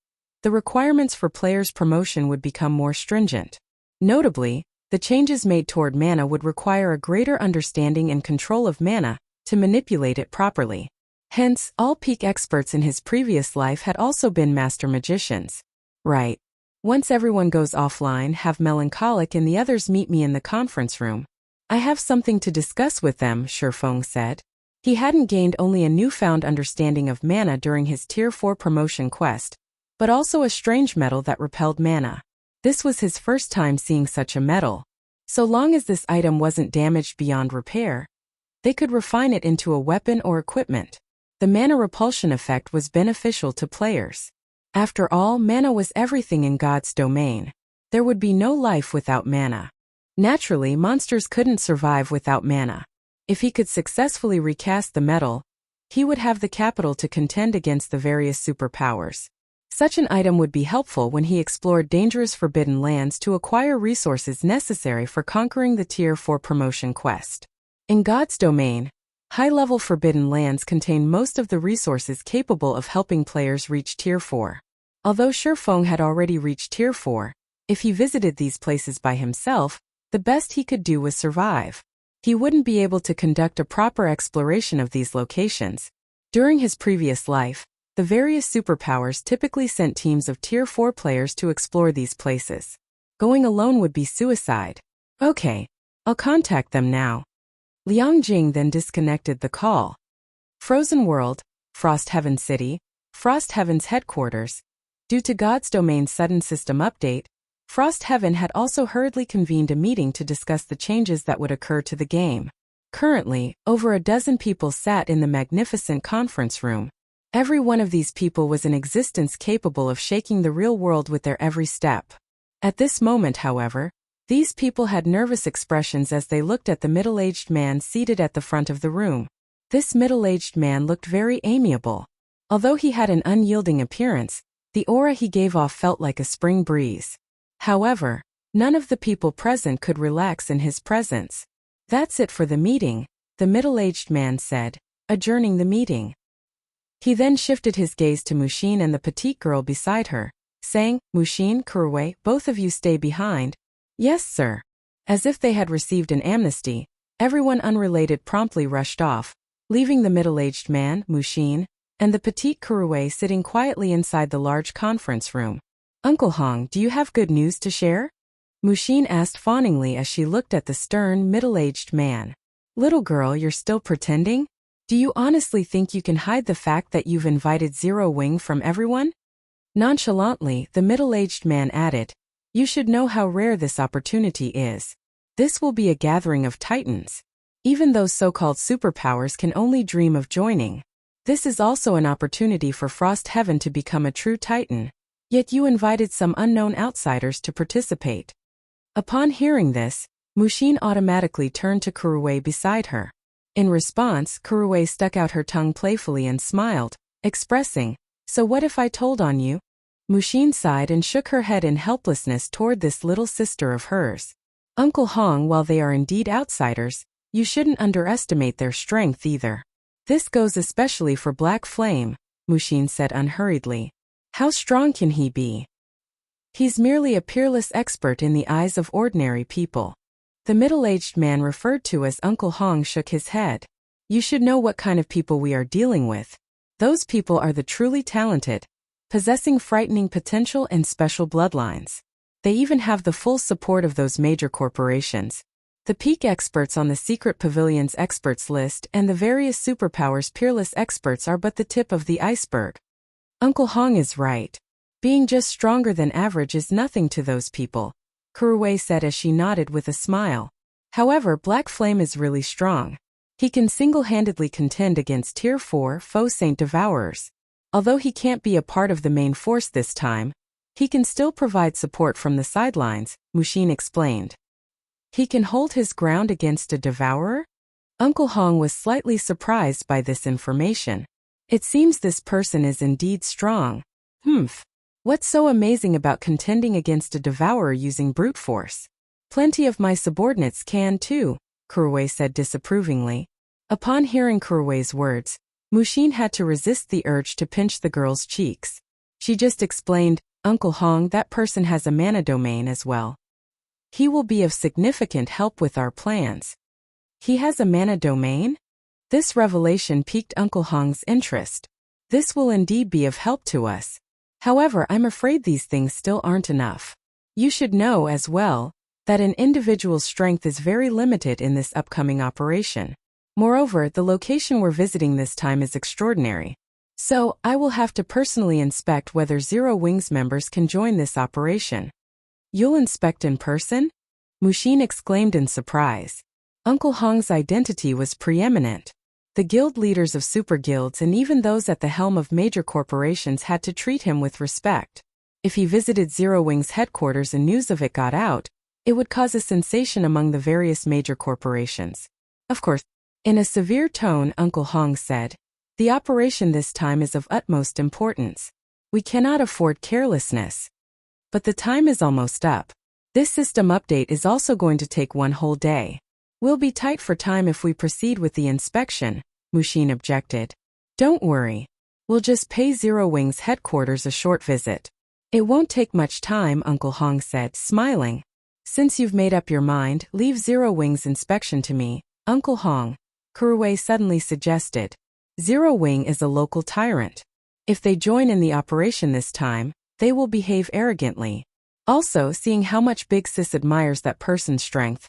the requirements for players' promotion would become more stringent. Notably, the changes made toward mana would require a greater understanding and control of mana to manipulate it properly. Hence, all peak experts in his previous life had also been master magicians. Right. Once everyone goes offline, have Melancholic and the others meet me in the conference room. I have something to discuss with them, Shifeng said. He hadn't gained only a newfound understanding of mana during his Tier 4 promotion quest, but also a strange metal that repelled mana. This was his first time seeing such a metal. So long as this item wasn't damaged beyond repair, they could refine it into a weapon or equipment. The mana repulsion effect was beneficial to players. After all, mana was everything in God's domain. There would be no life without mana. Naturally, monsters couldn't survive without mana. If he could successfully recast the metal, he would have the capital to contend against the various superpowers. Such an item would be helpful when he explored dangerous forbidden lands to acquire resources necessary for conquering the Tier 4 promotion quest. In God's domain, high-level forbidden lands contain most of the resources capable of helping players reach Tier 4. Although Shifeng had already reached Tier 4, if he visited these places by himself, the best he could do was survive. He wouldn't be able to conduct a proper exploration of these locations. During his previous life, the various superpowers typically sent teams of Tier 4 players to explore these places. Going alone would be suicide. Okay, I'll contact them now. Liang Jing then disconnected the call. Frozen World, Frost Heaven City, Frost Heaven's headquarters. Due to God's Domain's sudden system update, Frost Heaven had also hurriedly convened a meeting to discuss the changes that would occur to the game. Currently, over a dozen people sat in the magnificent conference room. Every one of these people was an existence capable of shaking the real world with their every step. At this moment, however, these people had nervous expressions as they looked at the middle-aged man seated at the front of the room. This middle-aged man looked very amiable. Although he had an unyielding appearance, the aura he gave off felt like a spring breeze. However, none of the people present could relax in his presence. That's it for the meeting, the middle-aged man said, adjourning the meeting. He then shifted his gaze to Mushin and the petite girl beside her, saying, Mushin, Kuruwei, both of you stay behind. Yes, sir. As if they had received an amnesty, everyone unrelated promptly rushed off, leaving the middle-aged man, Mushin, and the petite Kuruwei sitting quietly inside the large conference room. Uncle Hong, do you have good news to share? Mushin asked fawningly as she looked at the stern, middle-aged man. Little girl, you're still pretending? Do you honestly think you can hide the fact that you've invited Zero Wing from everyone? Nonchalantly, the middle-aged man added, you should know how rare this opportunity is. This will be a gathering of titans. Even those so-called superpowers can only dream of joining. This is also an opportunity for Frost Heaven to become a true titan. Yet you invited some unknown outsiders to participate. Upon hearing this, Mushin automatically turned to Kuruwei beside her. In response, Kuruwei stuck out her tongue playfully and smiled, expressing, so what if I told on you? Mushin sighed and shook her head in helplessness toward this little sister of hers. Uncle Hong, while they are indeed outsiders, you shouldn't underestimate their strength either. This goes especially for Black Flame, Mushin said unhurriedly. How strong can he be? He's merely a peerless expert in the eyes of ordinary people. The middle-aged man referred to as Uncle Hong shook his head. You should know what kind of people we are dealing with. Those people are the truly talented, possessing frightening potential and special bloodlines. They even have the full support of those major corporations, the peak experts on the secret pavilion's experts list, and the various superpowers peerless experts are but the tip of the iceberg. Uncle Hong is right. Being just stronger than average is nothing to those people, Kuruwei said as she nodded with a smile. However, Black Flame is really strong. He can single-handedly contend against Tier 4 foe Saint Devourers. Although he can't be a part of the main force this time, he can still provide support from the sidelines, Mushin explained. He can hold his ground against a Devourer? Uncle Hong was slightly surprised by this information. It seems this person is indeed strong. What's so amazing about contending against a Devourer using brute force? Plenty of my subordinates can too, Kuruwei said disapprovingly. Upon hearing Kuruwei's words, Mushin had to resist the urge to pinch the girl's cheeks. She just explained, Uncle Hong, that person has a mana domain as well. He will be of significant help with our plans. He has a mana domain? This revelation piqued Uncle Hong's interest. This will indeed be of help to us. However, I'm afraid these things still aren't enough. You should know as well that an individual's strength is very limited in this upcoming operation. Moreover, the location we're visiting this time is extraordinary. So, I will have to personally inspect whether Zero Wings members can join this operation. You'll inspect in person? Mushin exclaimed in surprise. Uncle Hong's identity was preeminent. The guild leaders of super guilds and even those at the helm of major corporations had to treat him with respect. If he visited Zero Wings headquarters and news of it got out, it would cause a sensation among the various major corporations. Of course, in a severe tone, Uncle Hong said, the operation this time is of utmost importance. We cannot afford carelessness. But the time is almost up. This system update is also going to take one whole day. We'll be tight for time if we proceed with the inspection, Mushin objected. Don't worry. We'll just pay Zero Wings headquarters a short visit. It won't take much time, Uncle Hong said, smiling. Since you've made up your mind, leave Zero Wings inspection to me, Uncle Hong, Kuruwei suddenly suggested. Zero Wing is a local tyrant. If they join in the operation this time, they will behave arrogantly. Also, seeing how much Big Sis admires that person's strength,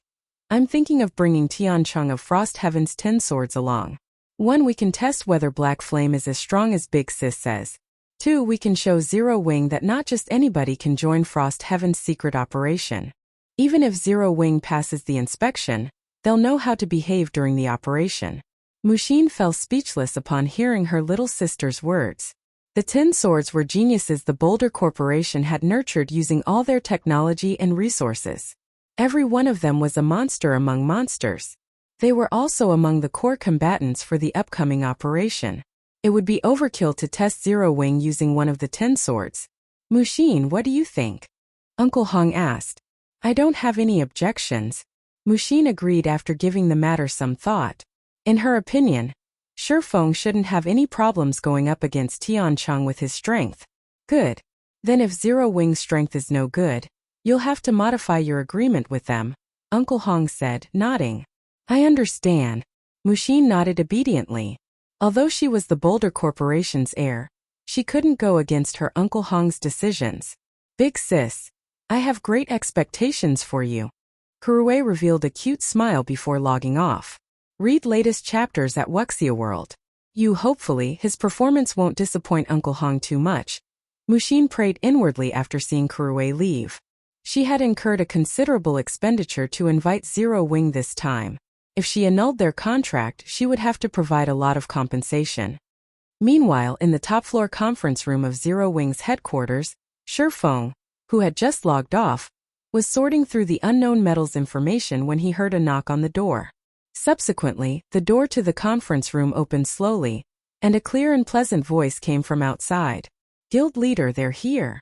I'm thinking of bringing Tiancheng of Frost Heaven's 10 swords along. 1. We can test whether Black Flame is as strong as Big Sis says. 2. We can show Zero Wing that not just anybody can join Frost Heaven's secret operation. Even if Zero Wing passes the inspection, they'll know how to behave during the operation. Mushin fell speechless upon hearing her little sister's words. The 10 swords were geniuses the Boulder Corporation had nurtured using all their technology and resources. Every one of them was a monster among monsters. They were also among the core combatants for the upcoming operation. It would be overkill to test Zero Wing using one of the 10 swords. Mushin, what do you think? Uncle Hong asked. I don't have any objections. Mushin agreed after giving the matter some thought. In her opinion, Shifeng shouldn't have any problems going up against Tiancheng with his strength. Good. Then if Zero Wing's strength is no good, you'll have to modify your agreement with them, Uncle Hong said, nodding. I understand. Mushin nodded obediently. Although she was the Boulder Corporation's heir, she couldn't go against her Uncle Hong's decisions. Big Sis, I have great expectations for you. Kuruwei revealed a cute smile before logging off. Read latest chapters at Wuxia World. Hopefully, his performance won't disappoint Uncle Hong too much. Mushin prayed inwardly after seeing Kuruwei leave. She had incurred a considerable expenditure to invite Zero Wing this time. If she annulled their contract, she would have to provide a lot of compensation. Meanwhile, in the top-floor conference room of Zero Wing's headquarters, Shifeng, who had just logged off, was sorting through the unknown metals information when he heard a knock on the door. Subsequently, the door to the conference room opened slowly, and a clear and pleasant voice came from outside. Guild leader, they're here.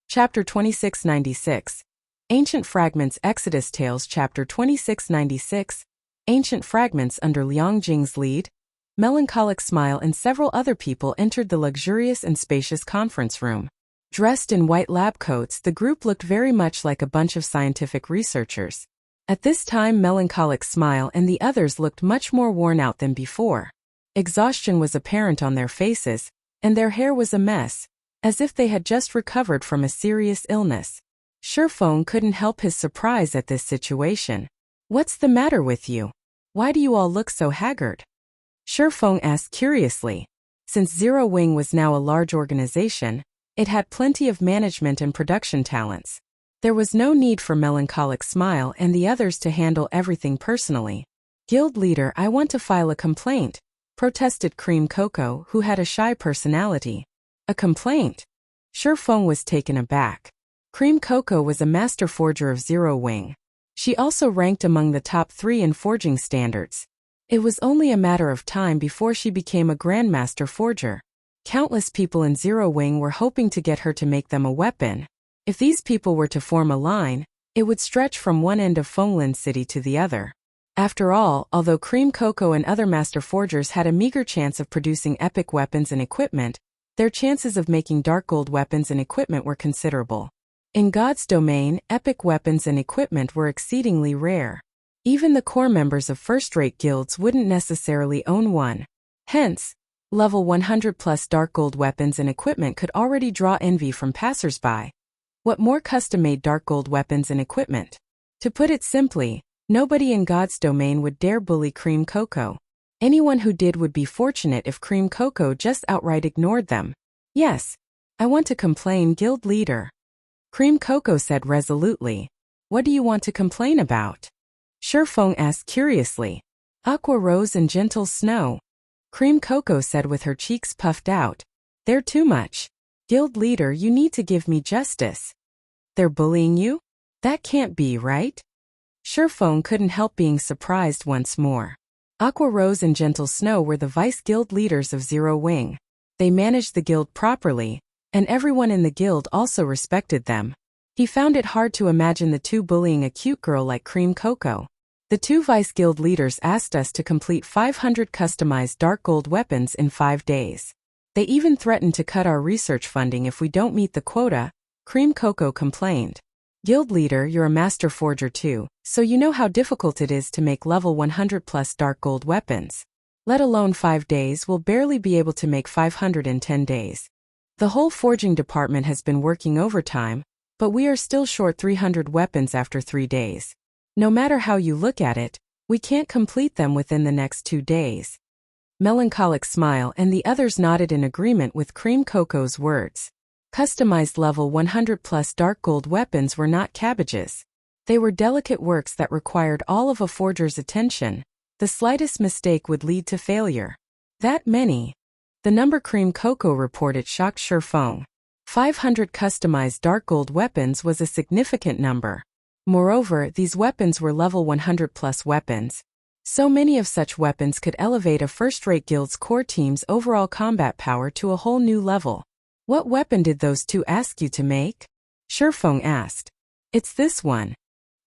Chapter 2696. Ancient Fragments Exodus Tales Chapter 2696. Ancient Fragments under Liang Jing's lead. Melancholic Smile and several other people entered the luxurious and spacious conference room. Dressed in white lab coats, the group looked very much like a bunch of scientific researchers. At this time, Melancholic Smile and the others looked much more worn out than before. Exhaustion was apparent on their faces, and their hair was a mess, as if they had just recovered from a serious illness. Surefeng couldn't help his surprise at this situation. "What's the matter with you? Why do you all look so haggard?" Surefeng asked curiously. Since Zero Wing was now a large organization, it had plenty of management and production talents. There was no need for Melancholic Smile and the others to handle everything personally. "Guild leader, I want to file a complaint," protested Cream Cocoa, who had a shy personality. "A complaint?" Surefeng was taken aback. Cream Cocoa was a master forger of Zero Wing. She also ranked among the top 3 in forging standards. It was only a matter of time before she became a grandmaster forger. Countless people in Zero Wing were hoping to get her to make them a weapon. If these people were to form a line, it would stretch from one end of Fenglin City to the other. After all, although Cream Cocoa and other master forgers had a meager chance of producing epic weapons and equipment, their chances of making dark gold weapons and equipment were considerable. In God's domain, epic weapons and equipment were exceedingly rare. Even the core members of first-rate guilds wouldn't necessarily own one. Hence, level 100+ dark gold weapons and equipment could already draw envy from passers-by. What more custom-made dark gold weapons and equipment? To put it simply, nobody in God's domain would dare bully Cream Cocoa. Anyone who did would be fortunate if Cream Cocoa just outright ignored them. "Yes, I want to complain, guild leader," Cream Cocoa said resolutely. "What do you want to complain about?" Surefeng asked curiously. "Aqua Rose and Gentle Snow," Cream Cocoa said with her cheeks puffed out. "They're too much. Guild leader, you need to give me justice." "They're bullying you? That can't be right?" Surefeng couldn't help being surprised once more. Aqua Rose and Gentle Snow were the vice guild leaders of Zero Wing. They managed the guild properly, and everyone in the guild also respected them. He found it hard to imagine the two bullying a cute girl like Cream Cocoa. "The 2 vice guild leaders asked us to complete 500 customized dark gold weapons in 5 days. They even threatened to cut our research funding if we don't meet the quota," Cream Cocoa complained. "Guild leader, you're a master forger too, so you know how difficult it is to make level 100+ dark gold weapons. Let alone 5 days, we'll barely be able to make 500 in 10 days. The whole forging department has been working overtime, but we are still short 300 weapons after 3 days. No matter how you look at it, we can't complete them within the next 2 days." Melancholic Smile and the others nodded in agreement with Cream Cocoa's words. Customized level 100+ dark gold weapons were not cabbages. They were delicate works that required all of a forger's attention. The slightest mistake would lead to failure. That many? The number Cream Cocoa reported shocked Surefeng. 500 customized dark gold weapons was a significant number. Moreover, these weapons were level 100+ weapons. So many of such weapons could elevate a first-rate guild's core team's overall combat power to a whole new level. "What weapon did those 2 ask you to make?" Surefeng asked. "It's this one."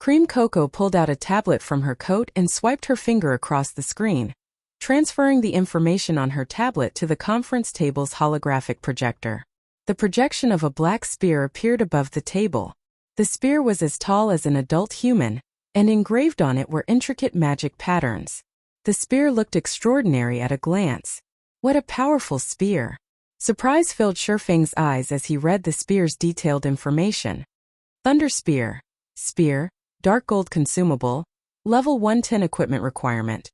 Cream Cocoa pulled out a tablet from her coat and swiped her finger across the screen, transferring the information on her tablet to the conference table's holographic projector. The projection of a black spear appeared above the table. The spear was as tall as an adult human, and engraved on it were intricate magic patterns. The spear looked extraordinary at a glance. What a powerful spear! Surprise filled Surefeng's eyes as he read the spear's detailed information. Thunder Spear. Spear, dark gold consumable, level 110 equipment requirement.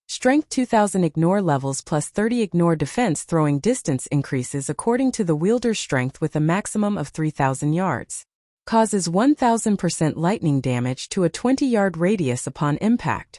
Strength 2000 ignore levels plus 30 ignore defense throwing distance increases according to the wielder's strength with a maximum of 3000 yards. Causes 1000% lightning damage to a 20-yard radius upon impact.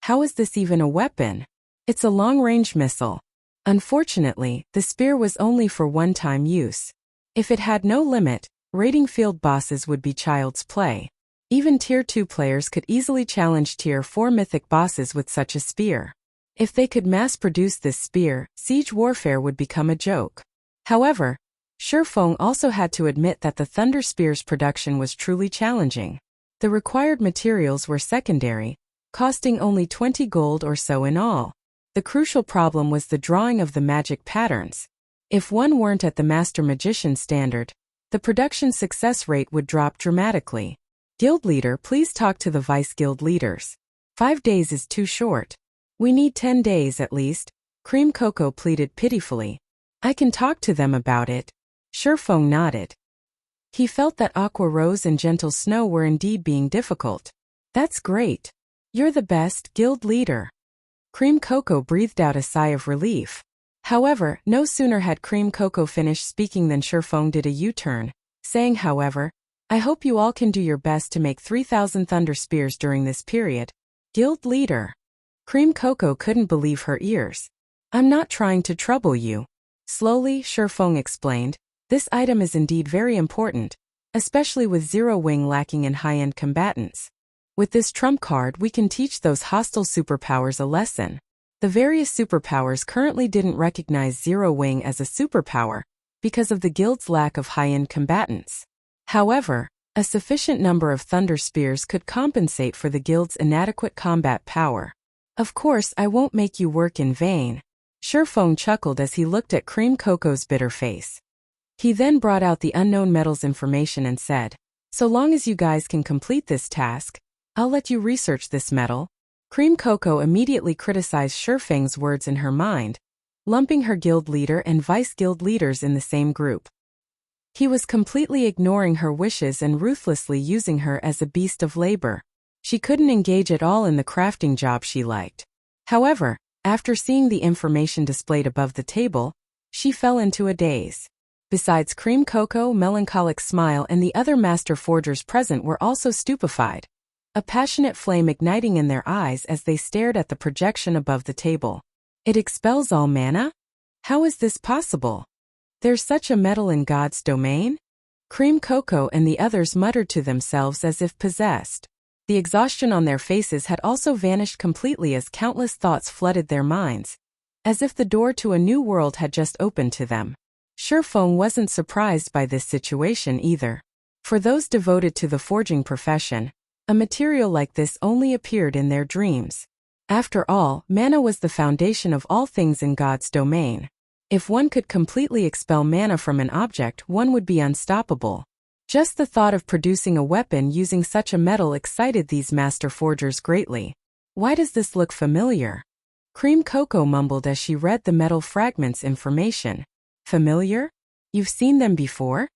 How is this even a weapon? It's a long-range missile. Unfortunately, the spear was only for one-time use. If it had no limit, raiding field bosses would be child's play. Even Tier 2 players could easily challenge Tier 4 mythic bosses with such a spear. If they could mass-produce this spear, siege warfare would become a joke. However, Surefeng also had to admit that the Thunder Spear's production was truly challenging. The required materials were secondary, costing only 20 gold or so in all. The crucial problem was the drawing of the magic patterns. If one weren't at the master magician standard, the production success rate would drop dramatically. Guild leader, please talk to the vice guild leaders. 5 days is too short. We need 10 days at least, Cream Cocoa pleaded pitifully. I can talk to them about it. Surefeng nodded. He felt that Aqua Rose and Gentle Snow were indeed being difficult. That's great. You're the best guild leader. Cream Cocoa breathed out a sigh of relief. However, no sooner had Cream Cocoa finished speaking than Surefeng did a U-turn, saying, however, I hope you all can do your best to make 3,000 Thunder Spears during this period. Guild leader. Cream Cocoa couldn't believe her ears. I'm not trying to trouble you. Slowly, Surefeng explained, this item is indeed very important, especially with Zero Wing lacking in high-end combatants. With this trump card we can teach those hostile superpowers a lesson. The various superpowers currently didn't recognize Zero Wing as a superpower, because of the guild's lack of high-end combatants. However, a sufficient number of Thunder Spears could compensate for the guild's inadequate combat power. Of course I won't make you work in vain. Surefeng chuckled as he looked at Cream Cocoa's bitter face. He then brought out the unknown metals information and said, so long as you guys can complete this task, I'll let you research this metal. Cream Cocoa immediately criticized Surefeng's words in her mind, lumping her guild leader and vice guild leaders in the same group. He was completely ignoring her wishes and ruthlessly using her as a beast of labor. She couldn't engage at all in the crafting job she liked. However, after seeing the information displayed above the table, she fell into a daze. Besides Cream Cocoa, Melancholic Smile and the other master forgers present were also stupefied, a passionate flame igniting in their eyes as they stared at the projection above the table. It expels all mana? How is this possible? There's such a metal in God's domain? Cream Cocoa and the others muttered to themselves as if possessed. The exhaustion on their faces had also vanished completely as countless thoughts flooded their minds, as if the door to a new world had just opened to them. Surefeng wasn't surprised by this situation either. For those devoted to the forging profession, a material like this only appeared in their dreams. After all, mana was the foundation of all things in God's domain. If one could completely expel mana from an object, one would be unstoppable. Just the thought of producing a weapon using such a metal excited these master forgers greatly. Why does this look familiar? Cream Cocoa mumbled as she read the metal fragments information. Familiar? You've seen them before?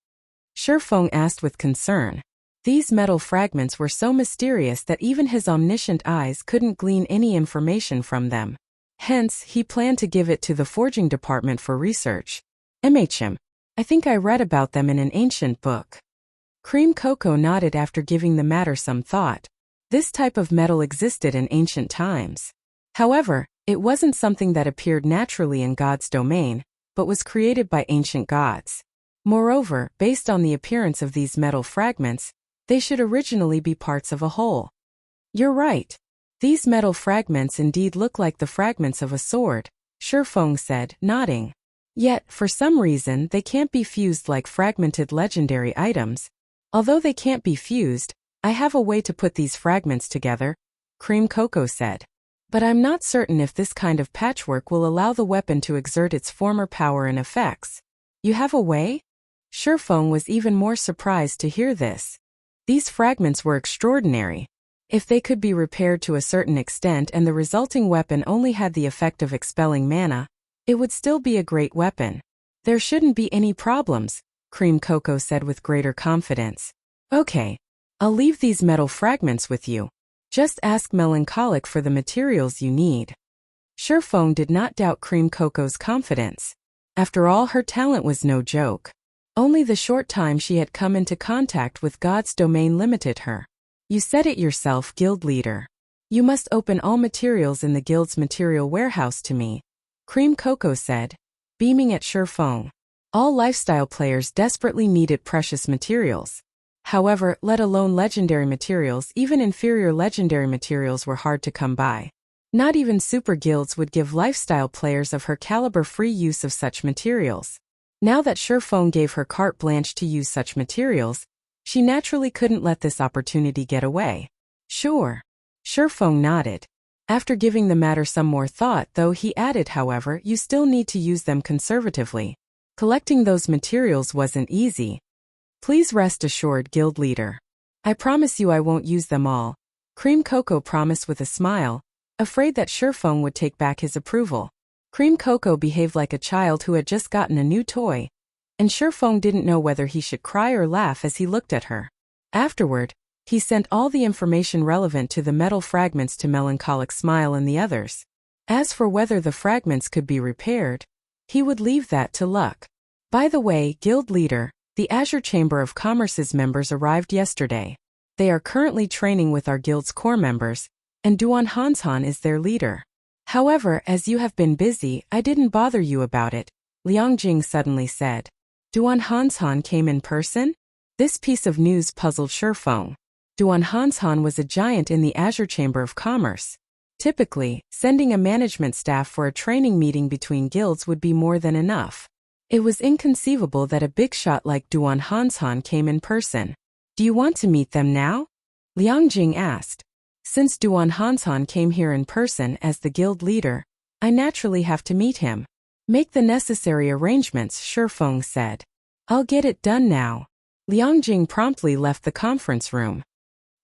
Surefeng asked with concern. These metal fragments were so mysterious that even his omniscient eyes couldn't glean any information from them. Hence, he planned to give it to the forging department for research. I think I read about them in an ancient book. Cream Cocoa nodded after giving the matter some thought. This type of metal existed in ancient times. However, it wasn't something that appeared naturally in God's domain, but was created by ancient gods. Moreover, based on the appearance of these metal fragments, they should originally be parts of a whole. You're right. These metal fragments indeed look like the fragments of a sword, Surefeng said, nodding. Yet, for some reason, they can't be fused like fragmented legendary items. Although they can't be fused, I have a way to put these fragments together, Cream Cocoa said. But I'm not certain if this kind of patchwork will allow the weapon to exert its former power and effects. You have a way? Surefeng was even more surprised to hear this. These fragments were extraordinary. If they could be repaired to a certain extent and the resulting weapon only had the effect of expelling mana, it would still be a great weapon. There shouldn't be any problems, Cream Cocoa said with greater confidence. Okay. I'll leave these metal fragments with you. Just ask Melancholic for the materials you need. Surefeng did not doubt Cream Cocoa's confidence. After all, her talent was no joke. Only the short time she had come into contact with God's domain limited her. You said it yourself, guild leader. You must open all materials in the guild's material warehouse to me, Cream Cocoa said, beaming at Surefeng. All lifestyle players desperately needed precious materials. However, let alone legendary materials, even inferior legendary materials were hard to come by. Not even super guilds would give lifestyle players of her caliber free use of such materials. Now that Surefeng gave her carte blanche to use such materials, she naturally couldn't let this opportunity get away. Sure. Surefeng nodded. After giving the matter some more thought, though, he added, however, you still need to use them conservatively. Collecting those materials wasn't easy. Please rest assured, guild leader. I promise you I won't use them all. Cream Cocoa promised with a smile, afraid that Shifeng would take back his approval. Cream Cocoa behaved like a child who had just gotten a new toy, and Shifeng didn't know whether he should cry or laugh as he looked at her. Afterward, he sent all the information relevant to the metal fragments to Melancholic Smile and the others. As for whether the fragments could be repaired, he would leave that to luck. By the way, guild leader, the Azure Chamber of Commerce's members arrived yesterday. They are currently training with our guild's core members, and Duan Hanshan is their leader. However, as you have been busy, I didn't bother you about it, Liang Jing suddenly said. Duan Hanshan came in person? This piece of news puzzled Shifeng. Duan Hanshan was a giant in the Azure Chamber of Commerce. Typically, sending a management staff for a training meeting between guilds would be more than enough. It was inconceivable that a big shot like Duan Hanshan came in person. Do you want to meet them now? Liang Jing asked. Since Duan Hanshan came here in person as the guild leader, I naturally have to meet him. Make the necessary arrangements, Shifeng said. I'll get it done now. Liang Jing promptly left the conference room.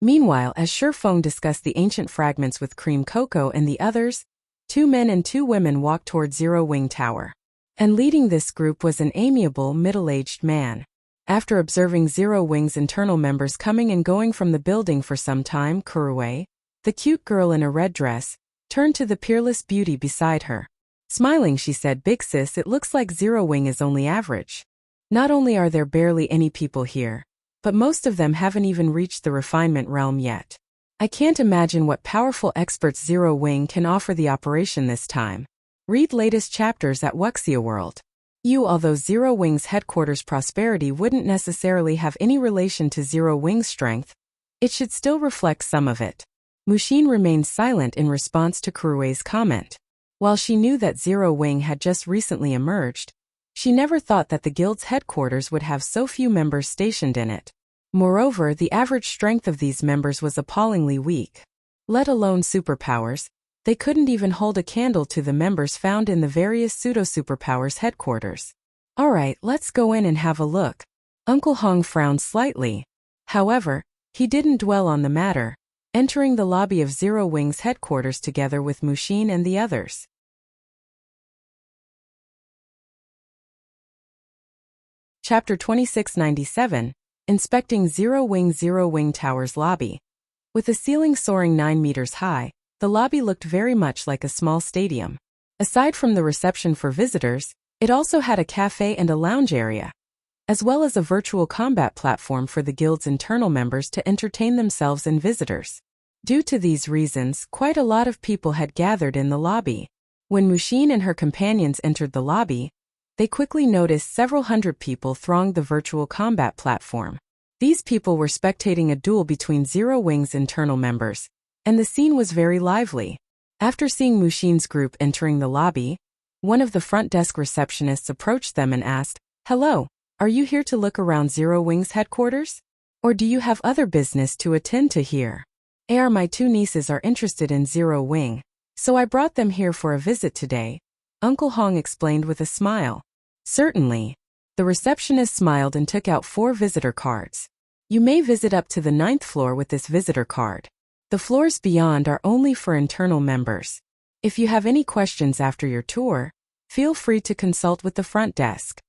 Meanwhile, as Shifeng discussed the ancient fragments with Cream Cocoa and the others, 2 men and 2 women walked toward Zero Wing Tower. And leading this group was an amiable, middle-aged man. After observing Zero Wing's internal members coming and going from the building for some time, Kuruwei, the cute girl in a red dress, turned to the peerless beauty beside her. Smiling, she said, Big sis, it looks like Zero Wing is only average. Not only are there barely any people here, but most of them haven't even reached the refinement realm yet. I can't imagine what powerful experts Zero Wing can offer the operation this time. Read latest chapters at Wuxia World. Although Zero Wing's headquarters prosperity wouldn't necessarily have any relation to Zero Wing's strength, it should still reflect some of it. Mushin remained silent in response to Kuruwei's comment. While she knew that Zero Wing had just recently emerged, she never thought that the guild's headquarters would have so few members stationed in it. Moreover, the average strength of these members was appallingly weak. Let alone superpowers, they couldn't even hold a candle to the members found in the various pseudo-superpowers headquarters. Alright, let's go in and have a look. Uncle Hong frowned slightly. However, he didn't dwell on the matter, entering the lobby of Zero Wing's headquarters together with Mushin and the others. Chapter 2697, Inspecting Zero Wing Tower's lobby. With a ceiling soaring 9 meters high, the lobby looked very much like a small stadium. Aside from the reception for visitors, it also had a cafe and a lounge area, as well as a virtual combat platform for the guild's internal members to entertain themselves and visitors. Due to these reasons, quite a lot of people had gathered in the lobby. When Mushin and her companions entered the lobby, they quickly noticed several hundred people thronged the virtual combat platform. These people were spectating a duel between Zero Wing's internal members, and the scene was very lively. After seeing Mushin's group entering the lobby, one of the front desk receptionists approached them and asked, Hello, are you here to look around Zero Wing's headquarters? Or do you have other business to attend to here? My 2 nieces are interested in Zero Wing, so I brought them here for a visit today, Uncle Hong explained with a smile. Certainly. The receptionist smiled and took out 4 visitor cards. You may visit up to the 9th floor with this visitor card. The floors beyond are only for internal members. If you have any questions after your tour, feel free to consult with the front desk.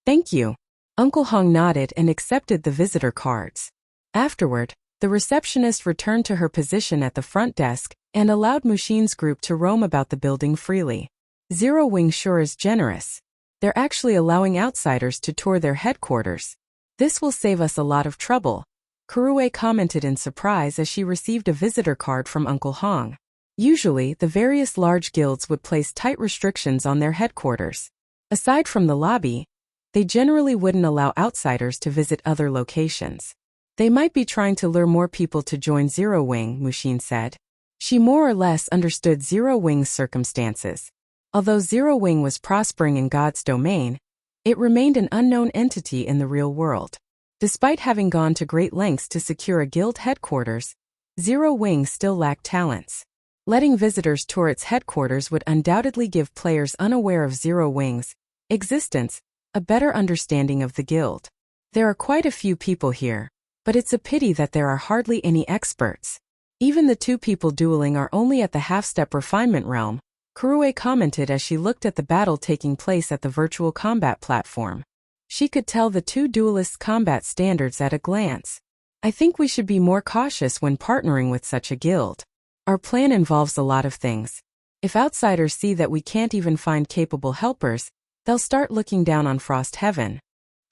Thank you. Uncle Hong nodded and accepted the visitor cards. Afterward, the receptionist returned to her position at the front desk and allowed Mushin's group to roam about the building freely. Zero Wing sure is generous. They're actually allowing outsiders to tour their headquarters. This will save us a lot of trouble, Kuruwei commented in surprise as she received a visitor card from Uncle Hong. Usually, the various large guilds would place tight restrictions on their headquarters. Aside from the lobby, they generally wouldn't allow outsiders to visit other locations. They might be trying to lure more people to join Zero Wing, Mushin said. She more or less understood Zero Wing's circumstances. Although Zero Wing was prospering in God's domain, it remained an unknown entity in the real world. Despite having gone to great lengths to secure a guild headquarters, Zero Wing still lacked talents. Letting visitors tour its headquarters would undoubtedly give players unaware of Zero Wing's existence a better understanding of the guild. There are quite a few people here, but it's a pity that there are hardly any experts. Even the two people dueling are only at the half-step refinement realm, Kurue commented as she looked at the battle taking place at the virtual combat platform. She could tell the two duelists' combat standards at a glance. I think we should be more cautious when partnering with such a guild. Our plan involves a lot of things. If outsiders see that we can't even find capable helpers, they'll start looking down on Frost Heaven.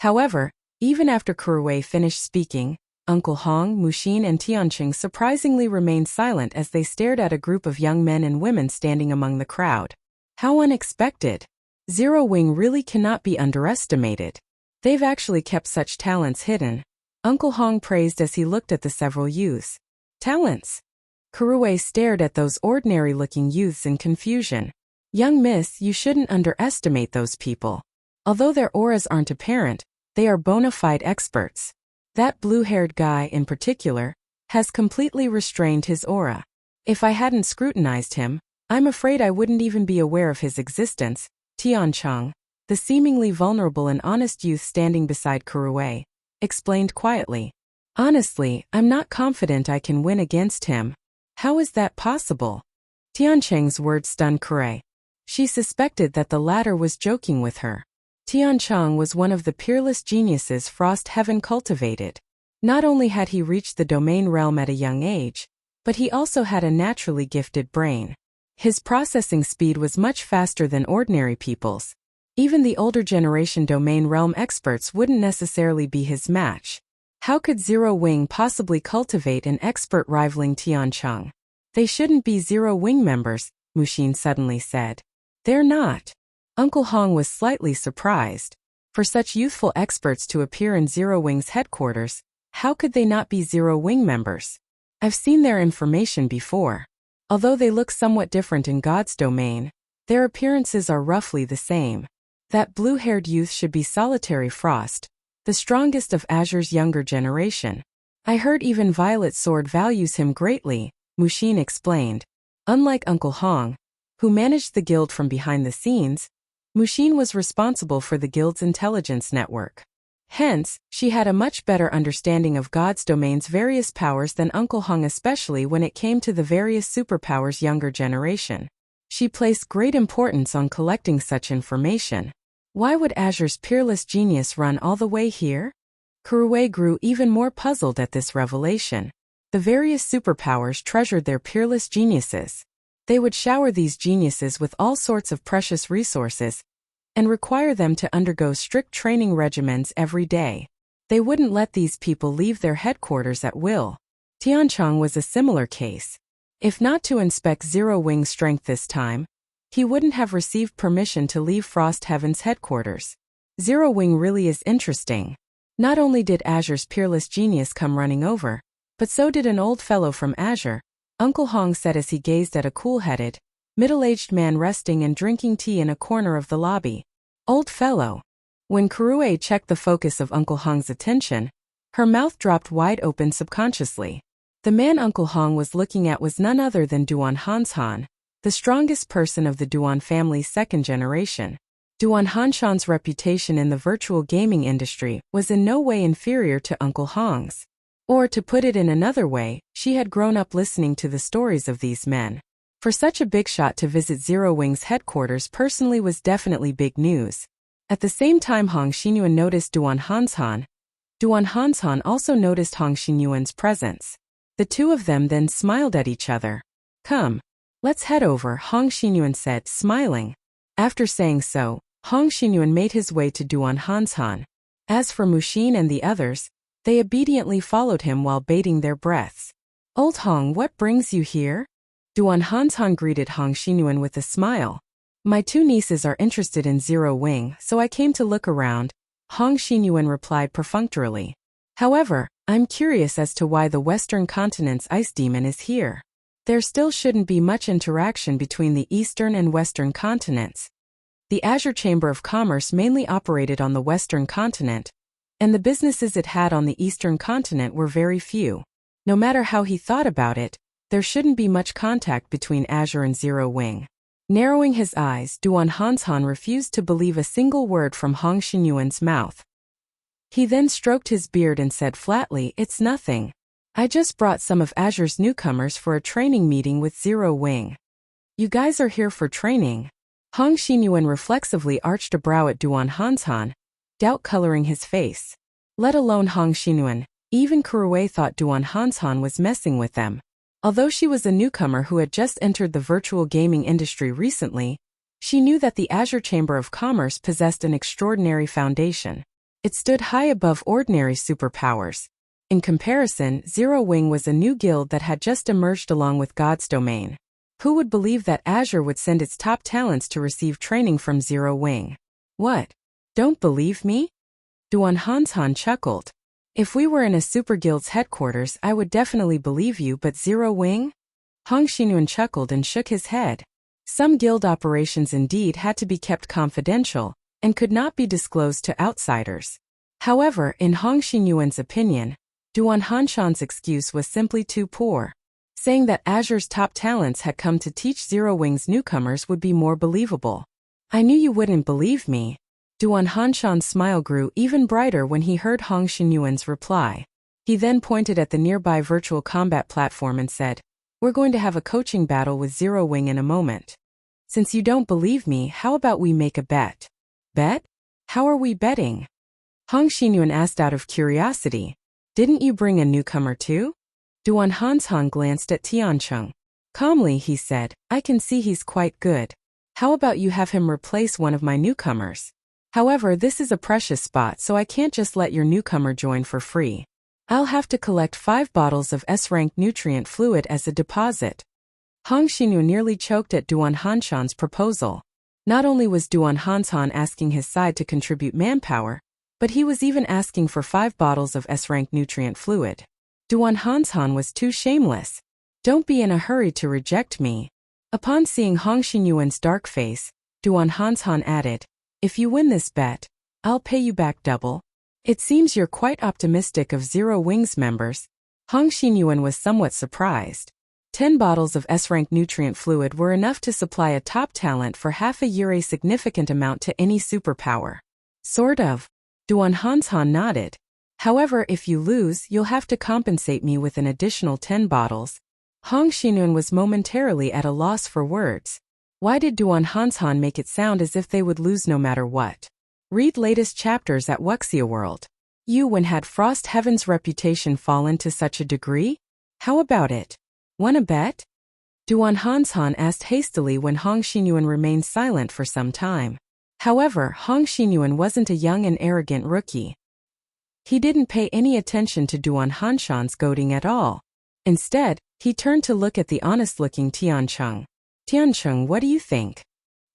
However, even after Kurue finished speaking, Uncle Hong, Mushin and Tianqing surprisingly remained silent as they stared at a group of young men and women standing among the crowd. How unexpected! Zero Wing really cannot be underestimated. They've actually kept such talents hidden, Uncle Hong praised as he looked at the several youths. Talents? Kurue stared at those ordinary-looking youths in confusion. Young miss, you shouldn't underestimate those people. Although their auras aren't apparent, they are bona fide experts. That blue-haired guy, in particular, has completely restrained his aura. If I hadn't scrutinized him, I'm afraid I wouldn't even be aware of his existence. Tiancheng, the seemingly vulnerable and honest youth standing beside Kurue, explained quietly. Honestly, I'm not confident I can win against him. How is that possible? Tiancheng's words stunned Kurue. She suspected that the latter was joking with her. Tiancheng was one of the peerless geniuses Frost Heaven cultivated. Not only had he reached the domain realm at a young age, but he also had a naturally gifted brain. His processing speed was much faster than ordinary people's. Even the older generation domain realm experts wouldn't necessarily be his match. How could Zero Wing possibly cultivate an expert rivaling Tiancheng? They shouldn't be Zero Wing members, Mushin suddenly said. They're not. Uncle Hong was slightly surprised. For such youthful experts to appear in Zero Wing's headquarters, how could they not be Zero Wing members? I've seen their information before. Although they look somewhat different in God's domain, their appearances are roughly the same. That blue-haired youth should be Solitary Frost, the strongest of Azure's younger generation. I heard even Violet Sword values him greatly, Mushin explained. Unlike Uncle Hong, who managed the guild from behind the scenes, Mushin was responsible for the guild's intelligence network. Hence, she had a much better understanding of God's domain's various powers than Uncle Hong, especially when it came to the various superpowers' younger generation. She placed great importance on collecting such information. Why would Azure's peerless genius run all the way here? Kurue grew even more puzzled at this revelation. The various superpowers treasured their peerless geniuses. They would shower these geniuses with all sorts of precious resources and require them to undergo strict training regimens every day. They wouldn't let these people leave their headquarters at will. Tiancheng was a similar case. If not to inspect Zero Wing's strength this time, he wouldn't have received permission to leave Frost Heaven's headquarters. Zero Wing really is interesting. Not only did Azure's peerless genius come running over, but so did an old fellow from Azure, Uncle Hong said as he gazed at a cool-headed, middle-aged man resting and drinking tea in a corner of the lobby. Old fellow. When Kurue checked the focus of Uncle Hong's attention, her mouth dropped wide open subconsciously. The man Uncle Hong was looking at was none other than Duan Hanshan, the strongest person of the Duan family's second generation. Duan Hanshan's reputation in the virtual gaming industry was in no way inferior to Uncle Hong's. Or to put it in another way, she had grown up listening to the stories of these men. For such a big shot to visit Zero Wing's headquarters personally was definitely big news. At the same time Hong Xinyuan noticed Duan Hanshan. Duan Hanshan also noticed Hong Xinyuan's presence. The two of them then smiled at each other. Come. Let's head over, Hong Xinyuan said, smiling. After saying so, Hong Xinyuan made his way to Duan Hanshan. As for Mushin and the others, they obediently followed him while bating their breaths. Old Hong, what brings you here? Duan Hanshan greeted Hong Xinyuan with a smile. My two nieces are interested in Zero Wing, so I came to look around, Hong Xinyuan replied perfunctorily. However, I'm curious as to why the Western Continent's ice demon is here. There still shouldn't be much interaction between the Eastern and Western continents. The Azure Chamber of Commerce mainly operated on the Western continent, and the businesses it had on the Eastern continent were very few. No matter how he thought about it, there shouldn't be much contact between Azure and Zero Wing. Narrowing his eyes, Duan Hanshan refused to believe a single word from Hong Xinyuan's mouth. He then stroked his beard and said flatly, "It's nothing. I just brought some of Azure's newcomers for a training meeting with Zero Wing." "You guys are here for training?" Hong Xinyuan reflexively arched a brow at Duan Hanshan, doubt coloring his face. Let alone Hong Xinyuan, even Kuruwei thought Duan Hanshan was messing with them. Although she was a newcomer who had just entered the virtual gaming industry recently, she knew that the Azure Chamber of Commerce possessed an extraordinary foundation. It stood high above ordinary superpowers. In comparison, Zero Wing was a new guild that had just emerged along with God's Domain. Who would believe that Azure would send its top talents to receive training from Zero Wing? What? Don't believe me? Duan Hanshan chuckled. If we were in a super guild's headquarters, I would definitely believe you, but Zero Wing? Hong Xinyuan chuckled and shook his head. Some guild operations indeed had to be kept confidential and could not be disclosed to outsiders. However, in Hong Xinyuan's opinion, Duan Hanshan's excuse was simply too poor. Saying that Azure's top talents had come to teach Zero Wing's newcomers would be more believable. I knew you wouldn't believe me. Duan Hanshan's smile grew even brighter when he heard Hong Xinyuan's reply. He then pointed at the nearby virtual combat platform and said, "We're going to have a coaching battle with Zero Wing in a moment. Since you don't believe me, how about we make a bet?" "Bet? How are we betting?" Hong Xinyuan asked out of curiosity. "Didn't you bring a newcomer too?" Duan Hanshan glanced at Tiancheng. Calmly he said, "I can see he's quite good. How about you have him replace one of my newcomers? However, this is a precious spot, so I can't just let your newcomer join for free. I'll have to collect 5 bottles of S-rank nutrient fluid as a deposit." Hong Xinyuan nearly choked at Duan Hanshan's proposal. Not only was Duan Hanshan asking his side to contribute manpower, but he was even asking for 5 bottles of S-rank nutrient fluid. Duan Hanshan was too shameless. "Don't be in a hurry to reject me." Upon seeing Hong Xinyuan's dark face, Duan Hanshan added, "If you win this bet, I'll pay you back double." "It seems you're quite optimistic of Zero Wing's members." Hong Xinyuan was somewhat surprised. 10 bottles of S-rank nutrient fluid were enough to supply a top talent for half a year, a significant amount to any superpower. "Sort of." Duan Hanshan nodded. "However, if you lose, you'll have to compensate me with an additional 10 bottles. Hong Xinyuan was momentarily at a loss for words. Why did Duan Hanshan make it sound as if they would lose no matter what? Read latest chapters at Wuxia World. When had Frost Heaven's reputation fallen to such a degree? How about it? Want a bet? Duan Hanshan asked hastily when Hong Xinyuan remained silent for some time. However, Hong Xinyuan wasn't a young and arrogant rookie. He didn't pay any attention to Duan Hanshan's goading at all. Instead, he turned to look at the honest-looking Tiancheng. "Tiancheng, what do you think?"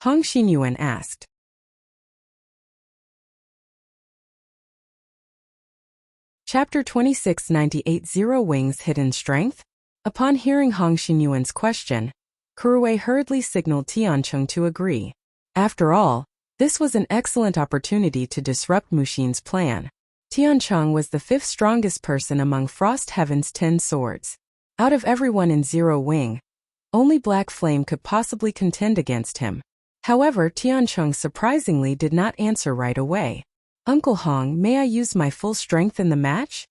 Hong Xinyuan asked. Chapter 2698 Zero Wing's Hidden Strength? Upon hearing Hong Xinyuan's question, Kuruwei hurriedly signaled Tiancheng to agree. After all, this was an excellent opportunity to disrupt Mushin's plan. Tiancheng was the 5th strongest person among Frost Heaven's 10 swords. Out of everyone in Zero Wing, only Black Flame could possibly contend against him. However, Tiancheng surprisingly did not answer right away. "Uncle Hong, may I use my full strength in the match?"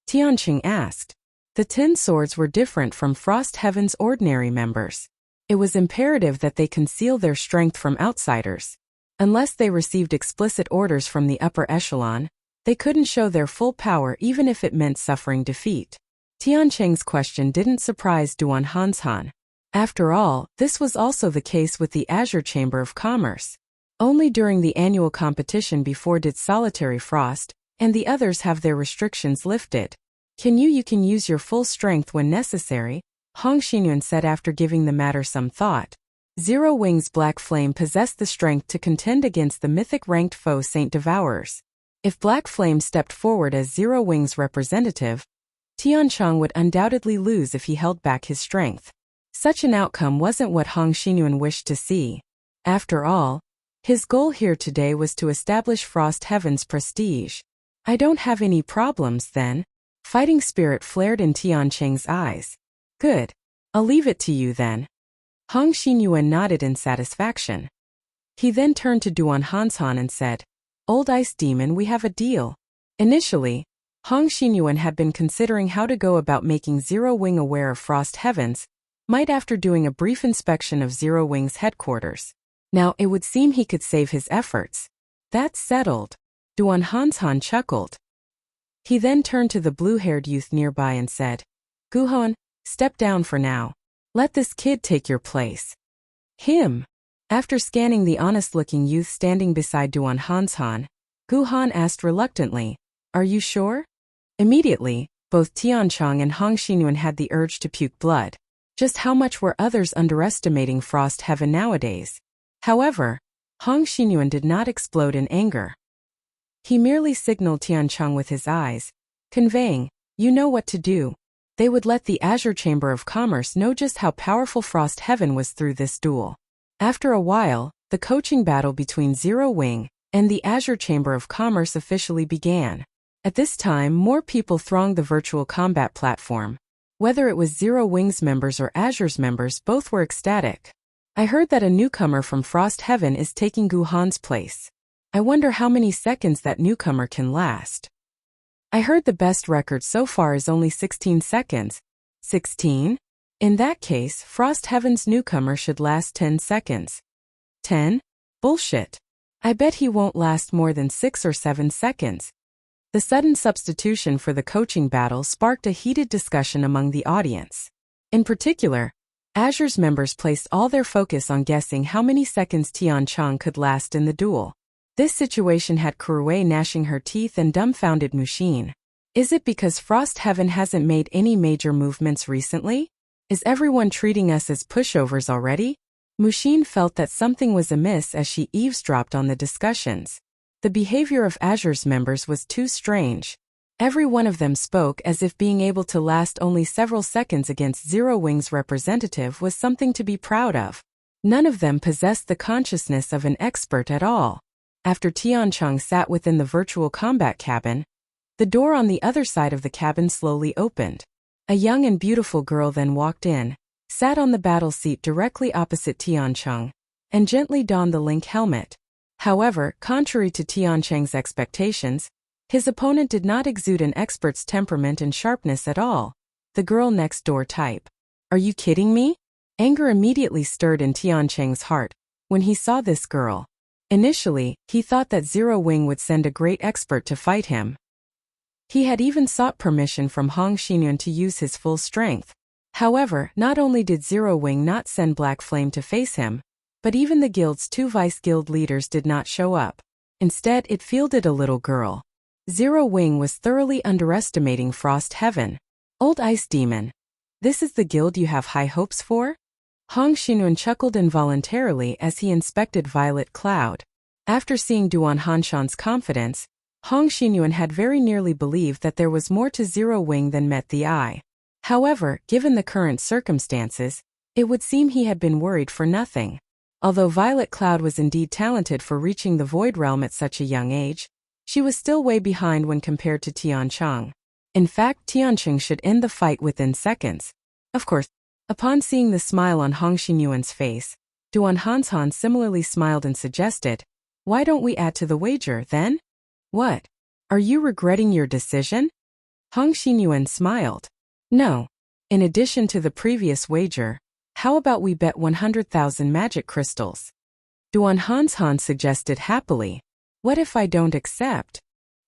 Tiancheng asked. The 10 swords were different from Frost Heaven's ordinary members. It was imperative that they conceal their strength from outsiders. Unless they received explicit orders from the upper echelon, they couldn't show their full power even if it meant suffering defeat. Tiancheng's question didn't surprise Duan Hanshan. After all, this was also the case with the Azure Chamber of Commerce. Only during the annual competition before did Solitary Frost and the others have their restrictions lifted. You can use your full strength when necessary," Hong Xinyuan said after giving the matter some thought. Zero Wing's Black Flame possessed the strength to contend against the mythic-ranked foe Saint Devourers. If Black Flame stepped forward as Zero Wing's representative, Tiancheng would undoubtedly lose if he held back his strength. Such an outcome wasn't what Hong Xinyuan wished to see. After all, his goal here today was to establish Frost Heaven's prestige. "I don't have any problems then." Fighting spirit flared in Tiancheng's eyes. "Good. I'll leave it to you then. Hong Xinyuan nodded in satisfaction. He then turned to Duan Hanshan and said, Old Ice Demon, we have a deal. Initially, Hong Xinyuan had been considering how to go about making Zero Wing aware of Frost Heavens, might after doing a brief inspection of Zero Wing's headquarters. Now it would seem he could save his efforts. That's settled. Duan Hanshan chuckled. He then turned to the blue-haired youth nearby and said, Guhon, step down for now. Let this kid take your place. Him. After scanning the honest-looking youth standing beside Duan Hanshan, Guhan asked reluctantly, Are you sure? Immediately, both Tianchong and Hong Xinyuan had the urge to puke blood. Just how much were others underestimating Frost Heaven nowadays? However, Hong Xinyuan did not explode in anger. He merely signaled Tianchong with his eyes, conveying, You know what to do. They would let the Azure Chamber of Commerce know just how powerful Frost Heaven was through this duel. After a while, the coaching battle between Zero Wing and the Azure Chamber of Commerce officially began. At this time, more people thronged the virtual combat platform. Whether it was Zero Wing's members or Azure's members, both were ecstatic. I heard that a newcomer from Frost Heaven is taking Guhan's place. I wonder how many seconds that newcomer can last. I heard the best record so far is only 16 seconds. 16? In that case, Frost Heaven's newcomer should last 10 seconds. 10? Bullshit. I bet he won't last more than 6 or 7 seconds. The sudden substitution for the coaching battle sparked a heated discussion among the audience. In particular, Azure's members placed all their focus on guessing how many seconds Tianchong could last in the duel. This situation had Kuruei gnashing her teeth and dumbfounded Mushin. Is it because Frost Heaven hasn't made any major movements recently? Is everyone treating us as pushovers already? Mushin felt that something was amiss as she eavesdropped on the discussions. The behavior of Azure's members was too strange. Every one of them spoke as if being able to last only several seconds against Zero Wing's representative was something to be proud of. None of them possessed the consciousness of an expert at all. After Tianchong sat within the virtual combat cabin, the door on the other side of the cabin slowly opened. A young and beautiful girl then walked in, sat on the battle seat directly opposite Tianchong, and gently donned the Link helmet. However, contrary to Tiancheng's expectations, his opponent did not exude an expert's temperament and sharpness at all. The girl next door type. Are you kidding me? Anger immediately stirred in Tiancheng's heart when he saw this girl. Initially, he thought that Zero Wing would send a great expert to fight him. He had even sought permission from Hong Xinyuan to use his full strength. However, not only did Zero Wing not send Black Flame to face him, but even the guild's 2 vice-guild leaders did not show up. Instead, it fielded a little girl. Zero Wing was thoroughly underestimating Frost Heaven. Old Ice Demon. This is the guild you have high hopes for? Hong Xinyuan chuckled involuntarily as he inspected Violet Cloud. After seeing Duan Hanshan's confidence, Hong Xinyuan had very nearly believed that there was more to Zero Wing than met the eye. However, given the current circumstances, it would seem he had been worried for nothing. Although Violet Cloud was indeed talented for reaching the Void Realm at such a young age, she was still way behind when compared to Tianchong. In fact, Tianchong should end the fight within seconds. Of course, upon seeing the smile on Hong Xinyuan's face, Duan Hanshan similarly smiled and suggested, Why don't we add to the wager, then? What? Are you regretting your decision? Hong Xinyuan smiled. No. In addition to the previous wager, how about we bet 100,000 magic crystals? Duan Hanshan suggested happily. What if I don't accept?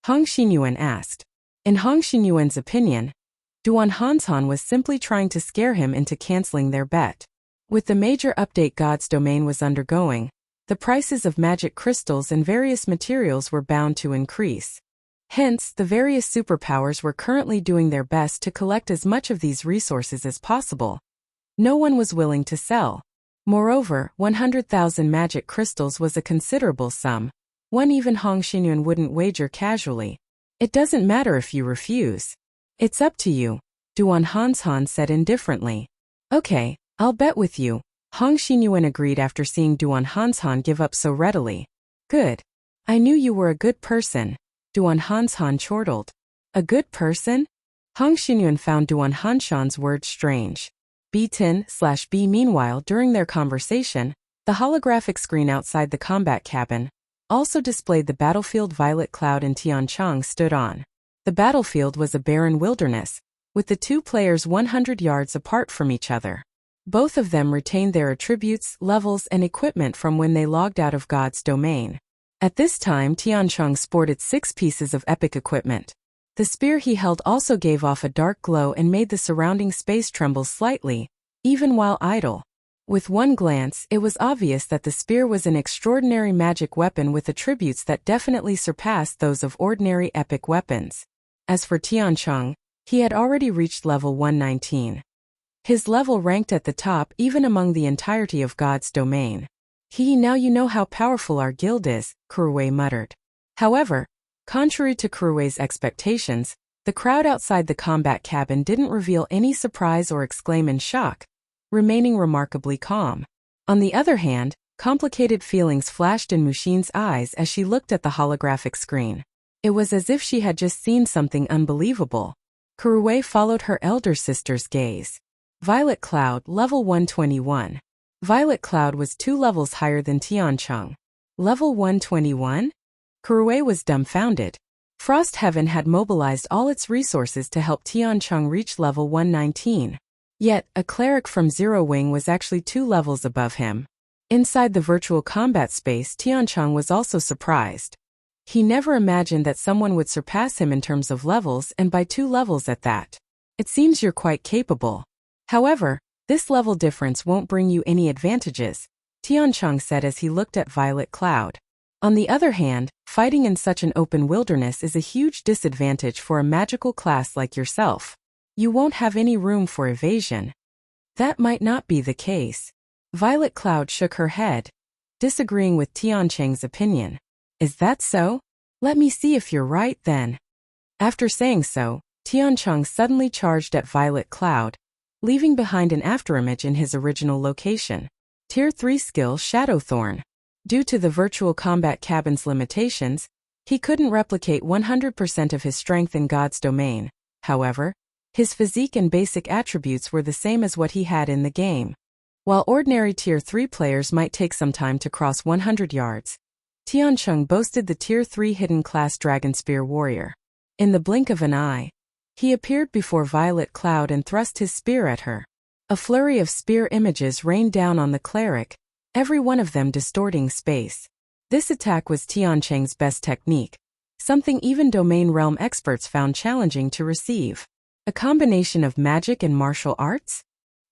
Hong Xinyuan asked. In Hong Xinyuan's opinion, Duan Hanshan was simply trying to scare him into canceling their bet. With the major update God's domain was undergoing, the prices of magic crystals and various materials were bound to increase. Hence, the various superpowers were currently doing their best to collect as much of these resources as possible. No one was willing to sell. Moreover, 100,000 magic crystals was a considerable sum, one even Hong Xinyuan wouldn't wager casually. It doesn't matter if you refuse. It's up to you, Duan Hanshan said indifferently. Okay, I'll bet with you, Hong Xinyuan agreed after seeing Duan Hanshan give up so readily. Good. I knew you were a good person, Duan Hanshan chortled. A good person? Hong Xinyuan found Duan Hanshan's words strange. B10/B. Meanwhile, during their conversation, the holographic screen outside the combat cabin also displayed the battlefield Violet Cloud and Tiancheng stood on. The battlefield was a barren wilderness, with the two players 100 yards apart from each other. Both of them retained their attributes, levels, and equipment from when they logged out of God's domain. At this time, Tiancheng sported 6 pieces of epic equipment. The spear he held also gave off a dark glow and made the surrounding space tremble slightly, even while idle. With one glance, it was obvious that the spear was an extraordinary magic weapon with attributes that definitely surpassed those of ordinary epic weapons. As for Tiancheng, he had already reached level 119. His level ranked at the top even among the entirety of God's domain. Now you know how powerful our guild is, Kuruwei muttered. However, contrary to Kuruwei's expectations, the crowd outside the combat cabin didn't reveal any surprise or exclaim in shock, remaining remarkably calm. On the other hand, complicated feelings flashed in Mushin's eyes as she looked at the holographic screen. It was as if she had just seen something unbelievable. Kuruwei followed her elder sister's gaze. Violet Cloud, level 121. Violet Cloud was 2 levels higher than Tiancheng. Level 121? Kuruwei was dumbfounded. Frost Heaven had mobilized all its resources to help Tiancheng reach level 119. Yet, a cleric from Zero Wing was actually 2 levels above him. Inside the virtual combat space, Tiancheng was also surprised. He never imagined that someone would surpass him in terms of levels, and by 2 levels at that. It seems you're quite capable. However, this level difference won't bring you any advantages, Tiancheng said as he looked at Violet Cloud. On the other hand, fighting in such an open wilderness is a huge disadvantage for a magical class like yourself. You won't have any room for evasion. That might not be the case. Violet Cloud shook her head, disagreeing with Tiancheng's opinion. Is that so? Let me see if you're right then. After saying so, Tiancheng suddenly charged at Violet Cloud, leaving behind an afterimage in his original location. Tier 3 skill Shadowthorn. Due to the virtual combat cabin's limitations, he couldn't replicate 100% of his strength in God's domain. However, his physique and basic attributes were the same as what he had in the game. While ordinary Tier 3 players might take some time to cross 100 yards, Tiancheng boasted the Tier 3 hidden class Dragon Spear Warrior. In the blink of an eye, he appeared before Violet Cloud and thrust his spear at her. A flurry of spear images rained down on the cleric, every one of them distorting space. This attack was Tiancheng's best technique, something even domain realm experts found challenging to receive. A combination of magic and martial arts?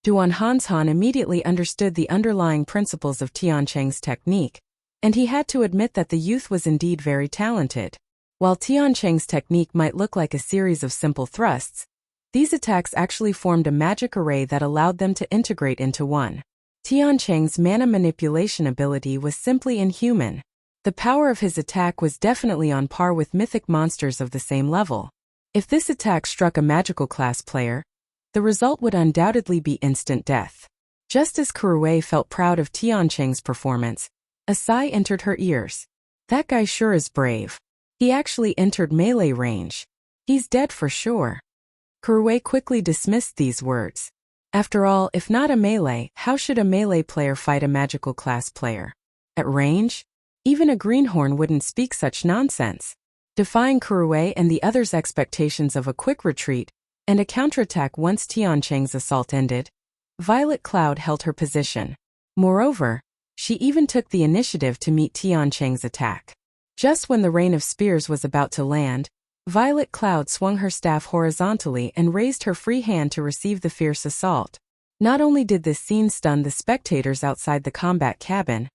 Duan Hanshan immediately understood the underlying principles of Tiancheng's technique, and he had to admit that the youth was indeed very talented. While Tiancheng's technique might look like a series of simple thrusts, these attacks actually formed a magic array that allowed them to integrate into one. Tiancheng's mana manipulation ability was simply inhuman. The power of his attack was definitely on par with mythic monsters of the same level. If this attack struck a magical class player, the result would undoubtedly be instant death. Just as Kuruwei felt proud of Tiancheng's performance, a sigh entered her ears. That guy sure is brave. He actually entered melee range. He's dead for sure. Kuruwei quickly dismissed these words. After all, if not a melee, how should a melee player fight a magical class player? At range? Even a greenhorn wouldn't speak such nonsense. Defying Kuruwei and the others' expectations of a quick retreat and a counterattack once Tiancheng's assault ended, Violet Cloud held her position. Moreover, she even took the initiative to meet Tiancheng's attack. Just when the rain of spears was about to land, Violet Cloud swung her staff horizontally and raised her free hand to receive the fierce assault. Not only did this scene stun the spectators outside the combat cabin,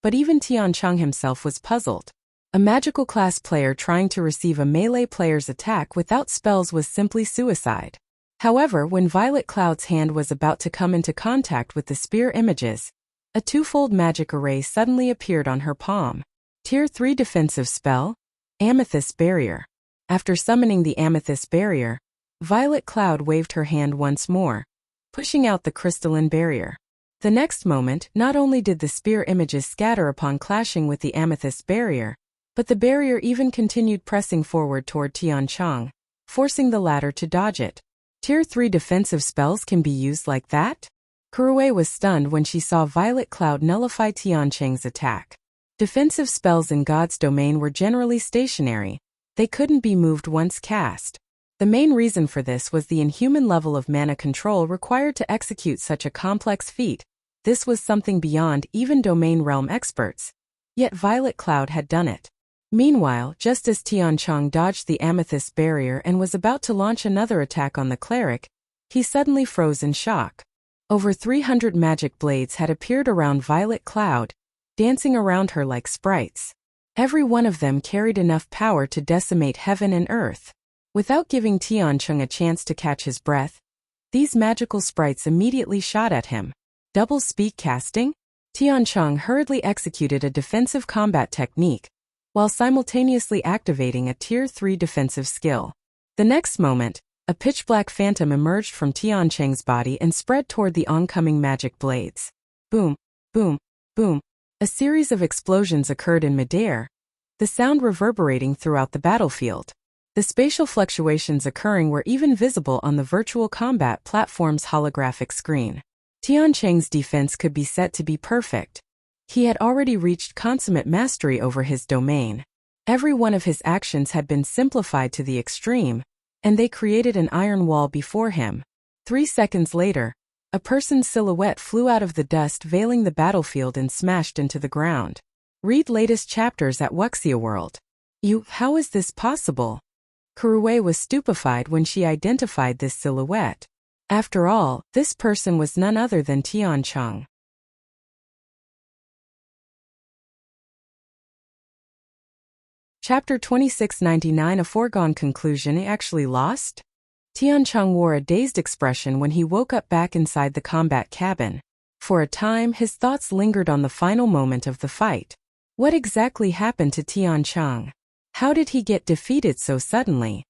but even Tiancheng himself was puzzled. A magical class player trying to receive a melee player's attack without spells was simply suicide. However, when Violet Cloud's hand was about to come into contact with the spear images, a twofold magic array suddenly appeared on her palm. Tier 3 defensive spell, Amethyst Barrier. After summoning the Amethyst Barrier, Violet Cloud waved her hand once more, pushing out the crystalline barrier. The next moment, not only did the spear images scatter upon clashing with the Amethyst Barrier, but the barrier even continued pressing forward toward Tiancheng, forcing the latter to dodge it. Tier 3 defensive spells can be used like that? Kuruwei was stunned when she saw Violet Cloud nullify Tiancheng's attack. Defensive spells in God's domain were generally stationary. They couldn't be moved once cast. The main reason for this was the inhuman level of mana control required to execute such a complex feat. This was something beyond even domain realm experts. Yet Violet Cloud had done it. Meanwhile, just as Tiancheng dodged the amethyst barrier and was about to launch another attack on the cleric, he suddenly froze in shock. Over 300 magic blades had appeared around Violet Cloud, dancing around her like sprites. Every one of them carried enough power to decimate heaven and earth. Without giving Tiancheng a chance to catch his breath, these magical sprites immediately shot at him. Double speed casting? Tiancheng hurriedly executed a defensive combat technique, while simultaneously activating a Tier 3 defensive skill. The next moment, a pitch-black phantom emerged from Tiancheng's body and spread toward the oncoming magic blades. Boom, boom, boom. A series of explosions occurred in midair, the sound reverberating throughout the battlefield. The spatial fluctuations occurring were even visible on the virtual combat platform's holographic screen. Tiancheng's defense could be set to be perfect. He had already reached consummate mastery over his domain. Every one of his actions had been simplified to the extreme, and they created an iron wall before him. 3 seconds later, a person's silhouette flew out of the dust veiling the battlefield and smashed into the ground. Read latest chapters at Wuxia World. How is this possible? Kuruwei was stupefied when she identified this silhouette. After all, this person was none other than Tiancheng. Chapter 2699 A Foregone Conclusion. He actually lost? Tiancheng wore a dazed expression when he woke up back inside the combat cabin. For a time, his thoughts lingered on the final moment of the fight. What exactly happened to Tiancheng? How did he get defeated so suddenly?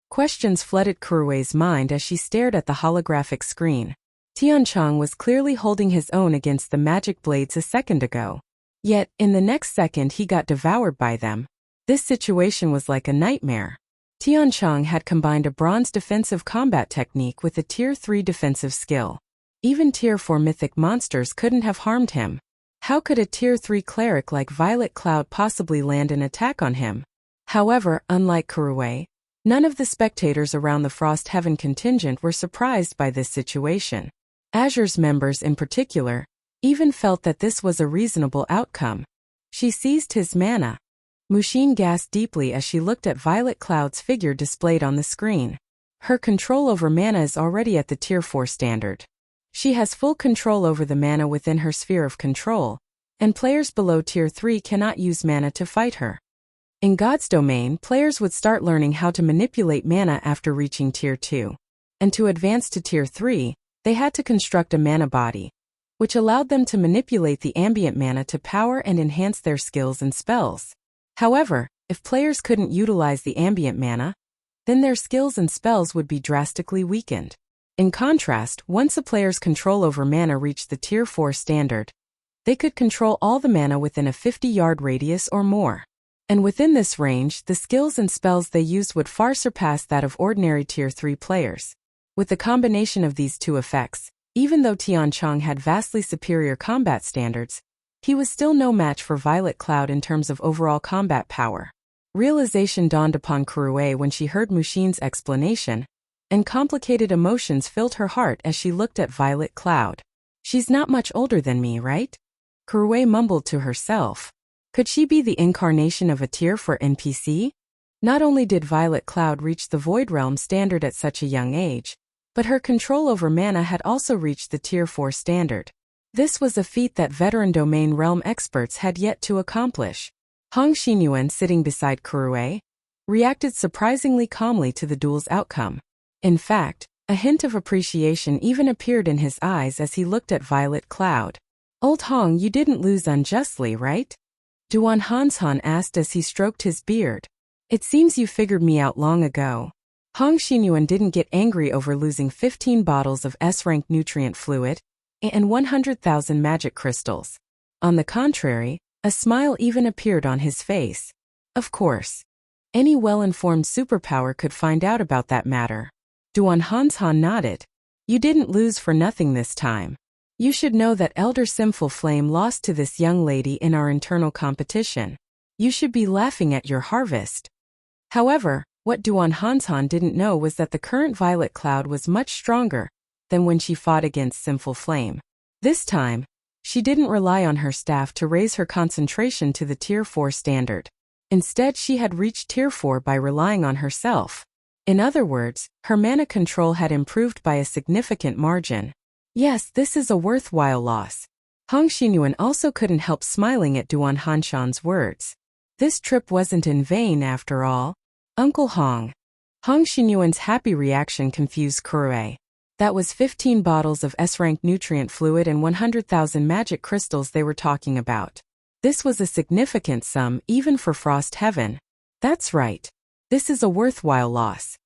Questions flooded Kuruwei's mind as she stared at the holographic screen. Tiancheng was clearly holding his own against the magic blades a second ago. Yet, in the next second he got devoured by them. This situation was like a nightmare. Tiancheng had combined a bronze defensive combat technique with a Tier 3 defensive skill. Even Tier 4 mythic monsters couldn't have harmed him. How could a Tier 3 cleric like Violet Cloud possibly land an attack on him? However, unlike Kuruwei, none of the spectators around the Frost Heaven contingent were surprised by this situation. Azure's members in particular even felt that this was a reasonable outcome. She seized his mana. Mushin gasped deeply as she looked at Violet Cloud's figure displayed on the screen. Her control over mana is already at the Tier 4 standard. She has full control over the mana within her sphere of control, and players below Tier 3 cannot use mana to fight her. In God's domain, players would start learning how to manipulate mana after reaching Tier 2. And to advance to Tier 3, they had to construct a mana body, which allowed them to manipulate the ambient mana to power and enhance their skills and spells. However, if players couldn't utilize the ambient mana, then their skills and spells would be drastically weakened. In contrast, once a player's control over mana reached the Tier 4 standard, they could control all the mana within a 50-yard radius or more. And within this range, the skills and spells they used would far surpass that of ordinary Tier 3 players. With the combination of these two effects, even though Tiancheng had vastly superior combat standards, he was still no match for Violet Cloud in terms of overall combat power. Realization dawned upon Kuruwei when she heard Mushin's explanation, and complicated emotions filled her heart as she looked at Violet Cloud. She's not much older than me, right? Kuruwei mumbled to herself. Could she be the incarnation of a Tier 4 NPC? Not only did Violet Cloud reach the Void Realm standard at such a young age, but her control over mana had also reached the Tier 4 standard. This was a feat that veteran domain realm experts had yet to accomplish. Hong Xinyuan, sitting beside Kuruwei, reacted surprisingly calmly to the duel's outcome. In fact, a hint of appreciation even appeared in his eyes as he looked at Violet Cloud. Old Hong, you didn't lose unjustly, right? Duan Hanshan asked as he stroked his beard. It seems you figured me out long ago. Hong Xinyuan didn't get angry over losing 15 bottles of S-rank nutrient fluid and 100,000 magic crystals. On the contrary, a smile even appeared on his face. Of course. Any well-informed superpower could find out about that matter. Duan Hanshan nodded. You didn't lose for nothing this time. You should know that Elder Sinful Flame lost to this young lady in our internal competition. You should be laughing at your harvest. However, what Duan Hansan didn't know was that the current violet cloud was much stronger than when she fought against Sinful Flame. This time, she didn't rely on her staff to raise her concentration to the Tier 4 standard. Instead, she had reached Tier 4 by relying on herself. In other words, her mana control had improved by a significant margin. Yes, this is a worthwhile loss. Hong Xinyuan also couldn't help smiling at Duan Hanshan's words. This trip wasn't in vain after all. Uncle Hong. Hong Xinyuan's happy reaction confused Kurue. That was 15 bottles of S-rank nutrient fluid and 100,000 magic crystals they were talking about. This was a significant sum even for Frost Heaven. That's right. This is a worthwhile loss.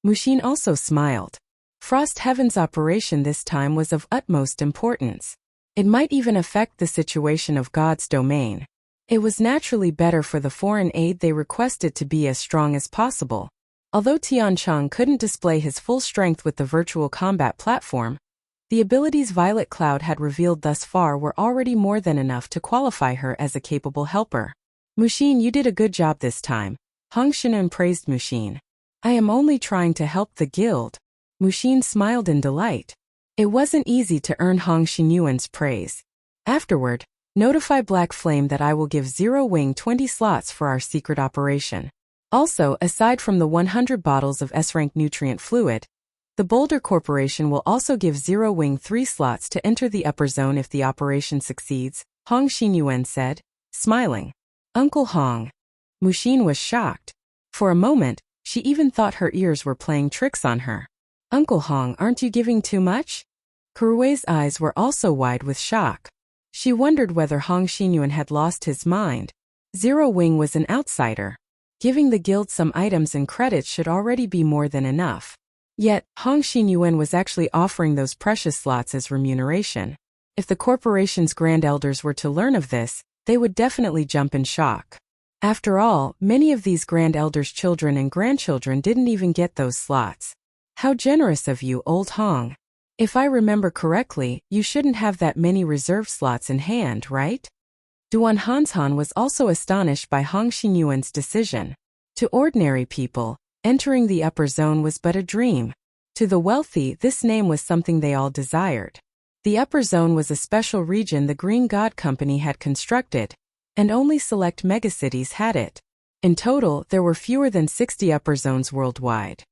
Mushin also smiled. Frost Heaven's operation this time was of utmost importance. It might even affect the situation of God's domain. It was naturally better for the foreign aid they requested to be as strong as possible. Although Tianchang couldn't display his full strength with the virtual combat platform, the abilities Violet Cloud had revealed thus far were already more than enough to qualify her as a capable helper. Mushin, you did a good job this time. Hong Xinyuan praised Mushin. I am only trying to help the guild. Mushin smiled in delight. It wasn't easy to earn Hong Xinyuan's praise. Afterward, notify Black Flame that I will give Zero Wing 20 slots for our secret operation. Also, aside from the 100 bottles of S-rank nutrient fluid, the Boulder Corporation will also give Zero Wing 3 slots to enter the upper zone if the operation succeeds, Hong Xinyuan said, smiling. Uncle Hong. Mushin was shocked. For a moment, she even thought her ears were playing tricks on her. Uncle Hong, aren't you giving too much? Kurue's eyes were also wide with shock. She wondered whether Hong Xinyuan had lost his mind. Zero Wing was an outsider. Giving the guild some items and credits should already be more than enough. Yet, Hong Xinyuan was actually offering those precious slots as remuneration. If the corporation's Grand Elders were to learn of this, they would definitely jump in shock. After all, many of these Grand Elders' children and grandchildren didn't even get those slots. How generous of you, old Hong. If I remember correctly, you shouldn't have that many reserve slots in hand, right? Duan Hanshan was also astonished by Hong Xinyuan's decision. To ordinary people, entering the upper zone was but a dream. To the wealthy, this name was something they all desired. The upper zone was a special region the Green God Company had constructed, and only select megacities had it. In total, there were fewer than 60 upper zones worldwide.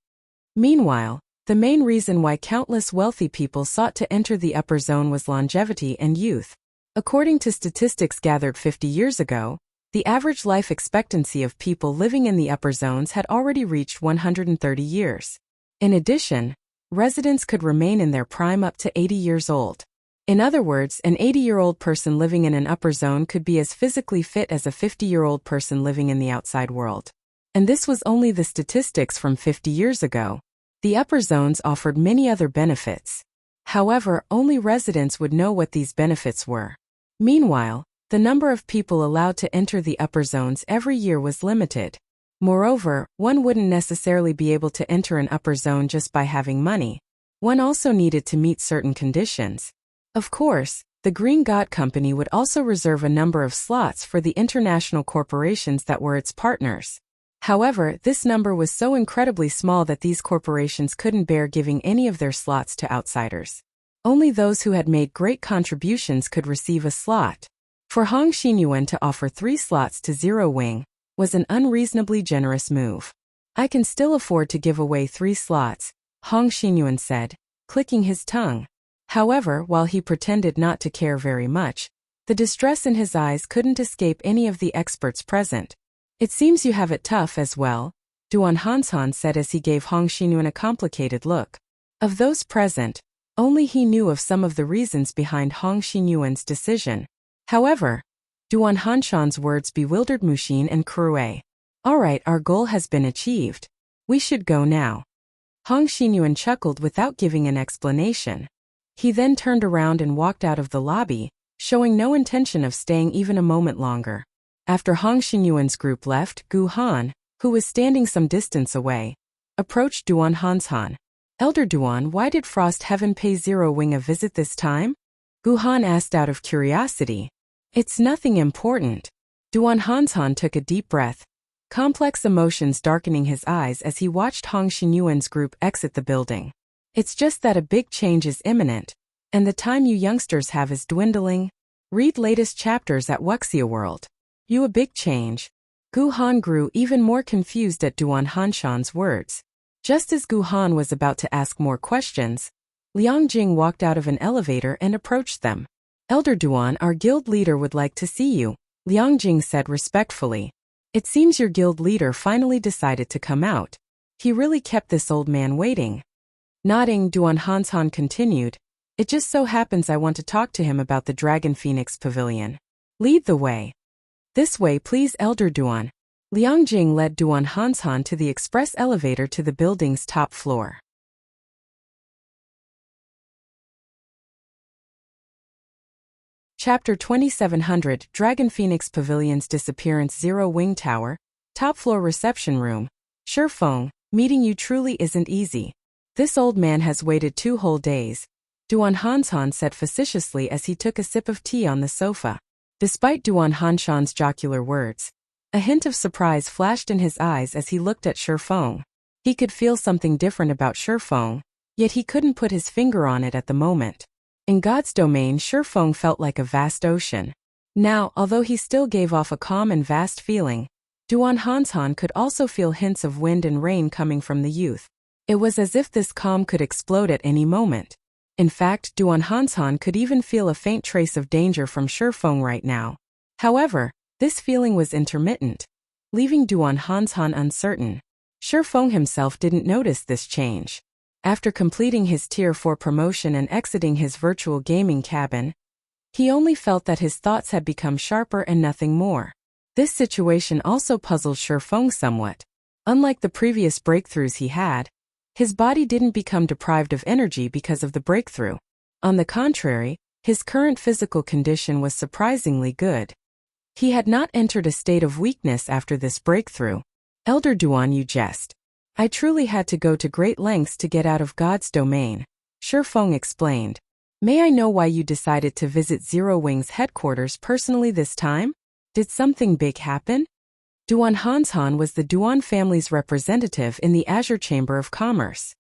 Meanwhile, the main reason why countless wealthy people sought to enter the upper zone was longevity and youth. According to statistics gathered 50 years ago, the average life expectancy of people living in the upper zones had already reached 130 years. In addition, residents could remain in their prime up to 80 years old. In other words, an 80-year-old person living in an upper zone could be as physically fit as a 50-year-old person living in the outside world. And this was only the statistics from 50 years ago. The upper zones offered many other benefits. However, only residents would know what these benefits were. Meanwhile, the number of people allowed to enter the upper zones every year was limited. Moreover, one wouldn't necessarily be able to enter an upper zone just by having money. One also needed to meet certain conditions. Of course, the Green God Company would also reserve a number of slots for the international corporations that were its partners. However, this number was so incredibly small that these corporations couldn't bear giving any of their slots to outsiders. Only those who had made great contributions could receive a slot. For Hong Xinyuan to offer 3 slots to Zero Wing was an unreasonably generous move. I can still afford to give away 3 slots, Hong Xinyuan said, clicking his tongue. However, while he pretended not to care very much, the distress in his eyes couldn't escape any of the experts present. It seems you have it tough as well, Duan Hanshan said as he gave Hong Xinyuan a complicated look. Of those present, only he knew of some of the reasons behind Hong Xinyuan's decision. However, Duan Hanshan's words bewildered Mushin and Kurue. Alright, our goal has been achieved. We should go now. Hong Xinyuan chuckled without giving an explanation. He then turned around and walked out of the lobby, showing no intention of staying even a moment longer. After Hong Xinyuan's group left, Gu Han, who was standing some distance away, approached Duan Hanshan. Elder Duan, why did Frost Heaven pay Zero Wing a visit this time? Guhan asked out of curiosity. It's nothing important. Duan Hanshan took a deep breath, complex emotions darkening his eyes as he watched Hong Xinyuan's group exit the building. It's just that a big change is imminent, and the time you youngsters have is dwindling. Read latest chapters at Wuxia World. You a big change. Guhan grew even more confused at Duan Hanshan's words. Just as Guhan was about to ask more questions, Liang Jing walked out of an elevator and approached them. Elder Duan, our guild leader would like to see you, Liang Jing said respectfully. It seems your guild leader finally decided to come out. He really kept this old man waiting. Nodding, Duan Hanshan continued, it just so happens I want to talk to him about the Dragon Phoenix Pavilion. Lead the way. This way please, Elder Duan. Liang Jing led Duan Hanshan to the express elevator to the building's top floor. Chapter 2700 Dragon Phoenix Pavilion's Disappearance. Zero Wing Tower, top floor reception room. Shifeng, meeting you truly isn't easy. This old man has waited 2 whole days, Duan Hanshan said facetiously as he took a sip of tea on the sofa. Despite Duan Hanshan's jocular words, a hint of surprise flashed in his eyes as he looked at Shifeng. He could feel something different about Shifeng, yet he couldn't put his finger on it at the moment. In God's domain, Shifeng felt like a vast ocean. Now, although he still gave off a calm and vast feeling, Duan Hanshan could also feel hints of wind and rain coming from the youth. It was as if this calm could explode at any moment. In fact, Duan Hanshan could even feel a faint trace of danger from Shifeng right now. However, this feeling was intermittent, leaving Duan Hanshan uncertain. Shifeng himself didn't notice this change. After completing his Tier 4 promotion and exiting his virtual gaming cabin, he only felt that his thoughts had become sharper and nothing more. This situation also puzzled Shifeng somewhat. Unlike the previous breakthroughs he had, his body didn't become deprived of energy because of the breakthrough. On the contrary, his current physical condition was surprisingly good. He had not entered a state of weakness after this breakthrough. Elder Duan, you jest. I truly had to go to great lengths to get out of God's domain, Shifeng explained. May I know why you decided to visit Zero Wing's headquarters personally this time? Did something big happen? Duan Hanshan was the Duan family's representative in the Azure Chamber of Commerce.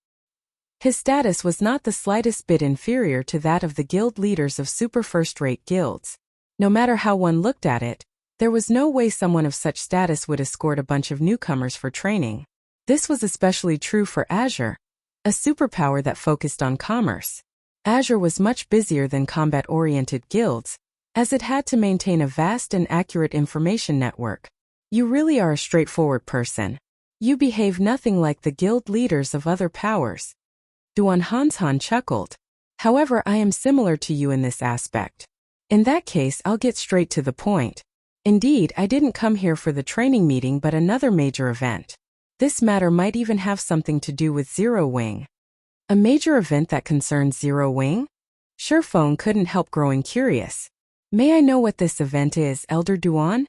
His status was not the slightest bit inferior to that of the guild leaders of super first-rate guilds. No matter how one looked at it, there was no way someone of such status would escort a bunch of newcomers for training. This was especially true for Azure, a superpower that focused on commerce. Azure was much busier than combat-oriented guilds, as it had to maintain a vast and accurate information network. You really are a straightforward person. You behave nothing like the guild leaders of other powers. Duan Hanshan chuckled. However, I am similar to you in this aspect. In that case, I'll get straight to the point. Indeed, I didn't come here for the training meeting but another major event. This matter might even have something to do with Zero Wing. A major event that concerns Zero Wing? Shifeng couldn't help growing curious. May I know what this event is, Elder Duan?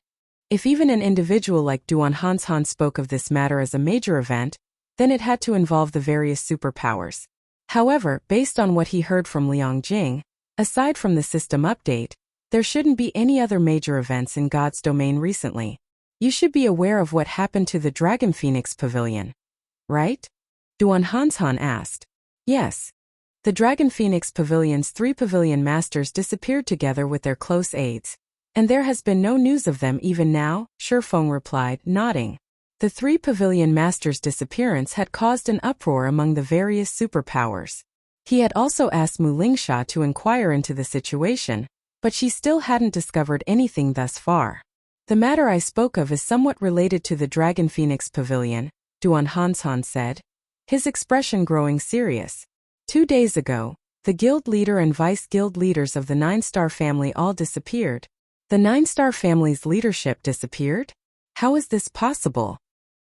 If even an individual like Duan Hanshan spoke of this matter as a major event, then it had to involve the various superpowers. However, based on what he heard from Liang Jing, aside from the system update, there shouldn't be any other major events in God's domain recently. You should be aware of what happened to the Dragon Phoenix Pavilion, right? Duan Hanshan asked. Yes. The Dragon Phoenix Pavilion's 3 pavilion masters disappeared together with their close aides, and there has been no news of them even now, Shifeng replied, nodding. The 3 pavilion masters' disappearance had caused an uproar among the various superpowers. He had also asked Mu Lingsha to inquire into the situation, but she still hadn't discovered anything thus far. The matter I spoke of is somewhat related to the Dragon Phoenix Pavilion, Duan Hanshan said, his expression growing serious. 2 days ago, the guild leader and vice-guild leaders of the 9-star family all disappeared. The 9-star family's leadership disappeared? How is this possible?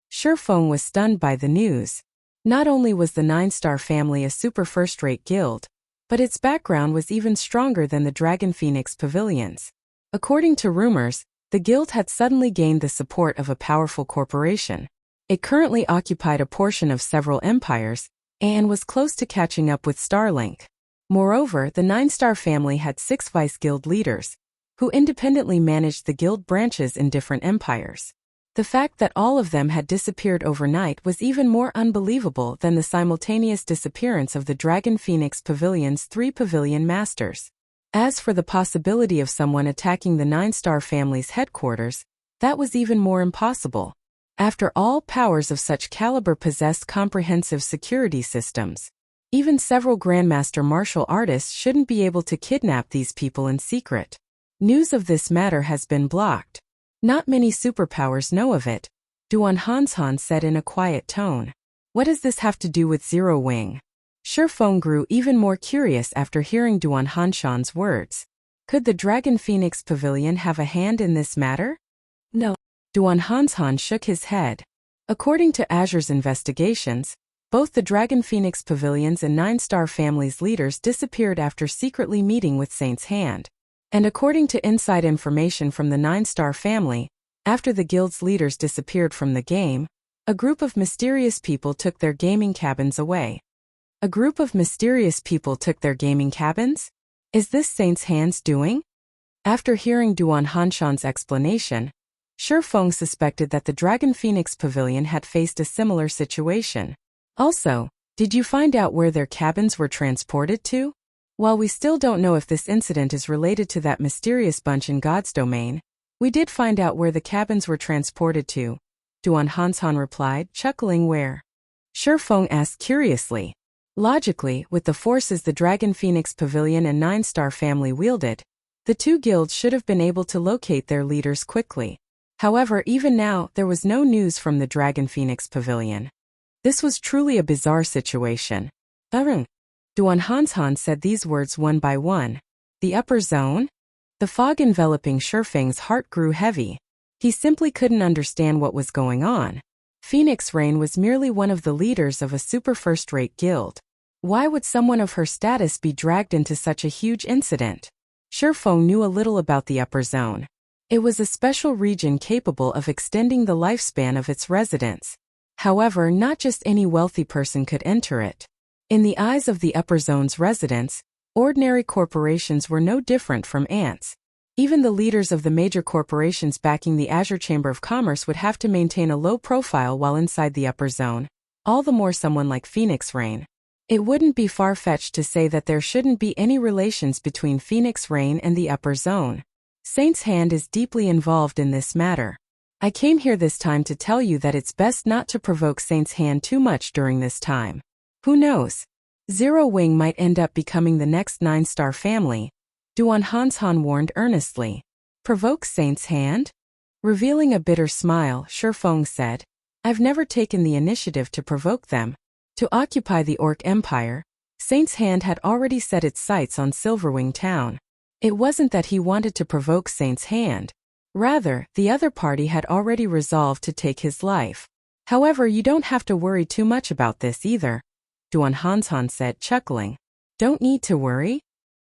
Shifeng was stunned by the news. Not only was the 9-star family a super first-rate guild, but its background was even stronger than the Dragon Phoenix Pavilions. According to rumors, the guild had suddenly gained the support of a powerful corporation. It currently occupied a portion of several empires, and was close to catching up with Starlink. Moreover, the 9-star family had 6 vice guild leaders, who independently managed the guild branches in different empires. The fact that all of them had disappeared overnight was even more unbelievable than the simultaneous disappearance of the Dragon Phoenix Pavilion's 3 pavilion masters. As for the possibility of someone attacking the 9-star family's headquarters, that was even more impossible. After all, powers of such caliber possessed comprehensive security systems. Even several Grandmaster martial artists shouldn't be able to kidnap these people in secret. News of this matter has been blocked. Not many superpowers know of it, Duan Hanshan said in a quiet tone. What does this have to do with Zero Wing? Shifeng grew even more curious after hearing Duan Hanshan's words. Could the Dragon Phoenix Pavilion have a hand in this matter? No. Duan Hanshan shook his head. According to Azure's investigations, both the Dragon Phoenix Pavilions and 9-star family's leaders disappeared after secretly meeting with Saint's Hand. And according to inside information from the 9-star family, after the guild's leaders disappeared from the game, a group of mysterious people took their gaming cabins away. A group of mysterious people took their gaming cabins? Is this Saint's Hand's doing? After hearing Duan Hanshan's explanation, Shifeng suspected that the Dragon Phoenix Pavilion had faced a similar situation. Also, did you find out where their cabins were transported to? While we still don't know if this incident is related to that mysterious bunch in God's domain, we did find out where the cabins were transported to, Duan Hanshan replied, chuckling. Where? Shifeng asked curiously. Logically, with the forces the Dragon Phoenix Pavilion and 9-star family wielded, the 2 guilds should have been able to locate their leaders quickly. However, even now, there was no news from the Dragon Phoenix Pavilion. This was truly a bizarre situation. Duan Hanshan said these words one by one. The upper zone? The fog enveloping Shifeng's heart grew heavy. He simply couldn't understand what was going on. Phoenix Rain was merely one of the leaders of a super first-rate guild. Why would someone of her status be dragged into such a huge incident? Shifeng knew a little about the upper zone. It was a special region capable of extending the lifespan of its residents. However, not just any wealthy person could enter it. In the eyes of the upper zone's residents, ordinary corporations were no different from ants. Even the leaders of the major corporations backing the Azure Chamber of Commerce would have to maintain a low profile while inside the upper zone, all the more someone like Phoenix Rain. It wouldn't be far-fetched to say that there shouldn't be any relations between Phoenix Rain and the upper zone. Saint's Hand is deeply involved in this matter. I came here this time to tell you that it's best not to provoke Saint's Hand too much during this time. Who knows? Zero Wing might end up becoming the next 9-star family, Duan Hanshan warned earnestly. Provoke Saint's Hand? Revealing a bitter smile, Shifeng said, I've never taken the initiative to provoke them. To occupy the Orc Empire, Saint's Hand had already set its sights on Silverwing Town. It wasn't that he wanted to provoke Saint's Hand. Rather, the other party had already resolved to take his life. However, you don't have to worry too much about this either, Duan Hanshan said, chuckling. Don't need to worry?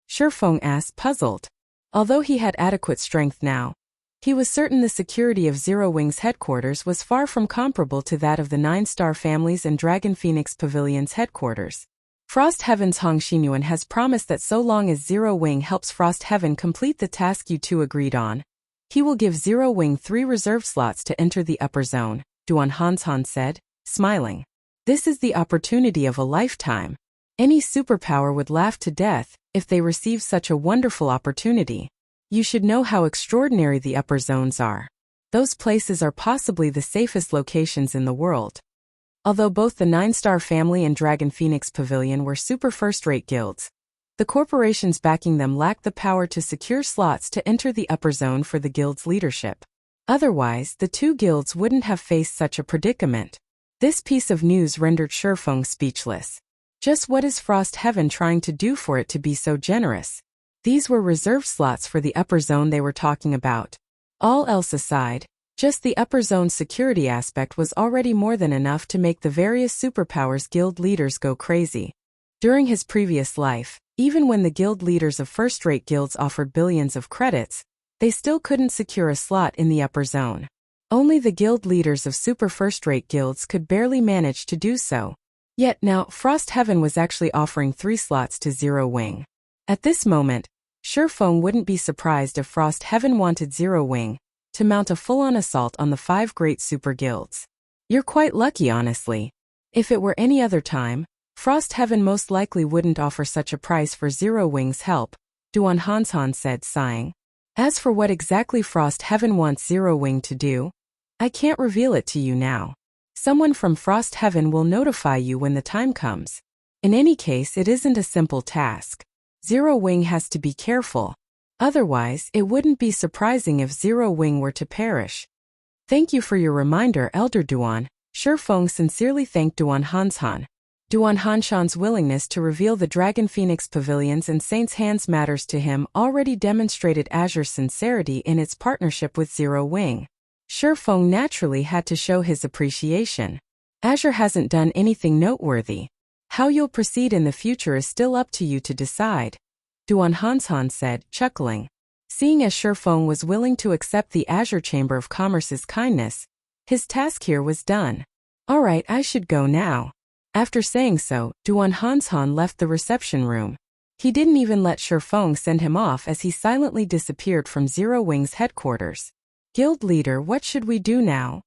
Shifeng asked, puzzled. Although he had adequate strength now, he was certain the security of Zero Wing's headquarters was far from comparable to that of the 9-star families and Dragon Phoenix Pavilion's headquarters. Frost Heaven's Hong Xinyuan has promised that so long as Zero Wing helps Frost Heaven complete the task you two agreed on, he will give Zero Wing 3 reserve slots to enter the upper zone, Duan Hanshan said, smiling. This is the opportunity of a lifetime. Any superpower would laugh to death if they receive such a wonderful opportunity. You should know how extraordinary the upper zones are. Those places are possibly the safest locations in the world. Although both the 9-star family and Dragon Phoenix Pavilion were super first-rate guilds, the corporations backing them lacked the power to secure slots to enter the upper zone for the guild's leadership. Otherwise, the 2 guilds wouldn't have faced such a predicament. This piece of news rendered Shifeng speechless. Just what is Frost Heaven trying to do for it to be so generous? These were reserved slots for the upper zone they were talking about. All else aside, just the upper zone's security aspect was already more than enough to make the various superpowers guild leaders go crazy. During his previous life, even when the guild leaders of first-rate guilds offered billions of credits, they still couldn't secure a slot in the upper zone. Only the guild leaders of super first-rate guilds could barely manage to do so. Yet now, Frost Heaven was actually offering 3 slots to Zero Wing. At this moment, Surefeng wouldn't be surprised if Frost Heaven wanted Zero Wing to mount a full-on assault on the 5 great super guilds. You're quite lucky, honestly. If it were any other time, Frost Heaven most likely wouldn't offer such a price for Zero Wing's help, Duan Hanshan said, sighing. As for what exactly Frost Heaven wants Zero Wing to do, I can't reveal it to you now. Someone from Frost Heaven will notify you when the time comes. In any case, it isn't a simple task. Zero Wing has to be careful. Otherwise, it wouldn't be surprising if Zero Wing were to perish. Thank you for your reminder, Elder Duan. Surefeng sincerely thanked Duan Hanshan. Duan Hanshan's willingness to reveal the Dragon Phoenix Pavilions and Saint's Hands matters to him already demonstrated Azure's sincerity in its partnership with Zero Wing. Surefeng naturally had to show his appreciation. Azure hasn't done anything noteworthy. How you'll proceed in the future is still up to you to decide, Duan Hanshan said, chuckling. Seeing as Surefeng was willing to accept the Azure Chamber of Commerce's kindness, his task here was done. All right, I should go now. After saying so, Duan Hanshan left the reception room. He didn't even let Surefeng send him off as he silently disappeared from Zero Wing's headquarters. Guild leader, what should we do now?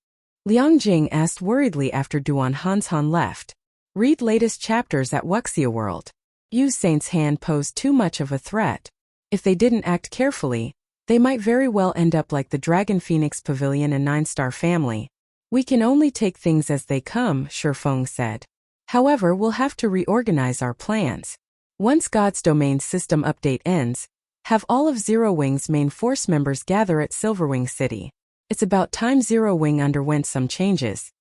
Liang Jing asked worriedly after Duan Hanshan left. Read latest chapters at Wuxia World. Yu Saint's hand posed too much of a threat. If they didn't act carefully, they might very well end up like the Dragon Phoenix Pavilion and 9-Star family. We can only take things as they come, Surefeng said. However, we'll have to reorganize our plans. Once God's Domain system update ends, have all of Zero Wing's main force members gather at Silverwing City. It's about time Zero Wing underwent some changes.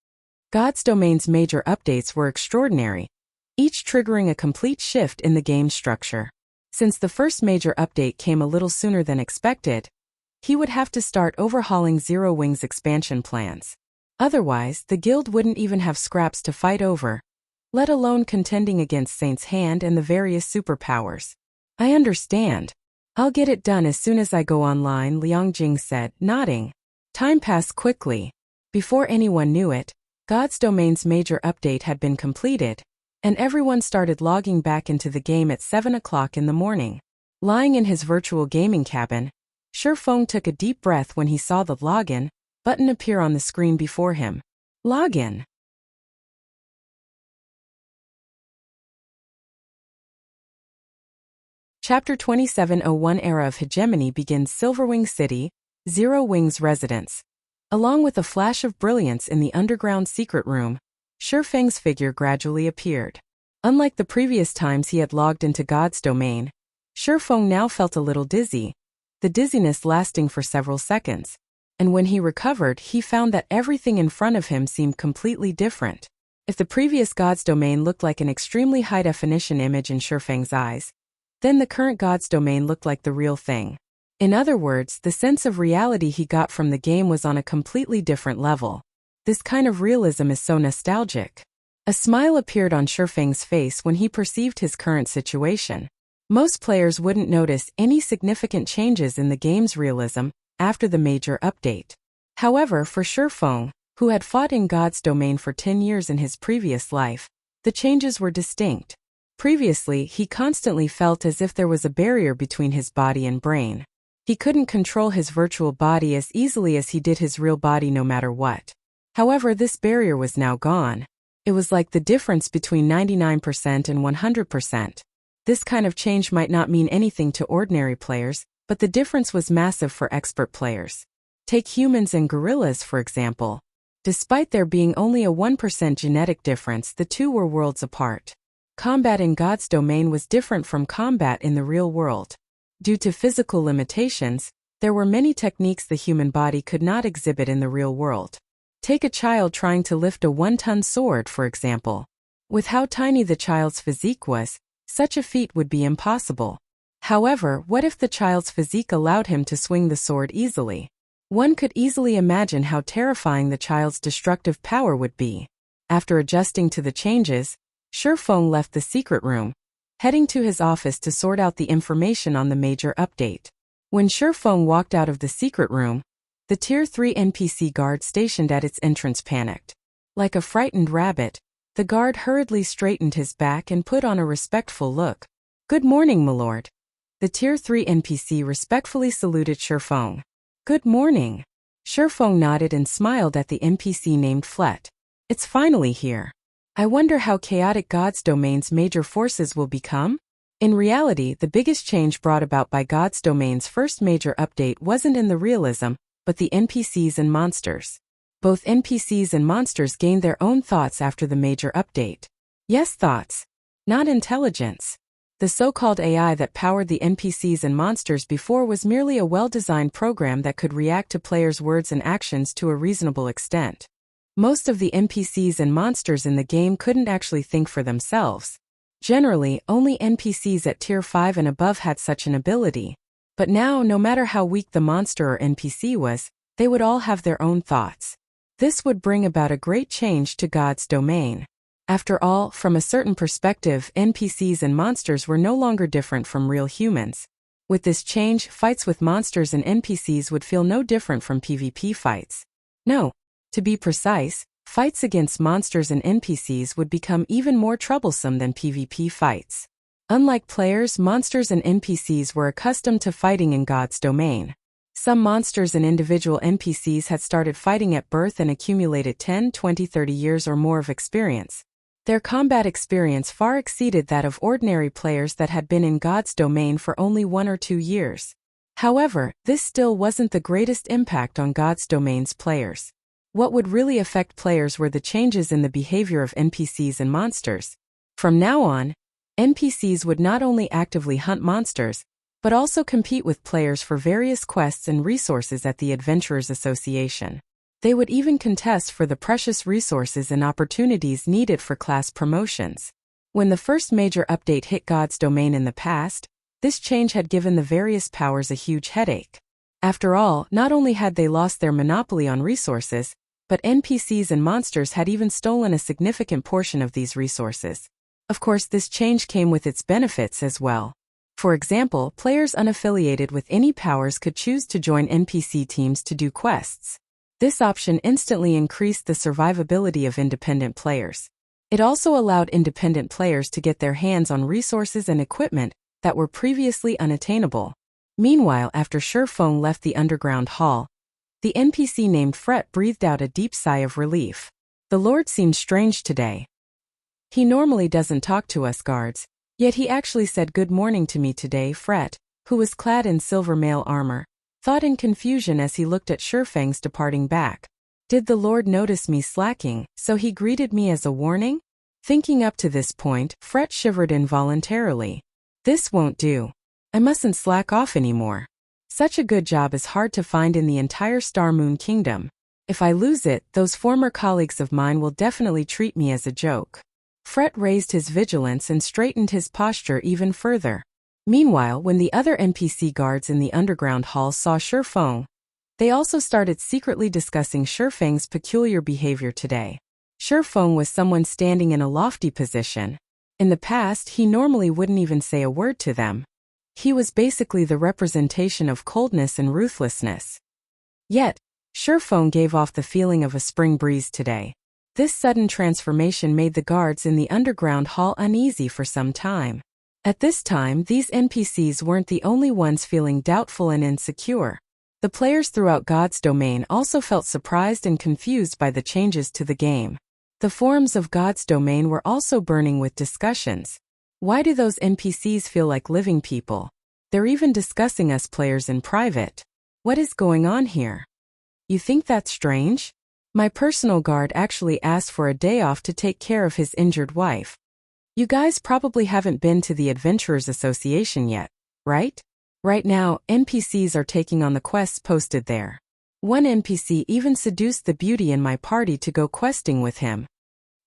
God's Domain's major updates were extraordinary, each triggering a complete shift in the game structure. Since the first major update came a little sooner than expected, he would have to start overhauling Zero Wing's expansion plans. Otherwise, the guild wouldn't even have scraps to fight over, let alone contending against Saint's Hand and the various superpowers. I understand. I'll get it done as soon as I go online, Liang Jing said, nodding. Time passed quickly. Before anyone knew it, God's Domain's major update had been completed, and everyone started logging back into the game at 7 o'clock in the morning. Lying in his virtual gaming cabin, Surefeng took a deep breath when he saw the login button appear on the screen before him. Login. Chapter 2701 Era of Hegemony begins. Silverwing City, Zero Wing's residence. Along with a flash of brilliance in the underground secret room, Surefeng's figure gradually appeared. Unlike the previous times he had logged into God's Domain, Surefeng now felt a little dizzy, the dizziness lasting for several seconds. And when he recovered, he found that everything in front of him seemed completely different. If the previous God's Domain looked like an extremely high-definition image in Surefeng's eyes, then the current God's Domain looked like the real thing. In other words, the sense of reality he got from the game was on a completely different level. This kind of realism is so nostalgic. A smile appeared on Surefeng's face when he perceived his current situation. Most players wouldn't notice any significant changes in the game's realism after the major update. However, for Surefeng, who had fought in God's Domain for 10 years in his previous life, the changes were distinct. Previously, he constantly felt as if there was a barrier between his body and brain. He couldn't control his virtual body as easily as he did his real body no matter what. However, this barrier was now gone. It was like the difference between 99% and 100%. This kind of change might not mean anything to ordinary players, but the difference was massive for expert players. Take humans and gorillas, for example. Despite there being only a 1% genetic difference, the two were worlds apart. Combat in God's Domain was different from combat in the real world. Due to physical limitations, there were many techniques the human body could not exhibit in the real world. Take a child trying to lift a 1-ton sword, for example. With how tiny the child's physique was, such a feat would be impossible. However, what if the child's physique allowed him to swing the sword easily? One could easily imagine how terrifying the child's destructive power would be. After adjusting to the changes, Surefeng left the secret room, heading to his office to sort out the information on the major update. When Surefeng walked out of the secret room, the Tier 3 NPC guard stationed at its entrance panicked. Like a frightened rabbit, The guard hurriedly straightened his back and put on a respectful look. "Good morning, milord." The Tier 3 NPC respectfully saluted Shifeng. "Good morning." Shifeng nodded and smiled at the NPC named Flet. "It's finally here. I wonder how chaotic God's Domain's major forces will become?" In reality, the biggest change brought about by God's Domain's first major update wasn't in the realism, but the NPCs and monsters. Both NPCs and monsters gained their own thoughts after the major update. Yes, thoughts. Not intelligence. The so-called AI that powered the NPCs and monsters before was merely a well-designed program that could react to players' words and actions to a reasonable extent. Most of the NPCs and monsters in the game couldn't actually think for themselves. Generally, only NPCs at Tier 5 and above had such an ability. But now, no matter how weak the monster or NPC was, they would all have their own thoughts. This would bring about a great change to God's Domain. After all, from a certain perspective, NPCs and monsters were no longer different from real humans. With this change, fights with monsters and NPCs would feel no different from PvP fights. No, to be precise, fights against monsters and NPCs would become even more troublesome than PvP fights. Unlike players, monsters and NPCs were accustomed to fighting in God's Domain. Some monsters and individual NPCs had started fighting at birth and accumulated 10, 20, 30 years or more of experience. Their combat experience far exceeded that of ordinary players that had been in God's Domain for only 1 or 2 years. However, this still wasn't the greatest impact on God's Domain's players. What would really affect players were the changes in the behavior of NPCs and monsters. From now on, NPCs would not only actively hunt monsters, but also compete with players for various quests and resources at the Adventurers Association. They would even contest for the precious resources and opportunities needed for class promotions. When the first major update hit God's Domain in the past, this change had given the various powers a huge headache. After all, not only had they lost their monopoly on resources, but NPCs and monsters had even stolen a significant portion of these resources. Of course, this change came with its benefits as well. For example, players unaffiliated with any powers could choose to join NPC teams to do quests. This option instantly increased the survivability of independent players. It also allowed independent players to get their hands on resources and equipment that were previously unattainable. Meanwhile, after Shifeng left the underground hall, the NPC named Fret breathed out a deep sigh of relief. "The Lord seemed strange today. He normally doesn't talk to us guards, yet he actually said good morning to me today." Fret, who was clad in silver mail armor, thought in confusion as he looked at Shifeng's departing back. Did the Lord notice me slacking, so he greeted me as a warning? Thinking up to this point, Fret shivered involuntarily. This won't do. I mustn't slack off anymore. Such a good job is hard to find in the entire Star Moon Kingdom. If I lose it, those former colleagues of mine will definitely treat me as a joke. Fret raised his vigilance and straightened his posture even further. Meanwhile, when the other NPC guards in the underground hall saw Shifeng, they also started secretly discussing Shifeng's peculiar behavior today. Shifeng was someone standing in a lofty position. In the past, he normally wouldn't even say a word to them. He was basically the representation of coldness and ruthlessness. Yet, Shifeng gave off the feeling of a spring breeze today. This sudden transformation made the guards in the underground hall uneasy for some time. At this time, these NPCs weren't the only ones feeling doubtful and insecure. The players throughout God's Domain also felt surprised and confused by the changes to the game. The forums of God's Domain were also burning with discussions. Why do those NPCs feel like living people? They're even discussing us players in private. What is going on here? You think that's strange? My personal guard actually asked for a day off to take care of his injured wife. You guys probably haven't been to the Adventurers Association yet, right? Right now, NPCs are taking on the quests posted there. One NPC even seduced the beauty in my party to go questing with him.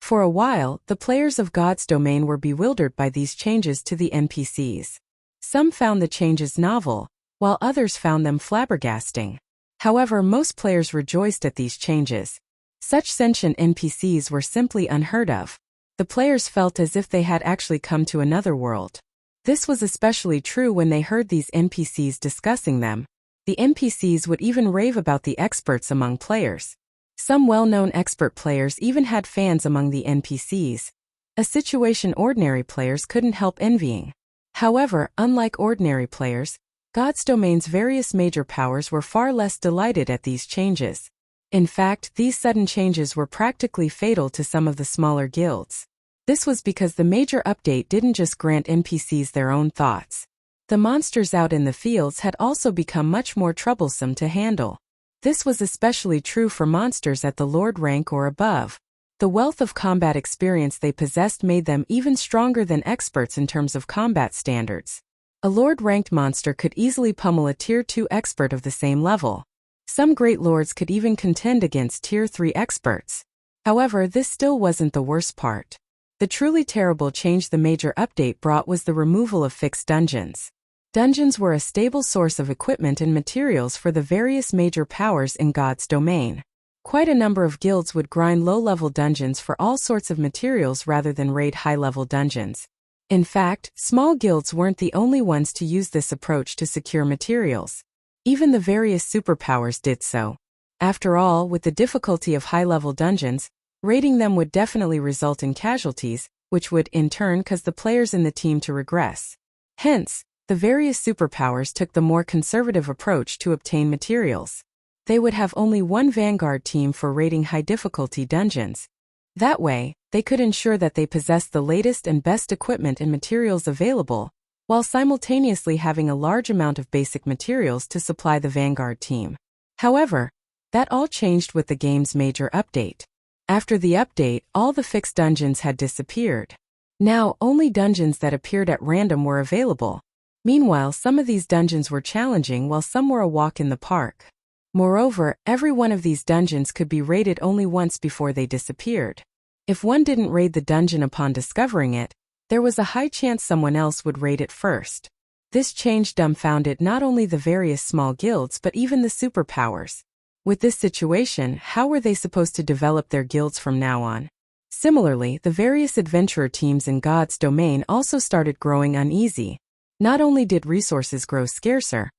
For a while, the players of God's Domain were bewildered by these changes to the NPCs. Some found the changes novel, while others found them flabbergasting. However, most players rejoiced at these changes. Such sentient NPCs were simply unheard of. The players felt as if they had actually come to another world. This was especially true when they heard these NPCs discussing them. The NPCs would even rave about the experts among players. Some well-known expert players even had fans among the NPCs, a situation ordinary players couldn't help envying. However, unlike ordinary players, God's Domain's various major powers were far less delighted at these changes. In fact, these sudden changes were practically fatal to some of the smaller guilds. This was because the major update didn't just grant NPCs their own thoughts. The monsters out in the fields had also become much more troublesome to handle. This was especially true for monsters at the Lord rank or above. The wealth of combat experience they possessed made them even stronger than experts in terms of combat standards. A Lord-ranked monster could easily pummel a Tier 2 expert of the same level. Some great lords could even contend against Tier 3 experts. However, this still wasn't the worst part. The truly terrible change the major update brought was the removal of fixed dungeons. Dungeons were a stable source of equipment and materials for the various major powers in God's Domain. Quite a number of guilds would grind low-level dungeons for all sorts of materials rather than raid high-level dungeons. In fact, small guilds weren't the only ones to use this approach to secure materials. Even the various superpowers did so. After all, with the difficulty of high-level dungeons, raiding them would definitely result in casualties, which would, in turn, cause the players in the team to regress. Hence, the various superpowers took the more conservative approach to obtain materials. They would have only one vanguard team for raiding high-difficulty dungeons. That way, they could ensure that they possessed the latest and best equipment and materials available, while simultaneously having a large amount of basic materials to supply the vanguard team. However, that all changed with the game's major update. After the update, all the fixed dungeons had disappeared. Now, only dungeons that appeared at random were available. Meanwhile, some of these dungeons were challenging while some were a walk in the park. Moreover, every one of these dungeons could be raided only once before they disappeared. If one didn't raid the dungeon upon discovering it, there was a high chance someone else would raid it first. This change dumbfounded not only the various small guilds but even the superpowers. With this situation, how were they supposed to develop their guilds from now on? Similarly, the various adventurer teams in God's Domain also started growing uneasy. Not only did resources grow scarcer,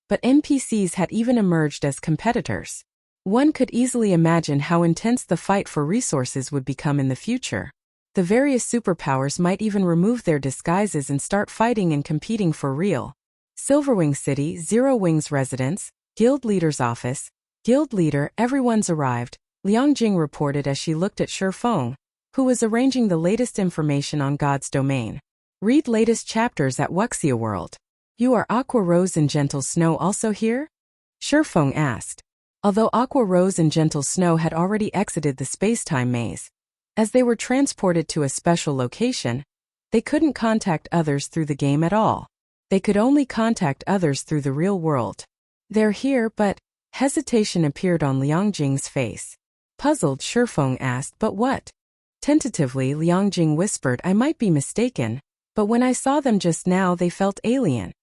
but NPCs had even emerged as competitors. One could easily imagine how intense the fight for resources would become in the future. The various superpowers might even remove their disguises and start fighting and competing for real. Silverwing City, Zero Wings residence, Guild Leader's office. Guild Leader, everyone's arrived, Liangjing reported as she looked at Shifeng, who was arranging the latest information on God's Domain. Read latest chapters at Wuxia World. You are Aqua Rose and Gentle Snow also here? Shifeng asked. Although Aqua Rose and Gentle Snow had already exited the space-time maze, as they were transported to a special location, they couldn't contact others through the game at all. They could only contact others through the real world. They're here, but hesitation appeared on Liangjing's face. Puzzled, Shifeng asked, but what? Tentatively, Liangjing whispered, I might be mistaken, but when I saw them just now they felt alien.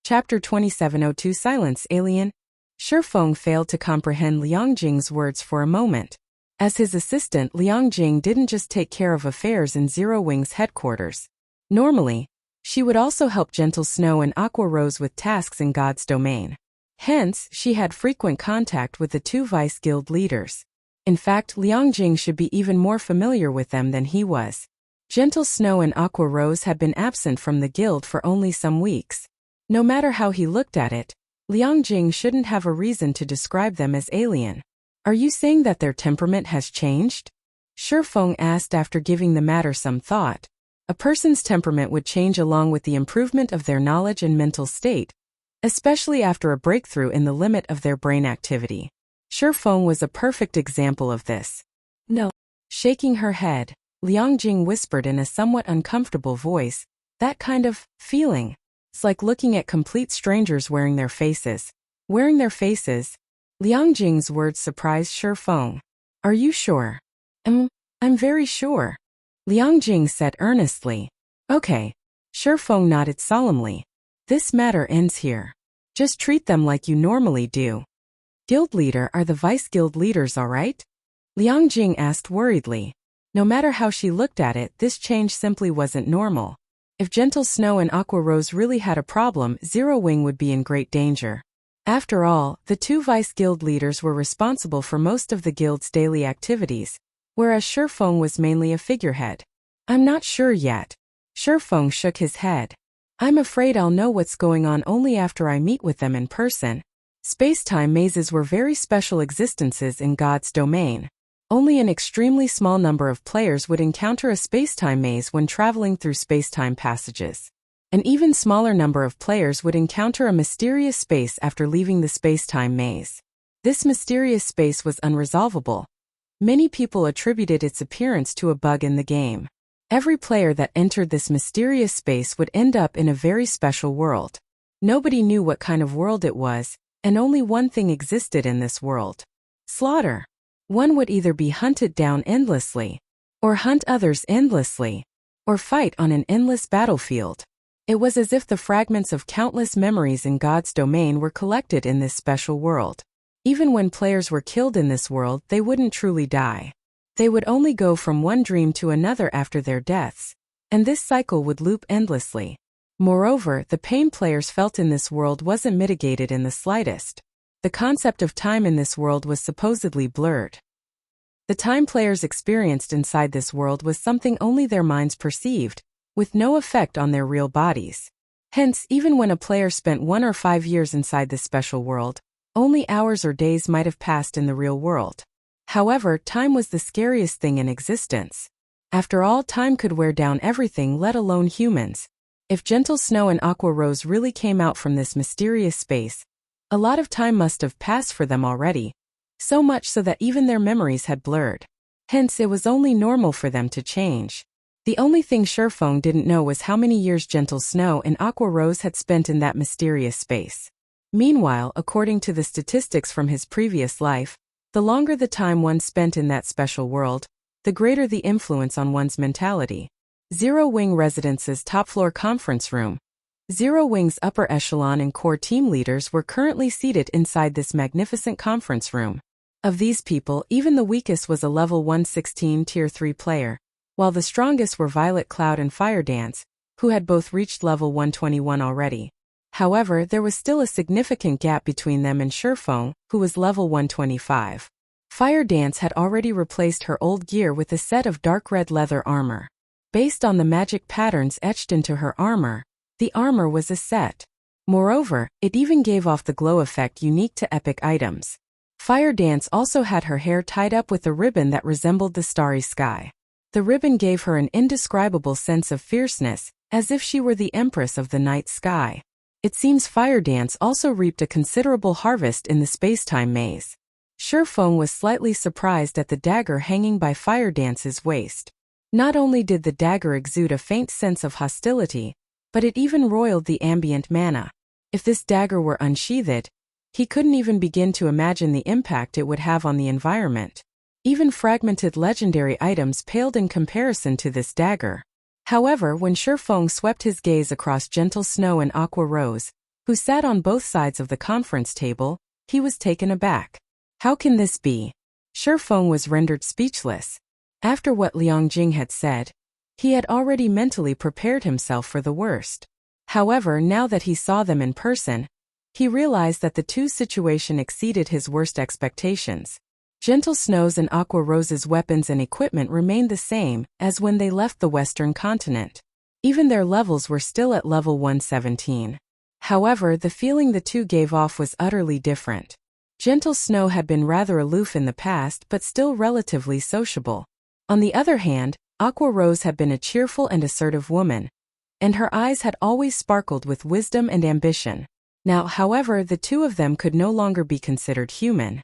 Chapter 2702 Silence Alien. Shifeng failed to comprehend Liangjing's words for a moment. As his assistant, Liangjing didn't just take care of affairs in Zero Wing's headquarters. Normally, she would also help Gentle Snow and Aqua Rose with tasks in God's Domain. Hence, she had frequent contact with the two vice guild leaders. In fact, Liangjing should be even more familiar with them than he was. Gentle Snow and Aqua Rose had been absent from the guild for only some weeks. No matter how he looked at it, Liangjing shouldn't have a reason to describe them as alien. Are you saying that their temperament has changed? Shifeng asked after giving the matter some thought. A person's temperament would change along with the improvement of their knowledge and mental state, especially after a breakthrough in the limit of their brain activity. Shifeng was a perfect example of this. No. Shaking her head, Liangjing whispered in a somewhat uncomfortable voice, that kind of feeling. It's like looking at complete strangers wearing their faces. Wearing their faces? Liangjing's words surprised Shifeng. Are you sure? I'm very sure. Liangjing said earnestly. Okay. Shifeng nodded solemnly. This matter ends here. Just treat them like you normally do. Guild leader, are the vice guild leaders all right? Liangjing asked worriedly. No matter how she looked at it, this change simply wasn't normal. If Gentle Snow and Aqua Rose really had a problem, Zero Wing would be in great danger. After all, the two vice guild leaders were responsible for most of the guild's daily activities, whereas Shifeng was mainly a figurehead. I'm not sure yet. Shifeng shook his head. I'm afraid I'll know what's going on only after I meet with them in person. Space-time mazes were very special existences in God's domain. Only an extremely small number of players would encounter a space-time maze when traveling through space-time passages. An even smaller number of players would encounter a mysterious space after leaving the space-time maze. This mysterious space was unresolvable. Many people attributed its appearance to a bug in the game. Every player that entered this mysterious space would end up in a very special world. Nobody knew what kind of world it was, and only one thing existed in this world: slaughter. One would either be hunted down endlessly, or hunt others endlessly, or fight on an endless battlefield. It was as if the fragments of countless memories in God's domain were collected in this special world. Even when players were killed in this world, they wouldn't truly die. They would only go from one dream to another after their deaths, and this cycle would loop endlessly. Moreover, the pain players felt in this world wasn't mitigated in the slightest. The concept of time in this world was supposedly blurred. The time players experienced inside this world was something only their minds perceived, with no effect on their real bodies. Hence, even when a player spent 1 or 5 years inside this special world, only hours or days might have passed in the real world. However, time was the scariest thing in existence. After all, time could wear down everything, let alone humans. If Gentle Snow and Aqua Rose really came out from this mysterious space, a lot of time must have passed for them already, so much so that even their memories had blurred. Hence, it was only normal for them to change. The only thing Shifeng didn't know was how many years Gentle Snow and Aqua Rose had spent in that mysterious space. Meanwhile, according to the statistics from his previous life, the longer the time one spent in that special world, the greater the influence on one's mentality. Zero Wing Residence's top-floor conference room. Zero Wing's upper echelon and core team leaders were currently seated inside this magnificent conference room. Of these people, even the weakest was a level 116 Tier 3 player, while the strongest were Violet Cloud and Fire Dance, who had both reached level 121 already. However, there was still a significant gap between them and Shifeng, who was level 125. Fire Dance had already replaced her old gear with a set of dark red leather armor. Based on the magic patterns etched into her armor, the armor was a set. Moreover, it even gave off the glow effect unique to epic items. Fire Dance also had her hair tied up with a ribbon that resembled the starry sky. The ribbon gave her an indescribable sense of fierceness, as if she were the empress of the night sky. It seems Fire Dance also reaped a considerable harvest in the space-time maze. Shifeng was slightly surprised at the dagger hanging by Fire Dance's waist. Not only did the dagger exude a faint sense of hostility, but it even roiled the ambient mana. If this dagger were unsheathed, he couldn't even begin to imagine the impact it would have on the environment. Even fragmented legendary items paled in comparison to this dagger. However, when Shifeng swept his gaze across Gentle Snow and Aqua Rose, who sat on both sides of the conference table, he was taken aback. How can this be? Shifeng was rendered speechless. After what Liang Jing had said, he had already mentally prepared himself for the worst. However, now that he saw them in person, he realized that the two situation exceeded his worst expectations. Gentle Snow's and Aqua Rose's weapons and equipment remained the same as when they left the Western continent. Even their levels were still at level 117. However, the feeling the two gave off was utterly different. Gentle Snow had been rather aloof in the past but still relatively sociable. On the other hand, Aqua Rose had been a cheerful and assertive woman, and her eyes had always sparkled with wisdom and ambition. Now, however, the two of them could no longer be considered human.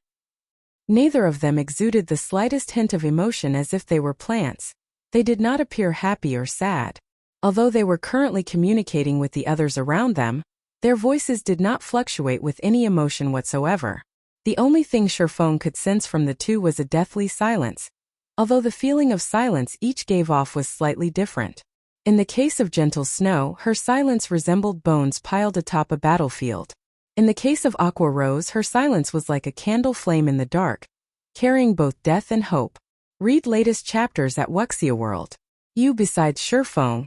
Neither of them exuded the slightest hint of emotion, as if they were plants. They did not appear happy or sad. Although they were currently communicating with the others around them, their voices did not fluctuate with any emotion whatsoever. The only thing Shifeng could sense from the two was a deathly silence, although the feeling of silence each gave off was slightly different. In the case of Gentle Snow, her silence resembled bones piled atop a battlefield. In the case of Aqua Rose, her silence was like a candle flame in the dark, carrying both death and hope. Read latest chapters at Wuxia World. You besides Shifeng.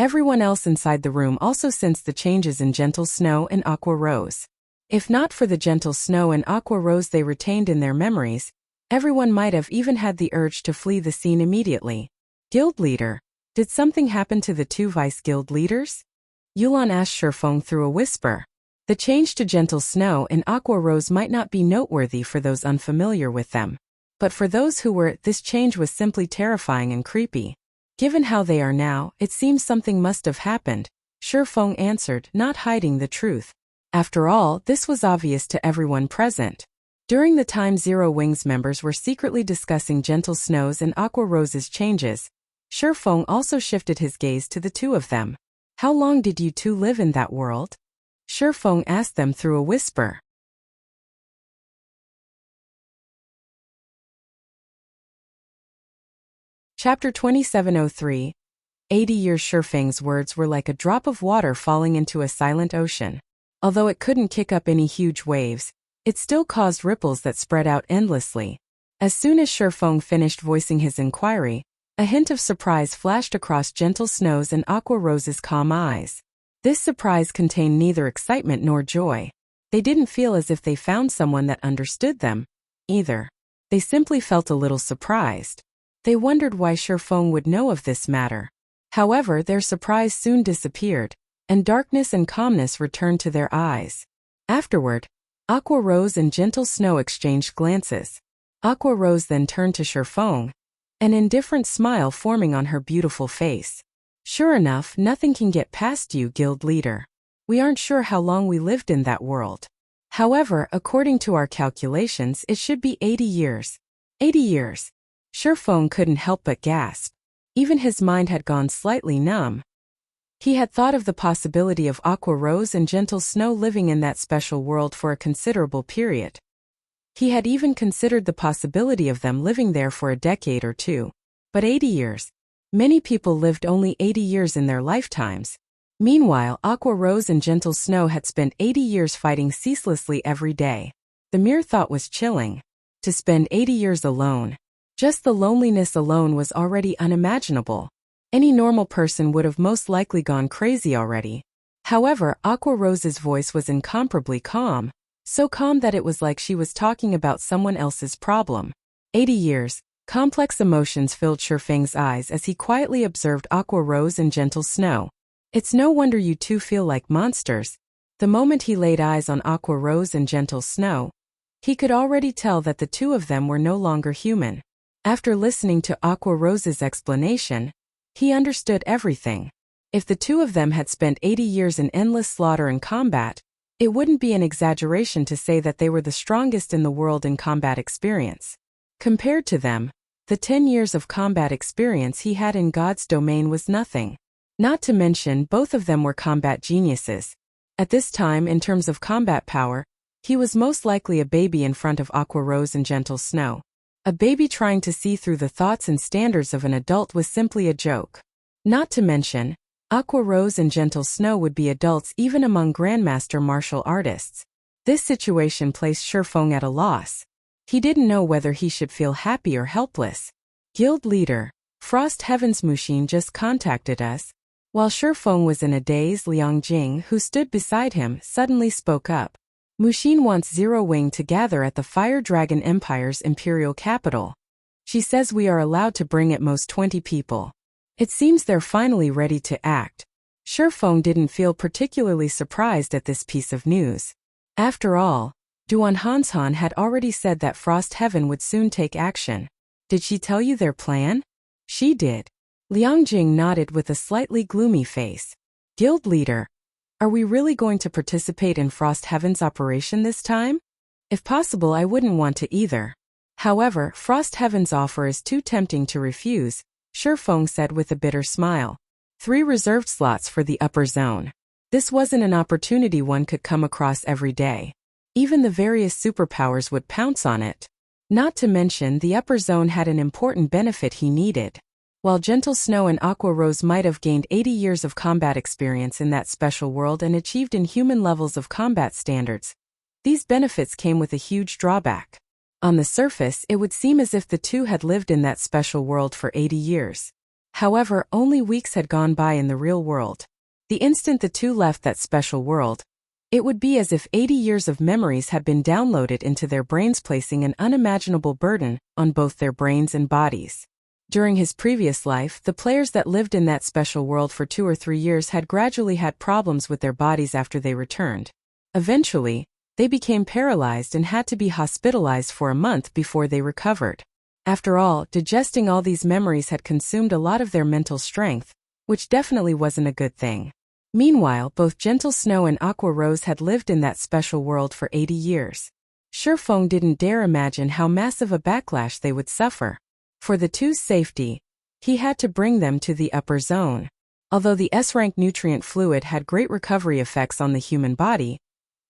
Everyone else inside the room also sensed the changes in Gentle Snow and Aqua Rose. If not for the Gentle Snow and Aqua Rose they retained in their memories, everyone might have even had the urge to flee the scene immediately. Guild leader, did something happen to the two vice guild leaders? Yulan asked Shifeng through a whisper. The change to Gentle Snow and Aqua Rose might not be noteworthy for those unfamiliar with them. But for those who were, this change was simply terrifying and creepy. Given how they are now, it seems something must have happened, Shifeng answered, not hiding the truth. After all, this was obvious to everyone present. During the time Zero Wings members were secretly discussing Gentle Snow's and Aqua Rose's changes, Shifeng also shifted his gaze to the two of them. How long did you two live in that world? Shifeng asked them through a whisper. Chapter 2703. 80 years. Shifeng's words were like a drop of water falling into a silent ocean. Although it couldn't kick up any huge waves, it still caused ripples that spread out endlessly. As soon as Shifeng finished voicing his inquiry, a hint of surprise flashed across Gentle Snow's and Aqua Rose's calm eyes. This surprise contained neither excitement nor joy. They didn't feel as if they found someone that understood them, either. They simply felt a little surprised. They wondered why Shifeng would know of this matter. However, their surprise soon disappeared, and darkness and calmness returned to their eyes. Afterward, Aqua Rose and Gentle Snow exchanged glances. Aqua Rose then turned to Shifeng, an indifferent smile forming on her beautiful face. Sure enough, nothing can get past you, guild leader. We aren't sure how long we lived in that world. However, according to our calculations, it should be 80 years. 80 years. Shifeng couldn't help but gasp. Even his mind had gone slightly numb. He had thought of the possibility of Aqua Rose and Gentle Snow living in that special world for a considerable period. He had even considered the possibility of them living there for a decade or two. But 80 years. Many people lived only 80 years in their lifetimes. Meanwhile, Aqua Rose and Gentle Snow had spent 80 years fighting ceaselessly every day. The mere thought was chilling. To spend 80 years alone. Just the loneliness alone was already unimaginable. Any normal person would have most likely gone crazy already. However, Aqua Rose's voice was incomparably calm, so calm that it was like she was talking about someone else's problem. 80 years. Complex emotions filled Shifeng's eyes as he quietly observed Aqua Rose and Gentle Snow. It's no wonder you two feel like monsters. The moment he laid eyes on Aqua Rose and Gentle Snow, he could already tell that the two of them were no longer human. After listening to Aqua Rose's explanation, he understood everything. If the two of them had spent 80 years in endless slaughter and combat, it wouldn't be an exaggeration to say that they were the strongest in the world in combat experience. Compared to them, the 10 years of combat experience he had in God's domain was nothing. Not to mention, both of them were combat geniuses. At this time, in terms of combat power, he was most likely a baby in front of Aqua Rose and Gentle Snow. A baby trying to see through the thoughts and standards of an adult was simply a joke. Not to mention, Aqua Rose and Gentle Snow would be adults even among grandmaster martial artists. This situation placed Shifeng at a loss. He didn't know whether he should feel happy or helpless. Guild leader, Frost Heaven's Mushin just contacted us. While Shifeng was in a daze, Liangjing, who stood beside him, suddenly spoke up. Mushin wants Zero Wing to gather at the Fire Dragon Empire's imperial capital. She says we are allowed to bring at most 20 people. It seems they're finally ready to act. Shifeng didn't feel particularly surprised at this piece of news. After all, Duan Hanshan had already said that Frost Heaven would soon take action. Did she tell you their plan? She did. Liangjing nodded with a slightly gloomy face. Guild leader, are we really going to participate in Frost Heaven's operation this time? If possible, I wouldn't want to either. However, Frost Heaven's offer is too tempting to refuse, Shifeng said with a bitter smile. 3 reserved slots for the upper zone. This wasn't an opportunity one could come across every day. Even the various superpowers would pounce on it. Not to mention, the upper zone had an important benefit he needed. While Gentle Snow and Aqua Rose might have gained 80 years of combat experience in that special world and achieved inhuman levels of combat standards, these benefits came with a huge drawback. On the surface, it would seem as if the two had lived in that special world for 80 years. However, only weeks had gone by in the real world. The instant the two left that special world, it would be as if 80 years of memories had been downloaded into their brains, placing an unimaginable burden on both their brains and bodies. During his previous life, the players that lived in that special world for 2 or 3 years had gradually had problems with their bodies after they returned. Eventually, they became paralyzed and had to be hospitalized for a month before they recovered. After all, digesting all these memories had consumed a lot of their mental strength, which definitely wasn't a good thing. Meanwhile, both Gentle Snow and Aqua Rose had lived in that special world for 80 years. Shifeng didn't dare imagine how massive a backlash they would suffer. For the two's safety, he had to bring them to the upper zone. Although the S-rank nutrient fluid had great recovery effects on the human body,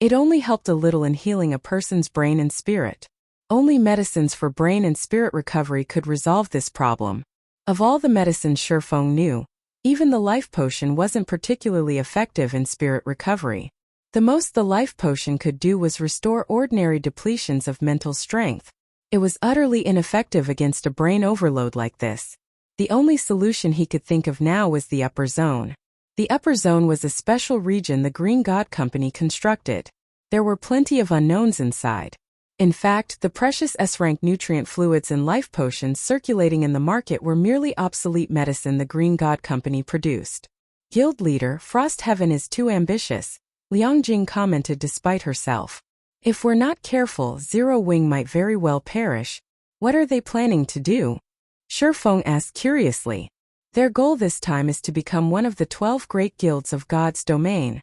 it only helped a little in healing a person's brain and spirit. Only medicines for brain and spirit recovery could resolve this problem. Of all the medicines Shifeng knew, even the life potion wasn't particularly effective in spirit recovery. The most the life potion could do was restore ordinary depletions of mental strength. It was utterly ineffective against a brain overload like this. The only solution he could think of now was the upper zone. The upper zone was a special region the Green God Company constructed. There were plenty of unknowns inside. In fact, the precious S-rank nutrient fluids and life potions circulating in the market were merely obsolete medicine the Green God Company produced. Guild leader Frost Heaven is too ambitious, Liangjing commented despite herself. If we're not careful, Zero Wing might very well perish. What are they planning to do? Shifeng asked curiously. Their goal this time is to become one of the 12 great guilds of God's domain,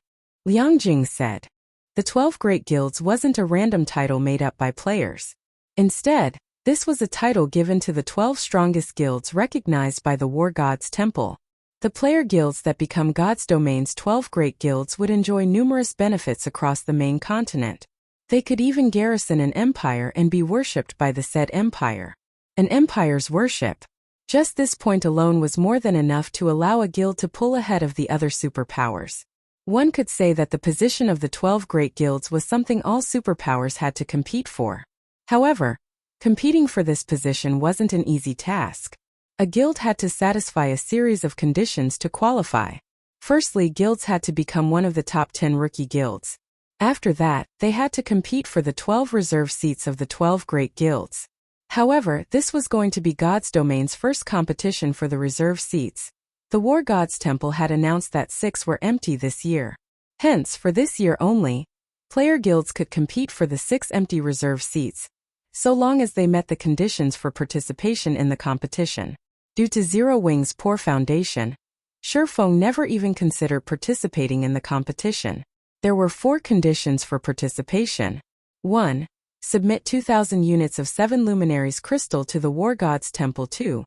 Liangjing said. The 12 Great Guilds wasn't a random title made up by players. Instead, this was a title given to the 12 strongest guilds recognized by the War God's Temple. The player guilds that become God's domain's 12 Great Guilds would enjoy numerous benefits across the main continent. They could even garrison an empire and be worshipped by the said empire. An empire's worship. Just this point alone was more than enough to allow a guild to pull ahead of the other superpowers. One could say that the position of the 12 Great Guilds was something all superpowers had to compete for. However, competing for this position wasn't an easy task. A guild had to satisfy a series of conditions to qualify. Firstly, guilds had to become one of the top 10 rookie guilds. After that, they had to compete for the 12 reserve seats of the 12 Great Guilds. However, this was going to be God's domain's first competition for the reserve seats. The War God's Temple had announced that 6 were empty this year. Hence, for this year only, player guilds could compete for the 6 empty reserve seats, so long as they met the conditions for participation in the competition. Due to Zero Wing's poor foundation, Shifeng never even considered participating in the competition. There were 4 conditions for participation. 1. Submit 2,000 units of 7 luminaries crystal to the War God's Temple. 2.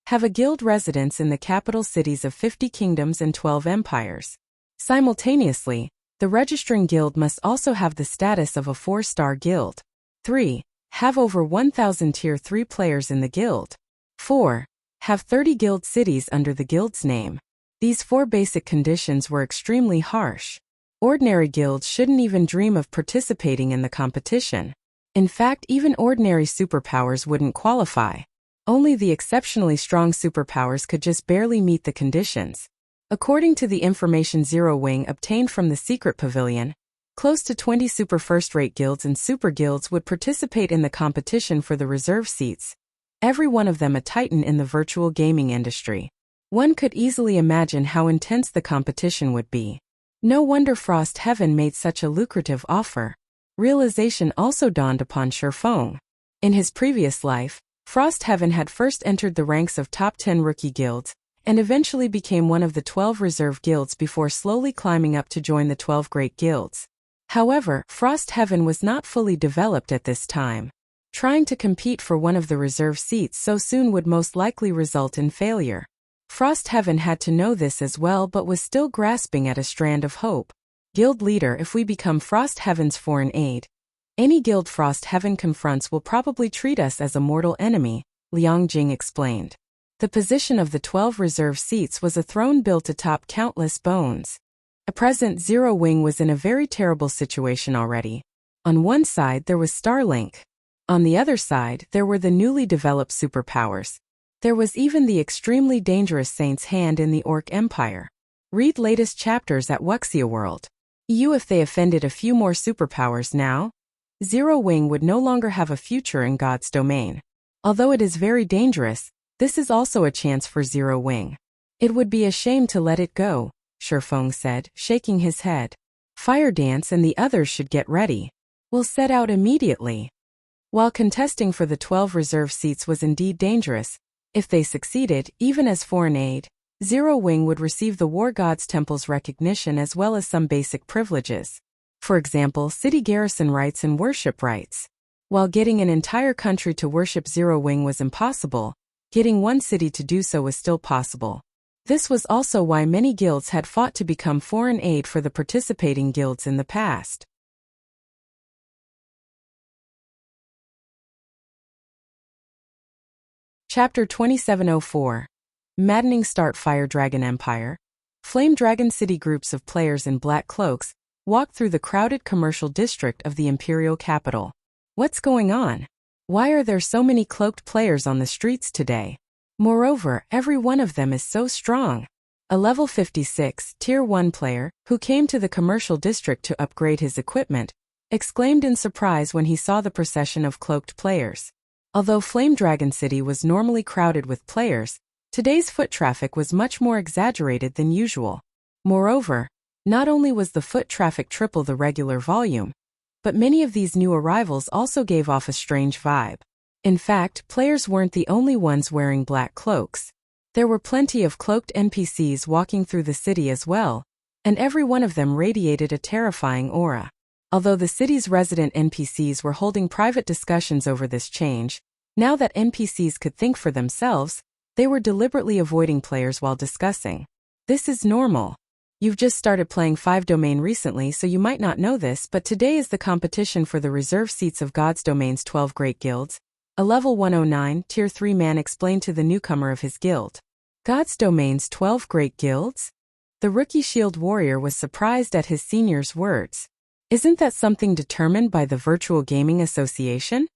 Have a guild residence in the capital cities of 50 kingdoms and 12 empires. Simultaneously, the registering guild must also have the status of a 4-star guild. 3. Have over 1,000 Tier 3 players in the guild. 4. Have 30 guild cities under the guild's name. These 4 basic conditions were extremely harsh. Ordinary guilds shouldn't even dream of participating in the competition. In fact, even ordinary superpowers wouldn't qualify. Only the exceptionally strong superpowers could just barely meet the conditions. According to the information Zero Wing obtained from the secret pavilion, close to 20 super first-rate guilds and super guilds would participate in the competition for the reserve seats, every one of them a titan in the virtual gaming industry. One could easily imagine how intense the competition would be. No wonder Frost Heaven made such a lucrative offer. Realization also dawned upon Shifeng. In his previous life, Frost Heaven had first entered the ranks of top 10 rookie guilds, and eventually became one of the 12 reserve guilds before slowly climbing up to join the 12 great guilds. However, Frost Heaven was not fully developed at this time. Trying to compete for one of the reserve seats so soon would most likely result in failure. Frost Heaven had to know this as well, but was still grasping at a strand of hope. Guild leader, if we become Frost Heaven's foreign aid, any guild Frost Heaven confronts will probably treat us as a mortal enemy, Liangjing explained. The position of the 12 reserve seats was a throne built atop countless bones. At present, Zero Wing was in a very terrible situation already. On one side there was Silenc. On the other side there were the newly developed superpowers. There was even the extremely dangerous Saint's Hand in the Orc Empire. Read latest chapters at Wuxia World. If they offended a few more superpowers now, Zero Wing would no longer have a future in God's domain. Although it is very dangerous, this is also a chance for Zero Wing. It would be a shame to let it go, Shifeng said, shaking his head. Fire Dance and the others should get ready. We'll set out immediately. While contesting for the 12 reserve seats was indeed dangerous, if they succeeded, even as foreign aid, Zero Wing would receive the War God's Temple's recognition as well as some basic privileges. For example, city garrison rights and worship rights. While getting an entire country to worship Zero Wing was impossible, getting one city to do so was still possible. This was also why many guilds had fought to become foreign aid for the participating guilds in the past. Chapter 2704. Maddening Start. Fire Dragon Empire. Flame Dragon City. Groups of players in black cloaks walked through the crowded commercial district of the imperial capital. What's going on? Why are there so many cloaked players on the streets today? Moreover, every one of them is so strong. A level 56, Tier 1 player, who came to the commercial district to upgrade his equipment, exclaimed in surprise when he saw the procession of cloaked players. Although Flame Dragon City was normally crowded with players, today's foot traffic was much more exaggerated than usual. Moreover, not only was the foot traffic triple the regular volume, but many of these new arrivals also gave off a strange vibe. In fact, players weren't the only ones wearing black cloaks. There were plenty of cloaked NPCs walking through the city as well, and every one of them radiated a terrifying aura. Although the city's resident NPCs were holding private discussions over this change, now that NPCs could think for themselves, they were deliberately avoiding players while discussing. This is normal. You've just started playing 5 Domain recently, so you might not know this, but today is the competition for the reserve seats of God's Domain's 12 great guilds. A level 109, Tier 3 man explained to the newcomer of his guild. God's Domain's 12 great guilds? The rookie shield warrior was surprised at his senior's words. Isn't that something determined by the Virtual Gaming Association?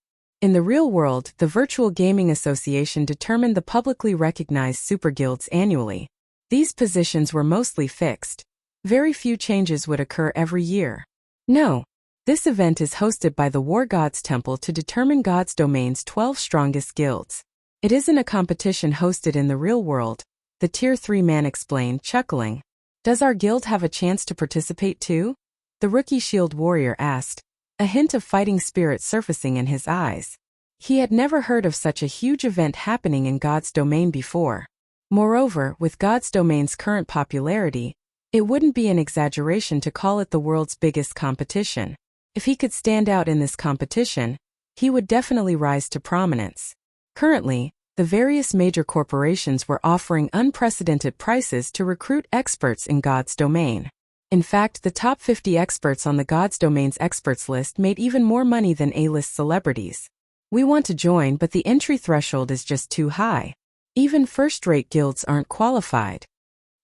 In the real world, the Virtual Gaming Association determined the publicly recognized super guilds annually. These positions were mostly fixed. Very few changes would occur every year. No. This event is hosted by the War God's Temple to determine God's Domain's 12 strongest guilds. It isn't a competition hosted in the real world, the Tier 3 man explained, chuckling. Does our guild have a chance to participate too? The rookie shield warrior asked, a hint of fighting spirit surfacing in his eyes. He had never heard of such a huge event happening in God's Domain before. Moreover, with God's Domain's current popularity, it wouldn't be an exaggeration to call it the world's biggest competition. If he could stand out in this competition, he would definitely rise to prominence. Currently, the various major corporations were offering unprecedented prices to recruit experts in God's Domain. In fact, the top 50 experts on the God's Domain's experts list made even more money than A-list celebrities. We want to join, but the entry threshold is just too high. Even first-rate guilds aren't qualified.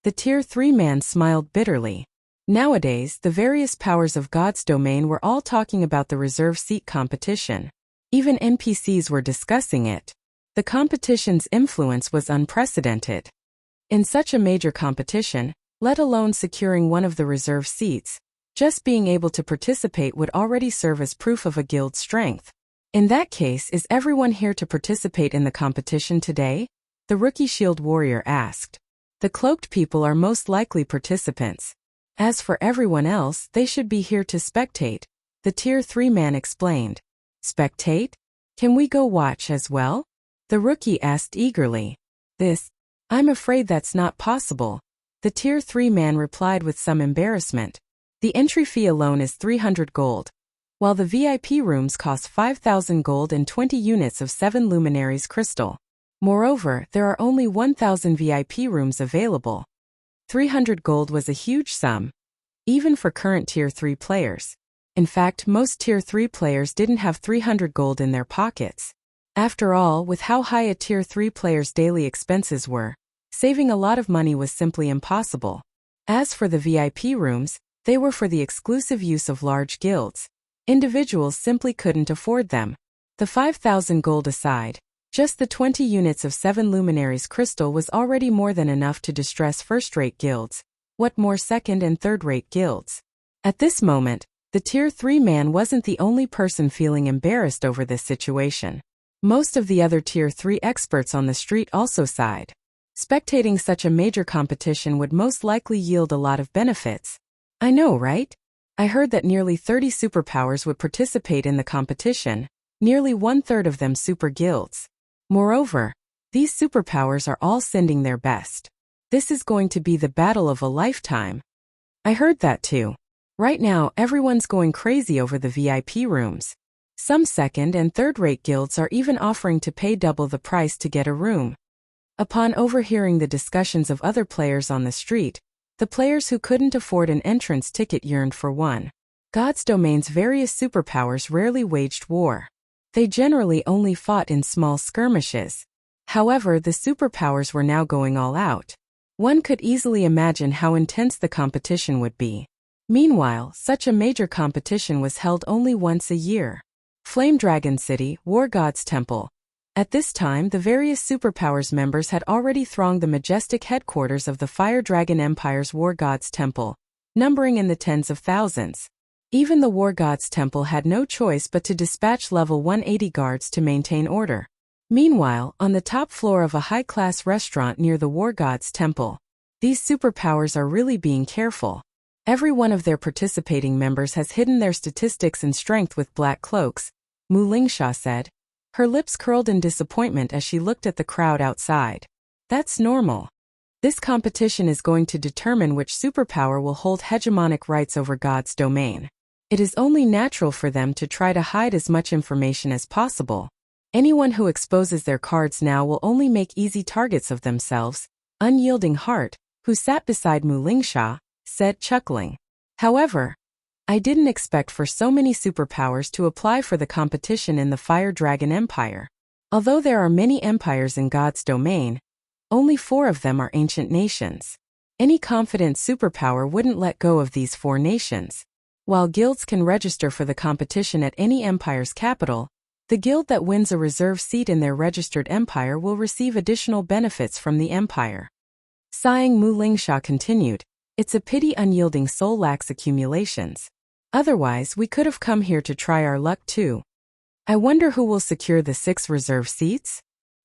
The Tier 3 man smiled bitterly. Nowadays, the various powers of God's Domain were all talking about the reserve seat competition. Even NPCs were discussing it. The competition's influence was unprecedented. In such a major competition, let alone securing one of the reserve seats, just being able to participate would already serve as proof of a guild's strength. In that case, is everyone here to participate in the competition today? The rookie shield warrior asked. The cloaked people are most likely participants. As for everyone else, they should be here to spectate, the Tier 3 man explained. Spectate? Can we go watch as well? The rookie asked eagerly. I'm afraid that's not possible. The Tier 3 man replied with some embarrassment. The entry fee alone is 300 gold, while the VIP rooms cost 5,000 gold and 20 units of 7 luminaries crystal. Moreover, there are only 1,000 VIP rooms available. 300 gold was a huge sum, even for current Tier 3 players. In fact, most Tier 3 players didn't have 300 gold in their pockets. After all, with how high a Tier 3 player's daily expenses were, saving a lot of money was simply impossible. As for the VIP rooms, they were for the exclusive use of large guilds. Individuals simply couldn't afford them. The 5,000 gold aside, Just the 20 units of 7 luminaries crystal was already more than enough to distress first-rate guilds. What more second- and third-rate guilds? At this moment, the Tier 3 man wasn't the only person feeling embarrassed over this situation. Most of the other Tier 3 experts on the street also sighed. Spectating such a major competition would most likely yield a lot of benefits. I know, right? I heard that nearly 30 superpowers would participate in the competition, nearly one-third of them super guilds. Moreover, these superpowers are all sending their best. This is going to be the battle of a lifetime. I heard that too. Right now, everyone's going crazy over the VIP rooms. Some second- and third-rate guilds are even offering to pay double the price to get a room. Upon overhearing the discussions of other players on the street, the players who couldn't afford an entrance ticket yearned for one. God's Domain's various superpowers rarely waged war. They generally only fought in small skirmishes. However, the superpowers were now going all out. One could easily imagine how intense the competition would be. Meanwhile, such a major competition was held only once a year. Flame Dragon City, War God's Temple. At this time, the various superpowers members had already thronged the majestic headquarters of the Fire Dragon Empire's War God's Temple, numbering in the tens of thousands. Even the War God's Temple had no choice but to dispatch level 180 guards to maintain order. Meanwhile, on the top floor of a high-class restaurant near the War God's Temple, these superpowers are really being careful. Every one of their participating members has hidden their statistics and strength with black cloaks, Mu Lingsha said. Her lips curled in disappointment as she looked at the crowd outside. That's normal. This competition is going to determine which superpower will hold hegemonic rights over God's domain. It is only natural for them to try to hide as much information as possible. Anyone who exposes their cards now will only make easy targets of themselves, Unyielding Heart, who sat beside Mu Lingsha, said chuckling. However, I didn't expect for so many superpowers to apply for the competition in the Fire Dragon Empire. Although there are many empires in God's domain, only 4 of them are ancient nations. Any confident superpower wouldn't let go of these 4 nations. While guilds can register for the competition at any empire's capital, the guild that wins a reserve seat in their registered empire will receive additional benefits from the empire. Sighing, Mu Lingsha continued, It's a pity Unyielding Soul lacks accumulations. Otherwise, we could have come here to try our luck too. I wonder who will secure the 6 reserve seats?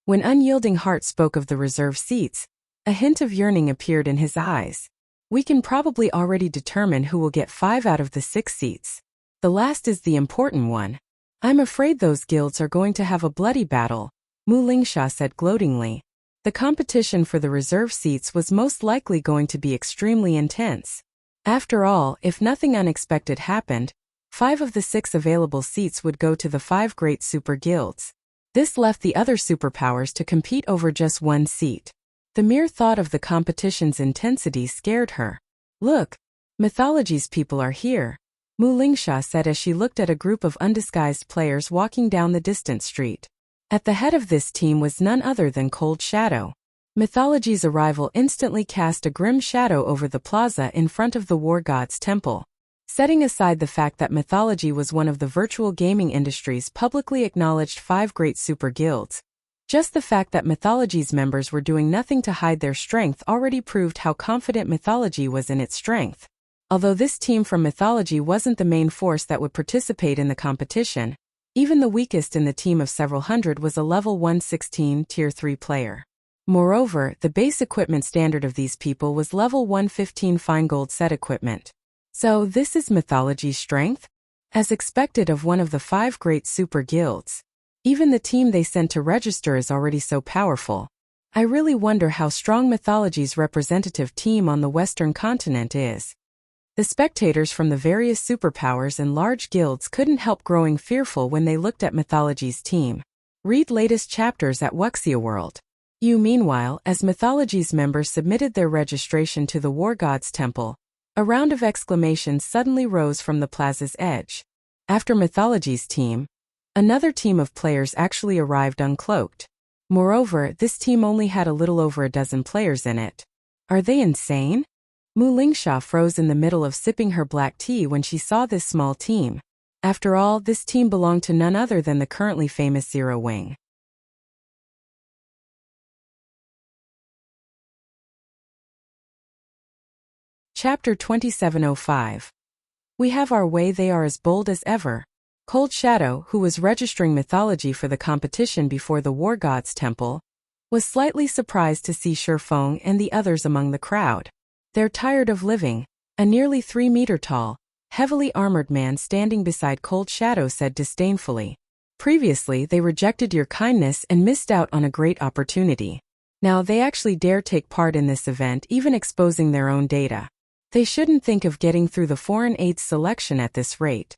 When Unyielding Heart spoke of the reserve seats, a hint of yearning appeared in his eyes. We can probably already determine who will get 5 out of the 6 seats. The last is the important one. I'm afraid those guilds are going to have a bloody battle, Mu Lingsha said gloatingly. The competition for the reserve seats was most likely going to be extremely intense. After all, if nothing unexpected happened, 5 of the 6 available seats would go to the 5 great super guilds. This left the other superpowers to compete over just 1 seat. The mere thought of the competition's intensity scared her. Look, Mythology's people are here, Mu Lingsha said as she looked at a group of undisguised players walking down the distant street. At the head of this team was none other than Cold Shadow. Mythology's arrival instantly cast a grim shadow over the plaza in front of the War God's Temple. Setting aside the fact that Mythology was one of the virtual gaming industry's publicly acknowledged 5 great super guilds, just the fact that Mythology's members were doing nothing to hide their strength already proved how confident Mythology was in its strength. Although this team from Mythology wasn't the main force that would participate in the competition, even the weakest in the team of several hundred was a level 116 Tier 3 player. Moreover, the base equipment standard of these people was level 115 fine gold set equipment. So this is Mythology's strength? As expected of one of the 5 great super guilds. Even the team they sent to register is already so powerful. I really wonder how strong Mythology's representative team on the Western continent is. The spectators from the various superpowers and large guilds couldn't help growing fearful when they looked at Mythology's team. Read latest chapters at Wuxia World. Meanwhile, as Mythology's members submitted their registration to the War God's Temple, a round of exclamations suddenly rose from the plaza's edge. After Mythology's team, another team of players actually arrived uncloaked. Moreover, this team only had a little over a dozen players in it. Are they insane? Mu Lingsha froze in the middle of sipping her black tea when she saw this small team. After all, this team belonged to none other than the currently famous Zero Wing. Chapter 2705. We have our way. They are as bold as ever. Cold Shadow, who was registering mythology for the competition before the War God's Temple, was slightly surprised to see Shifeng and the others among the crowd. They're tired of living, a nearly 3-meter-tall, heavily armored man standing beside Cold Shadow said disdainfully. Previously they rejected your kindness and missed out on a great opportunity. Now they actually dare take part in this event, even exposing their own data. They shouldn't think of getting through the foreign aid selection at this rate.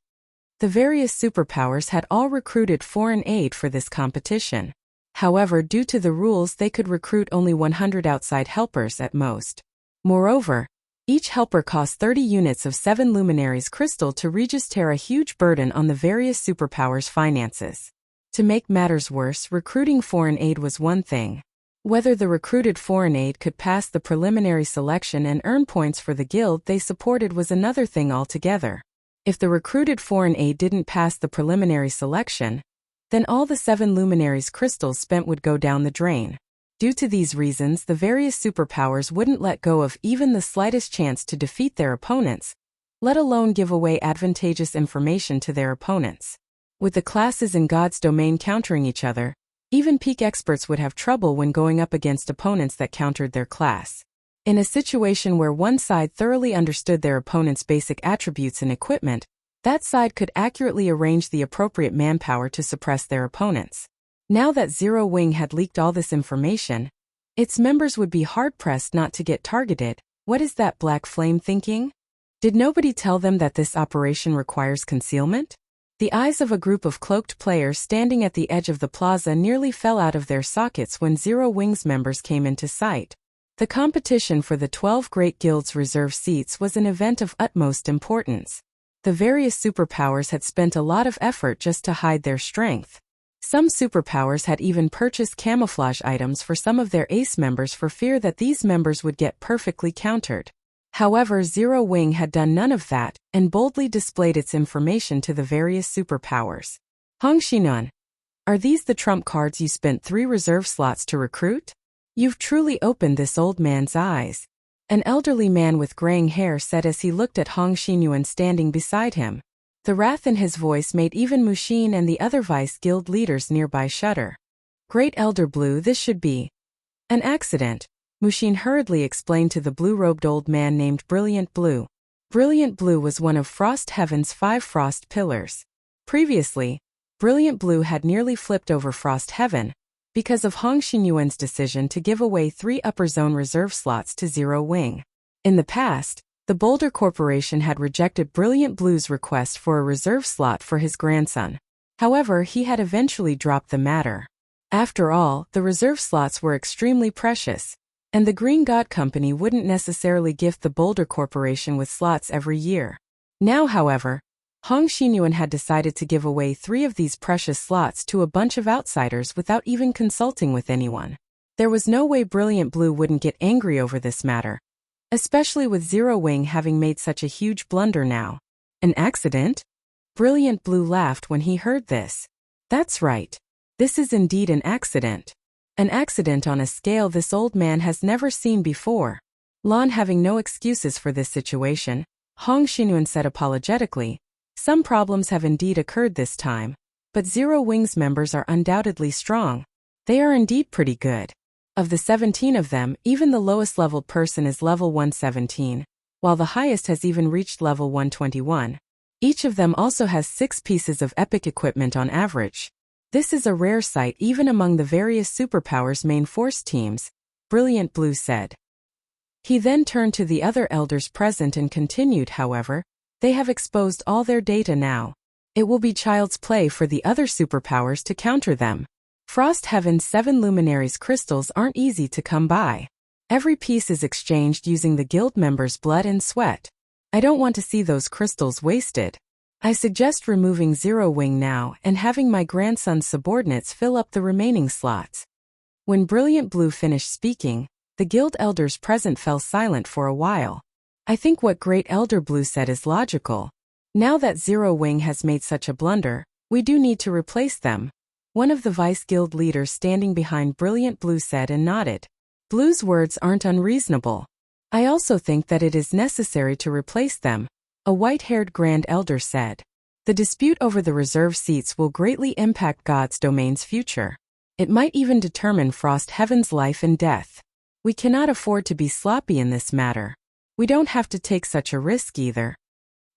The various superpowers had all recruited foreign aid for this competition. However, due to the rules, they could recruit only 100 outside helpers at most. Moreover, each helper cost 30 units of 7 luminaries crystal to register, a huge burden on the various superpowers' finances. To make matters worse, recruiting foreign aid was one thing. Whether the recruited foreign aid could pass the preliminary selection and earn points for the guild they supported was another thing altogether. If the recruited foreign aid didn't pass the preliminary selection, then all the 7 luminaries crystals spent would go down the drain. Due to these reasons, the various superpowers wouldn't let go of even the slightest chance to defeat their opponents, let alone give away advantageous information to their opponents. With the classes in God's domain countering each other, even peak experts would have trouble when going up against opponents that countered their class. In a situation where one side thoroughly understood their opponent's basic attributes and equipment, that side could accurately arrange the appropriate manpower to suppress their opponents. Now that Zero Wing had leaked all this information, its members would be hard-pressed not to get targeted. What is that black flame thinking? Did nobody tell them that this operation requires concealment? The eyes of a group of cloaked players standing at the edge of the plaza nearly fell out of their sockets when Zero Wing's members came into sight. The competition for the 12 Great Guilds reserve seats was an event of utmost importance. The various superpowers had spent a lot of effort just to hide their strength. Some superpowers had even purchased camouflage items for some of their ace members for fear that these members would get perfectly countered. However, Zero Wing had done none of that, and boldly displayed its information to the various superpowers. Hong Xinan, are these the trump cards you spent 3 reserve slots to recruit? You've truly opened this old man's eyes. An elderly man with graying hair said as he looked at Hong Xinyuan standing beside him. The wrath in his voice made even Mushin and the other Vice Guild leaders nearby shudder. Great Elder Blue, this should be an accident, Mushin hurriedly explained to the blue-robed old man named Brilliant Blue. Brilliant Blue was one of Frost Heaven's 5 frost pillars. Previously, Brilliant Blue had nearly flipped over Frost Heaven because of Hong Xinyuan's decision to give away 3 upper zone reserve slots to Zero Wing. In the past, the Boulder Corporation had rejected Brilliant Blue's request for a reserve slot for his grandson. However, he had eventually dropped the matter. After all, the reserve slots were extremely precious, and the Green God Company wouldn't necessarily gift the Boulder Corporation with slots every year. Now, however, Hong Xinyuan had decided to give away 3 of these precious slots to a bunch of outsiders without even consulting with anyone. There was no way Brilliant Blue wouldn't get angry over this matter, especially with Zero Wing having made such a huge blunder now. An accident? Brilliant Blue laughed when he heard this. That's right. This is indeed an accident. An accident on a scale this old man has never seen before. Lon having no excuses for this situation, Hong Xinyuan said apologetically, some problems have indeed occurred this time, but Zero Wing's members are undoubtedly strong. They are indeed pretty good. Of the 17 of them, even the lowest leveled person is level 117, while the highest has even reached level 121. Each of them also has 6 pieces of epic equipment on average. This is a rare sight even among the various superpowers main force teams, Brilliant Blue said. He then turned to the other elders present and continued, however, they have exposed all their data now. It will be child's play for the other superpowers to counter them. Frost Heaven's 7 luminaries crystals aren't easy to come by. Every piece is exchanged using the guild members' blood and sweat. I don't want to see those crystals wasted. I suggest removing Zero Wing now and having my grandson's subordinates fill up the remaining slots. When Brilliant Blue finished speaking, the guild elders present fell silent for a while. I think what Great Elder Blue said is logical. Now that Zero Wing has made such a blunder, we do need to replace them. One of the Vice Guild leaders standing behind Brilliant Blue said and nodded. Blue's words aren't unreasonable. I also think that it is necessary to replace them, a white-haired Grand Elder said. The dispute over the reserve seats will greatly impact God's domain's future. It might even determine Frost Heaven's life and death. We cannot afford to be sloppy in this matter. We don't have to take such a risk either.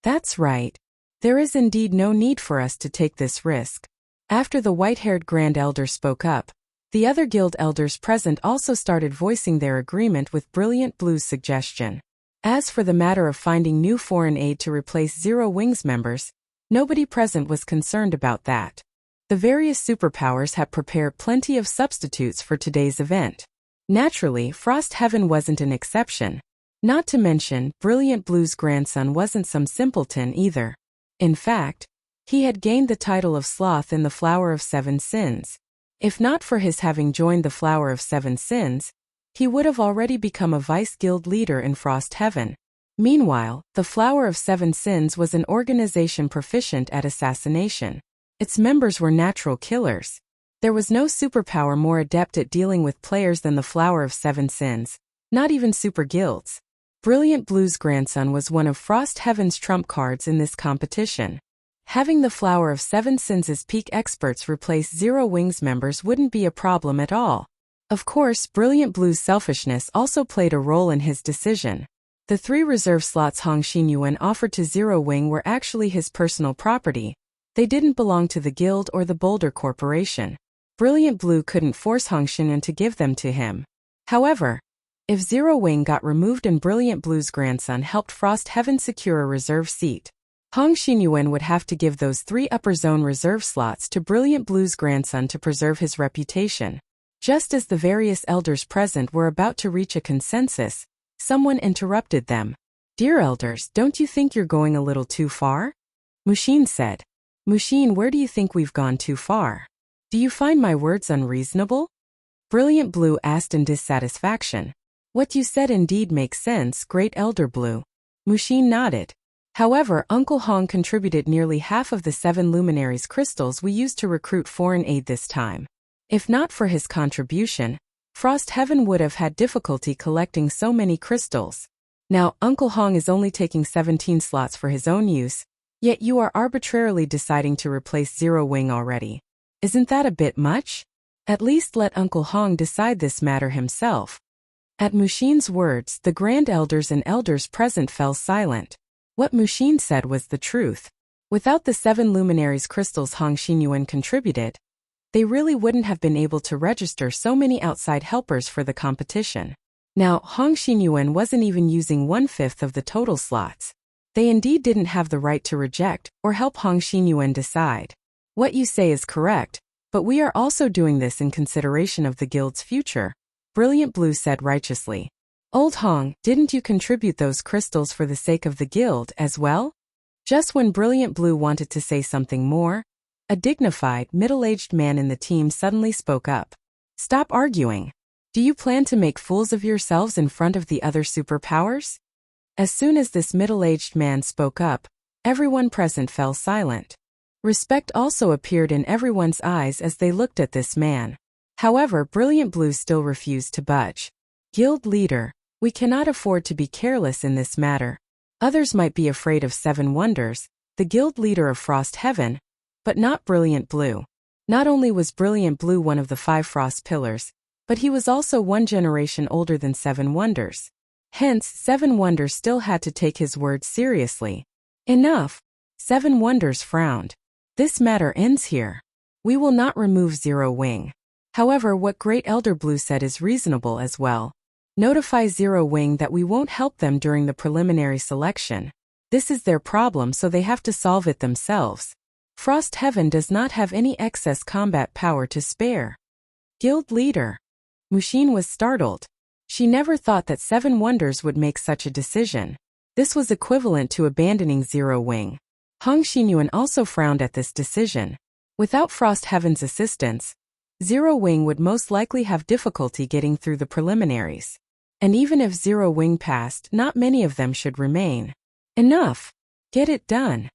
That's right. There is indeed no need for us to take this risk. After the white-haired Grand Elder spoke up, the other guild elders present also started voicing their agreement with Brilliant Blue's suggestion. As for the matter of finding new foreign aid to replace Zero Wings members, nobody present was concerned about that. The various superpowers had prepared plenty of substitutes for today's event. Naturally, Frost Heaven wasn't an exception. Not to mention, Brilliant Blue's grandson wasn't some simpleton either. In fact, he had gained the title of Sloth in the Flower of Seven Sins. If not for his having joined the Flower of Seven Sins, he would have already become a vice-guild leader in Frost Heaven. Meanwhile, the Flower of Seven Sins was an organization proficient at assassination. Its members were natural killers. There was no superpower more adept at dealing with players than the Flower of Seven Sins, not even super guilds. Brilliant Blue's grandson was one of Frost Heaven's trump cards in this competition. Having the Flower of Seven Sins' peak experts replace Zero Wings members wouldn't be a problem at all. Of course, Brilliant Blue's selfishness also played a role in his decision. The 3 reserve slots Hong Xinyuan offered to Zero Wing were actually his personal property. They didn't belong to the guild or the Boulder Corporation. Brilliant Blue couldn't force Hong Xinyuan to give them to him. However, if Zero Wing got removed and Brilliant Blue's grandson helped Frost Heaven secure a reserve seat, Hong Xinyuan would have to give those 3 upper zone reserve slots to Brilliant Blue's grandson to preserve his reputation. Just as the various elders present were about to reach a consensus, someone interrupted them. "Dear elders, don't you think you're going a little too far?" Mushin said. "Mushin, where do you think we've gone too far? Do you find my words unreasonable?" Brilliant Blue asked in dissatisfaction. "What you said indeed makes sense, Great Elder Blue." Mushin nodded. However, Uncle Hong contributed nearly half of the 7 luminaries crystals we used to recruit foreign aid this time. If not for his contribution, Frost Heaven would have had difficulty collecting so many crystals. Now, Uncle Hong is only taking 17 slots for his own use, yet you are arbitrarily deciding to replace Zero Wing already. Isn't that a bit much? At least let Uncle Hong decide this matter himself. At Mushin's words, the Grand Elders and elders present fell silent. What Mushin said was the truth. Without the 7 luminaries crystals Hong Xinyuan contributed, they really wouldn't have been able to register so many outside helpers for the competition. Now, Hong Xinyuan wasn't even using 1/5 of the total slots. They indeed didn't have the right to reject or help Hong Xinyuan decide. What you say is correct, but we are also doing this in consideration of the guild's future, Brilliant Blue said righteously. Old Hong, didn't you contribute those crystals for the sake of the guild as well? Just when Brilliant Blue wanted to say something more, a dignified, middle-aged man in the team suddenly spoke up. Stop arguing. Do you plan to make fools of yourselves in front of the other superpowers? As soon as this middle-aged man spoke up, everyone present fell silent. Respect also appeared in everyone's eyes as they looked at this man. However, Brilliant Blue still refused to budge. Guild leader, we cannot afford to be careless in this matter. Others might be afraid of 7 Wonders, the guild leader of Frost Heaven, but not Brilliant Blue. Not only was Brilliant Blue one of the 5 Frost Pillars, but he was also 1 generation older than 7 Wonders. Hence, 7 Wonders still had to take his words seriously. Enough! 7 Wonders frowned. This matter ends here. We will not remove Zero Wing. However, what Great Elder Blue said is reasonable as well. Notify Zero Wing that we won't help them during the preliminary selection. This is their problem, so they have to solve it themselves. Frost Heaven does not have any excess combat power to spare. Guild leader. Mushin was startled. She never thought that 7 Wonders would make such a decision. This was equivalent to abandoning Zero Wing. Hong Xinyuan also frowned at this decision. Without Frost Heaven's assistance, Zero Wing would most likely have difficulty getting through the preliminaries. And even if Zero Wing passed, not many of them should remain. Enough! Get it done.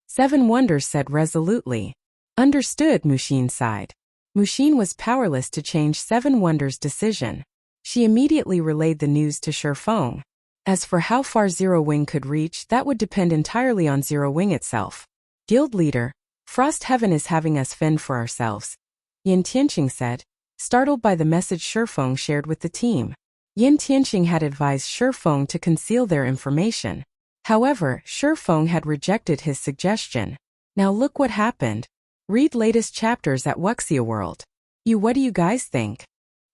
7 Wonders said resolutely. Understood, Mushin sighed. Mushin was powerless to change 7 Wonders' decision. She immediately relayed the news to Shifeng. As for how far Zero Wing could reach, that would depend entirely on Zero Wing itself. Guild leader, Frost Heaven is having us fend for ourselves, Yin Tianqing said, startled by the message Shifeng shared with the team. Yin Tianqing had advised Shifeng to conceal their information. However, Shifeng had rejected his suggestion. Now look what happened. Read latest chapters at Wuxia World. What do you guys think?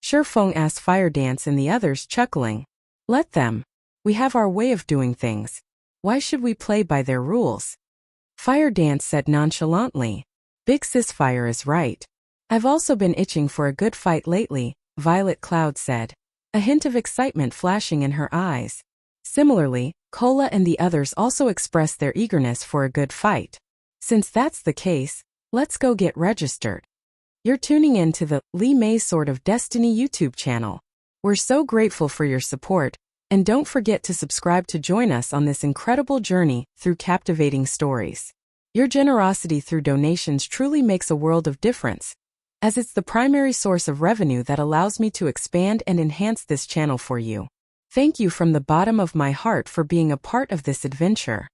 Shifeng asked Fire Dance and the others, chuckling. Let them. We have our way of doing things. Why should we play by their rules? Fire Dance said nonchalantly. Big Sis Fire is right. I've also been itching for a good fight lately, Violet Cloud said, a hint of excitement flashing in her eyes. Similarly, Cola and the others also expressed their eagerness for a good fight. Since that's the case, let's go get registered. You're tuning in to the Li Mei Sword of Destiny YouTube channel. We're so grateful for your support, and don't forget to subscribe to join us on this incredible journey through captivating stories. Your generosity through donations truly makes a world of difference, as it's the primary source of revenue that allows me to expand and enhance this channel for you. Thank you from the bottom of my heart for being a part of this adventure.